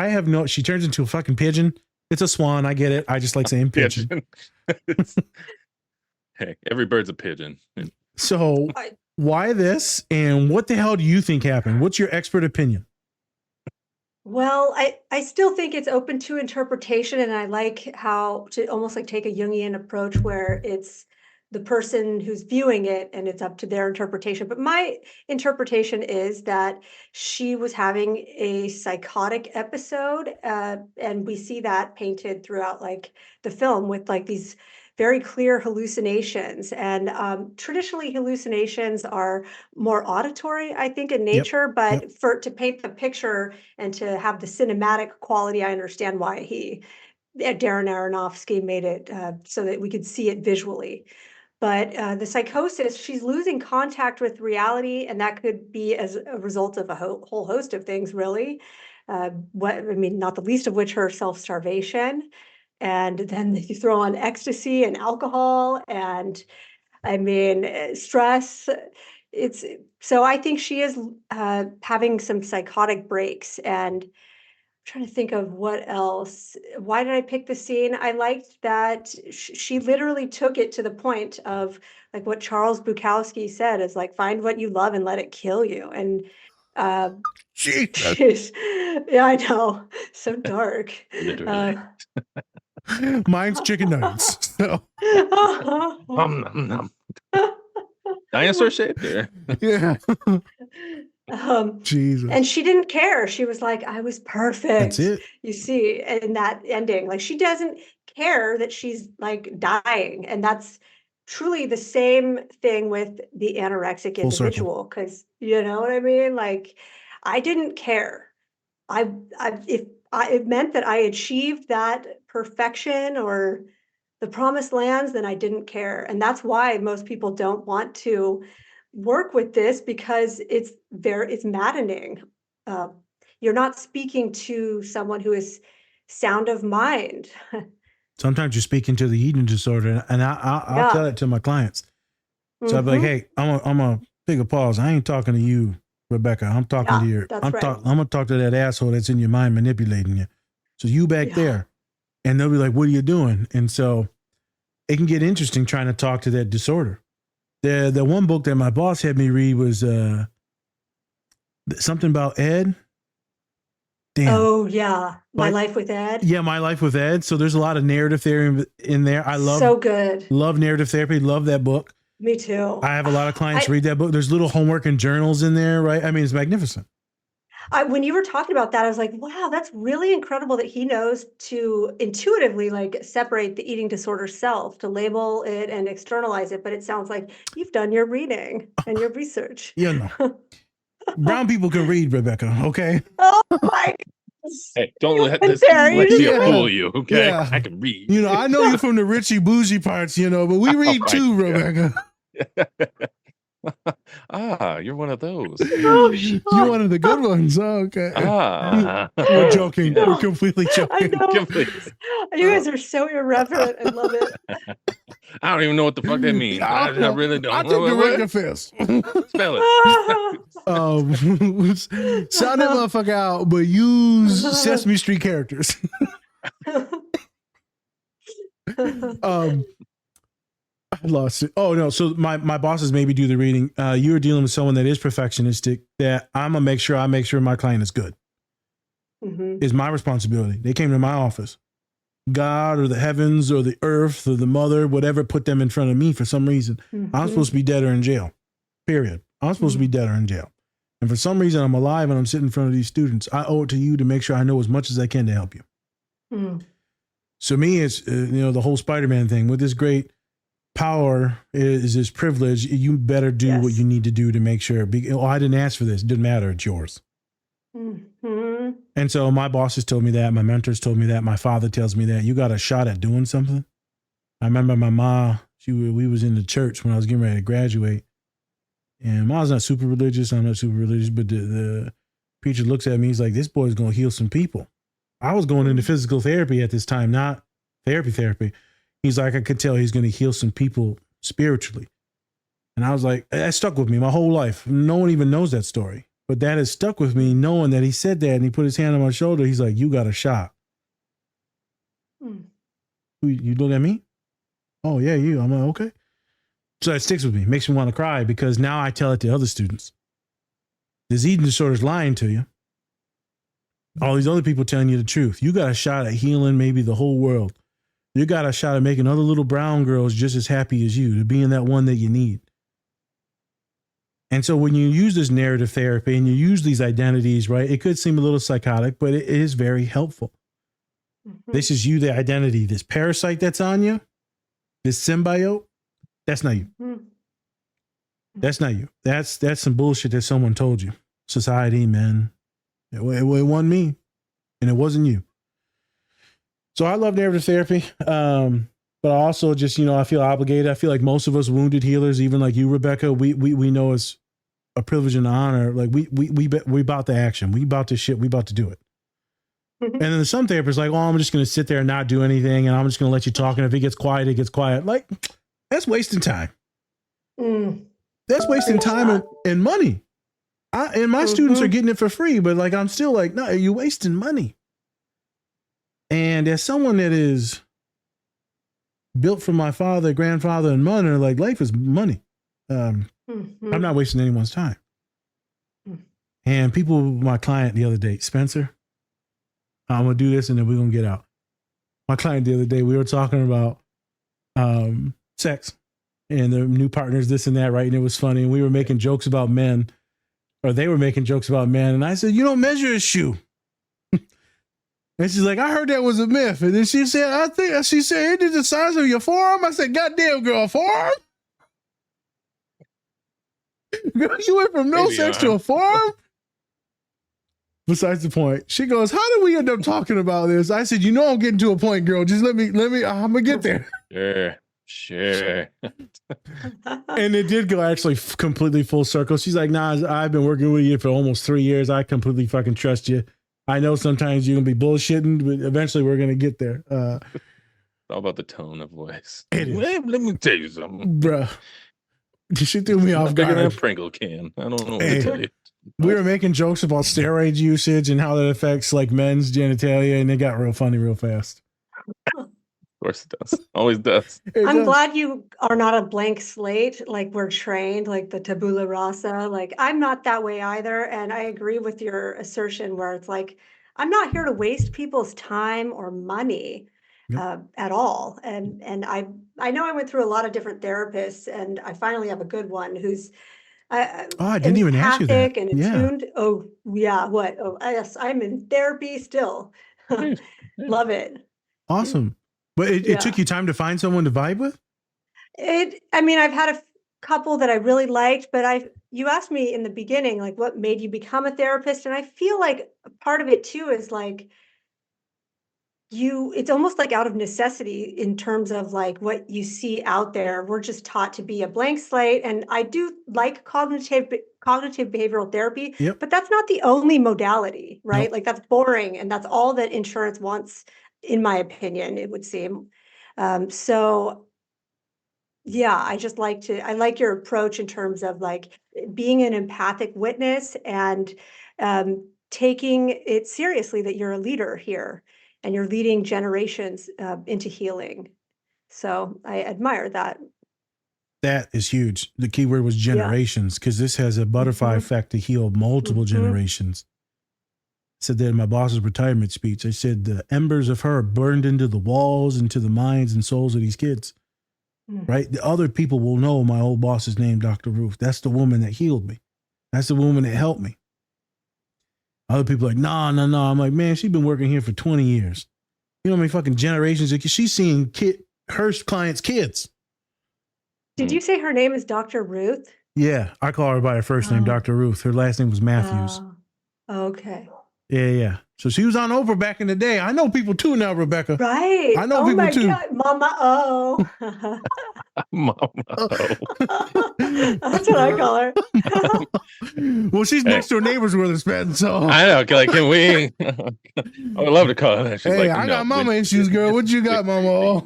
Speaker 2: she turns into a fucking pigeon. It's a swan. I get it. I just like saying pigeon.
Speaker 1: Hey, every bird's a pigeon.
Speaker 2: So why this? And what the hell do you think happened? What's your expert opinion?
Speaker 3: Well, I still think it's open to interpretation, and I like how to almost like take a Jungian approach where it's the person who's viewing it and it's up to their interpretation. But my interpretation is that she was having a psychotic episode, and we see that painted throughout like the film with like these very clear hallucinations. And traditionally hallucinations are more auditory, I think, in nature, but to paint the picture and to have the cinematic quality, I understand why Darren Aronofsky made it so that we could see it visually. But the psychosis, she's losing contact with reality, and that could be as a result of a whole host of things, really. Not the least of which her self-starvation. And then you throw on ecstasy and alcohol and stress. So I think she is having some psychotic breaks. And I'm trying to think of what else. Why did I pick the scene? I liked that she literally took it to the point of like what Charles Bukowski said is like, find what you love and let it kill you. And yeah, I know. So dark.
Speaker 2: Mine's chicken nuggets. So.
Speaker 1: Dinosaur shape there.
Speaker 2: Yeah. Jesus.
Speaker 3: And she didn't care. She was like, I was perfect.
Speaker 2: That's it.
Speaker 3: You see, in that ending, like she doesn't care that she's like dying. And that's truly the same thing with the anorexic individual. Because you know what I mean? Like, I didn't care. If it meant that I achieved that perfection or the promised lands, then I didn't care. And that's why most people don't want to work with this, because it's maddening. You're not speaking to someone who is sound of mind.
Speaker 2: Sometimes you're speaking to the eating disorder, and I'll tell it to my clients. So I'll be like, hey, I'm gonna take a pause. I ain't talking to you, Rebecca. I'm talking to your. I'm gonna talk to that asshole that's in your mind manipulating you. So you back there, and they'll be like, "What are you doing?" And so it can get interesting trying to talk to that disorder. The one book that my boss had me read was something about Ed. Damn.
Speaker 3: Oh yeah, My
Speaker 2: Like-
Speaker 3: Life with Ed.
Speaker 2: Yeah, My Life with Ed. So there's a lot of narrative theory in there. I
Speaker 3: So good.
Speaker 2: love narrative therapy. Love that book.
Speaker 3: Me too.
Speaker 2: I have a lot of clients read that book. There's little homework and journals in there, right? I mean, it's magnificent.
Speaker 3: When you were talking about that, I was like, wow, that's really incredible that he knows to intuitively like separate the eating disorder self, to label it and externalize it. But it sounds like you've done your reading and your research.
Speaker 2: You know, brown people can read, Rebecca. Okay.
Speaker 3: Oh my goodness.
Speaker 1: Hey, don't
Speaker 3: You
Speaker 1: let
Speaker 3: went
Speaker 1: this
Speaker 3: there, you
Speaker 1: dyslexia
Speaker 2: just-
Speaker 1: fool you. Okay,
Speaker 2: Yeah.
Speaker 1: I can read.
Speaker 2: You know, I know you're from the Richie bougie parts, you know, but we read
Speaker 1: Right,
Speaker 2: too,
Speaker 1: yeah.
Speaker 2: Rebecca.
Speaker 1: You're one of those.
Speaker 3: Oh,
Speaker 2: You're one of the good ones. Oh, okay. We're joking.
Speaker 3: No.
Speaker 2: We're completely
Speaker 3: I
Speaker 2: joking.
Speaker 3: know.
Speaker 1: Completely.
Speaker 3: You guys are so irreverent. I love it.
Speaker 1: I don't even know what the fuck that means. I really don't.
Speaker 2: I think the
Speaker 1: What?
Speaker 2: regular fist.
Speaker 1: Spell it.
Speaker 2: Sound that motherfucker out, but use Sesame Street characters. I lost it. Oh no! So my bosses maybe do the reading. You are dealing with someone that is perfectionistic. That I'm gonna make sure my client is good.
Speaker 3: Mhm.
Speaker 2: Is my responsibility. They came to my office. God or the heavens or the earth or the mother, whatever, put them in front of me for some reason. I'm
Speaker 3: Mhm.
Speaker 2: supposed to be dead or in jail. Period. I'm supposed to be dead or in jail. And for some reason, I'm alive and I'm sitting in front of these students. I owe it to you to make sure I know as much as I can to help you.
Speaker 3: Mm.
Speaker 2: So me, it's the whole Spider-Man thing. With this great power is this privilege. You better do what
Speaker 3: Yes.
Speaker 2: you need to do to make sure. I didn't ask for this. It didn't matter. It's yours.
Speaker 3: Mhm.
Speaker 2: And so my bosses told me that. My mentors told me that. My father tells me that. You got a shot at doing something. I remember my mom. We was in the church when I was getting ready to graduate. And mom's not super religious. I'm not super religious. But the preacher looks at me. He's like, this boy's going to heal some people. I was going into physical therapy at this time, not therapy. He's like, I could tell he's going to heal some people spiritually. And I was like, that stuck with me my whole life. No one even knows that story. But that has stuck with me, knowing that he said that and he put his hand on my shoulder. He's like, you got a shot.
Speaker 3: Mm.
Speaker 2: You know what I mean? Oh, yeah, you. I'm like, okay. So that sticks with me. Makes me want to cry because now I tell it to other students. This eating disorder is lying to you. All these other people telling you the truth. You got a shot at healing maybe the whole world. You got a shot at making other little brown girls just as happy as you, to being that one that you need. And so when you use this narrative therapy and you use these identities, right, it could seem a little psychotic, but it is very helpful.
Speaker 3: Mhm.
Speaker 2: This is you, the identity, this parasite that's on you, this symbiote, that's not you.
Speaker 3: Mm.
Speaker 2: That's not you. That's some bullshit that someone told you. Society, man. It wasn't me, and it wasn't you. So I love narrative therapy. But I also just, I feel obligated. I feel like most of us wounded healers, even like you, Rebecca, we know it's a privilege and an honor. Like we about the action. We about the shit. We about to do it.
Speaker 3: Mhm.
Speaker 2: And then some therapists like, oh, I'm just going to sit there and not do anything. And I'm just going to let you talk. And if it gets quiet, it gets quiet. Like, that's wasting time.
Speaker 3: Mm.
Speaker 2: That's wasting
Speaker 3: Preach
Speaker 2: time
Speaker 3: that.
Speaker 2: and money. And my students are getting it for free, but like, I'm still like, no, you're wasting money. And as someone that is built from my father, grandfather, and mother, like, life is money.
Speaker 3: Mhm.
Speaker 2: I'm not wasting anyone's time.
Speaker 3: Mm.
Speaker 2: And people, my client the other day, Spencer, I'm going to do this and then we're going to get out. My client the other day, we were talking about sex and the new partners, this and that, right? And it was funny. And we were making jokes about men, or they were making jokes about men. And I said, you don't measure a shoe. And she's like, I heard that was a myth. And then she said, she said, it is the size of your forearm. I said, goddamn, girl, forearm? Girl, you went from no
Speaker 1: Maybe,
Speaker 2: sex to a forearm? Besides the point, she goes, how did we end up talking about this? I said, I'm getting to a point, girl. Just let me, I'm going to get there.
Speaker 1: Sure.
Speaker 2: And it did go actually completely full circle. She's like, nah, I've been working with you for almost 3 years. I completely fucking trust you. I know sometimes you're going to be bullshitting, but eventually we're going to get there.
Speaker 1: It's all about the tone of voice.
Speaker 2: It is.
Speaker 1: Let me tell you something.
Speaker 2: Bruh. She threw me off
Speaker 1: Bigger than a
Speaker 2: guard.
Speaker 1: Pringle can. I don't know what
Speaker 2: Hey.
Speaker 1: to tell you.
Speaker 2: We were making jokes about steroid usage and how that affects like men's genitalia, and it got real funny real fast.
Speaker 1: course it does. Always does.
Speaker 2: It
Speaker 3: I'm
Speaker 2: does.
Speaker 3: glad you are not a blank slate, like we're trained, like the tabula rasa. Like I'm not that way either. And I agree with your assertion where it's like, I'm not here to waste people's time or money
Speaker 2: Yep.
Speaker 3: at all. And I know I went through a lot of different therapists, and I finally have a good one who's
Speaker 2: Oh, I didn't even ask you that.
Speaker 3: empathic and
Speaker 2: Yeah.
Speaker 3: attuned. Oh, yeah. What? Oh, yes, I'm in therapy still.
Speaker 1: Nice. Yeah.
Speaker 3: Love it.
Speaker 2: Awesome. But it
Speaker 3: Yeah.
Speaker 2: took you time to find someone to vibe with?
Speaker 3: I mean, I've had a couple that I really liked, but you asked me in the beginning, like, what made you become a therapist? And I feel like a part of it too is like it's almost like out of necessity in terms of like what you see out there. We're just taught to be a blank slate. And I do like cognitive behavioral therapy,
Speaker 2: Yep.
Speaker 3: but that's not the only modality, right?
Speaker 2: Nope.
Speaker 3: Like that's boring. And that's all that insurance wants, in my opinion, it would seem. So yeah, I like your approach in terms of like being an empathic witness and taking it seriously that you're a leader here and you're leading generations into healing. So I admire that.
Speaker 2: That is huge. The key word was
Speaker 3: Yeah.
Speaker 2: generations, because this has a butterfly
Speaker 3: Mhm.
Speaker 2: effect to heal multiple
Speaker 3: Mhm.
Speaker 2: generations. I said that in my boss's retirement speech. I said the embers of her burned into the walls, into the minds and souls of these kids.
Speaker 3: Mm.
Speaker 2: Right? The other people will know my old boss's name, Dr. Ruth. That's the woman that healed me. That's the woman that helped me. Other people are like, no. I'm like, man, she's been working here for 20 years. You know how many fucking generations? She's seeing her clients' kids.
Speaker 3: Did you say her name is Dr. Ruth?
Speaker 2: Yeah, I call her by her first name,
Speaker 3: Oh.
Speaker 2: Dr. Ruth. Her last name was Matthews.
Speaker 3: Okay.
Speaker 2: Yeah. So she was on Oprah back in the day. I know people too now, Rebecca.
Speaker 3: Right.
Speaker 2: I know
Speaker 3: Oh
Speaker 2: people
Speaker 3: my
Speaker 2: too.
Speaker 3: God. Mama. Oh.
Speaker 1: Mama.
Speaker 3: That's what I call her.
Speaker 2: Well, she's next door neighbors with us, man. So
Speaker 1: I know. Can we? I would love to call her that. She's
Speaker 2: hey,
Speaker 1: like,
Speaker 2: I
Speaker 1: no,
Speaker 2: got mama issues, girl. What you got, mama?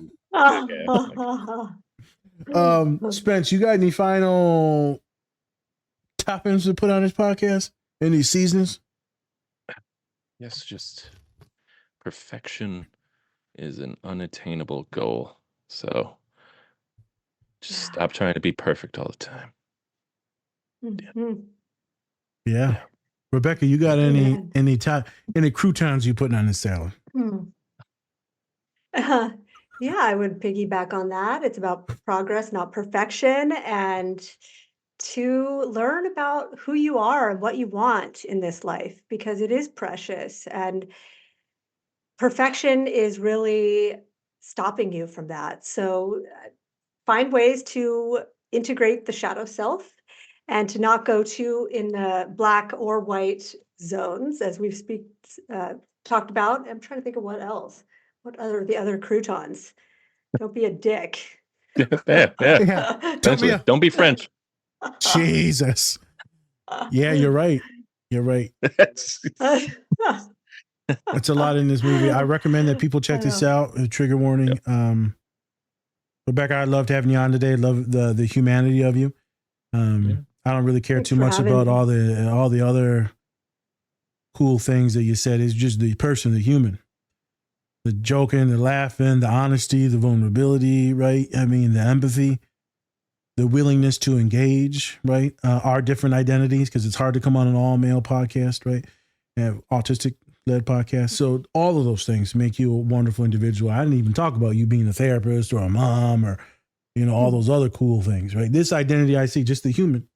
Speaker 2: Spence, you got any final toppings to put on this podcast? Any seasons?
Speaker 1: Yes, just perfection is an unattainable goal. So just stop trying to be perfect all the time.
Speaker 3: Mhm.
Speaker 2: Yeah. Rebecca, you got
Speaker 3: Amen.
Speaker 2: any croutons you putting on this salad?
Speaker 3: Yeah, I would piggyback on that. It's about progress, not perfection, and to learn about who you are and what you want in this life, because it is precious. And perfection is really stopping you from that. So find ways to integrate the shadow self and to not go too in the black or white zones, as we've talked about. I'm trying to think of what else. What the other croutons? Don't be a dick.
Speaker 1: Yeah. Essentially, don't be French.
Speaker 2: Jesus. Yeah, you're right. You're right. It's a lot in this movie. I recommend that people check this out. A trigger warning.
Speaker 1: Yep.
Speaker 2: Rebecca, I loved having you on today. Love the humanity of you. I don't really care
Speaker 3: Thanks
Speaker 2: too
Speaker 3: for
Speaker 2: much
Speaker 3: having
Speaker 2: about
Speaker 3: me.
Speaker 2: all the other cool things that you said. It's just the person, the human. The joking, the laughing, the honesty, the vulnerability, right? I mean, the empathy, the willingness to engage, right? Our different identities, because it's hard to come on an all-male podcast, right? And autistic-led podcast. So all of those things make you a wonderful individual. I didn't even talk about you being a therapist or a mom or, all those other cool things, right? This identity I see, just the human.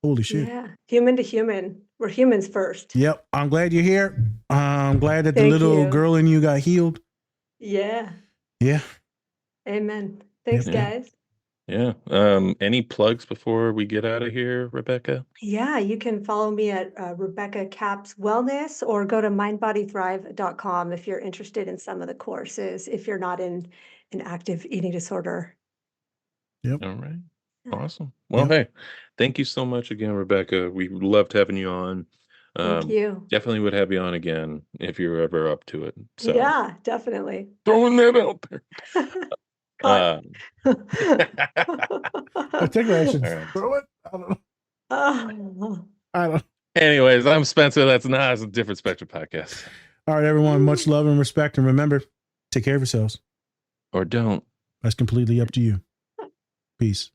Speaker 2: Holy shit.
Speaker 3: Yeah, human to human. We're humans first.
Speaker 2: Yep. I'm glad you're here. I'm glad that the
Speaker 3: Thank
Speaker 2: little
Speaker 3: you.
Speaker 2: girl in you got healed.
Speaker 3: Yeah.
Speaker 2: Yeah.
Speaker 3: Amen. Thanks,
Speaker 1: Yeah.
Speaker 3: guys.
Speaker 1: Yeah. Any plugs before we get out of here, Rebecca?
Speaker 3: Yeah, you can follow me at Rebecca Capps Wellness, or go to mindbodythrive.com if you're interested in some of the courses, if you're not in an active eating disorder.
Speaker 2: Yep.
Speaker 1: All right.
Speaker 3: Yeah.
Speaker 1: Awesome. Well,
Speaker 2: Yep.
Speaker 1: hey, thank you so much again, Rebecca. We loved having you on.
Speaker 3: Thank you.
Speaker 1: Definitely would have you on again if you're ever up to it. So
Speaker 3: Yeah, definitely.
Speaker 1: throwing that out there.
Speaker 3: Cut.
Speaker 2: I think I should
Speaker 1: All right.
Speaker 2: throw it. I don't know.
Speaker 3: Oh.
Speaker 2: I don't.
Speaker 1: Anyways, I'm Spencer. That's Nas, a Different Spectrum podcast.
Speaker 2: All right, everyone. Much love and respect. And remember, take care of yourselves.
Speaker 1: or don't.
Speaker 2: That's completely up to you. Peace.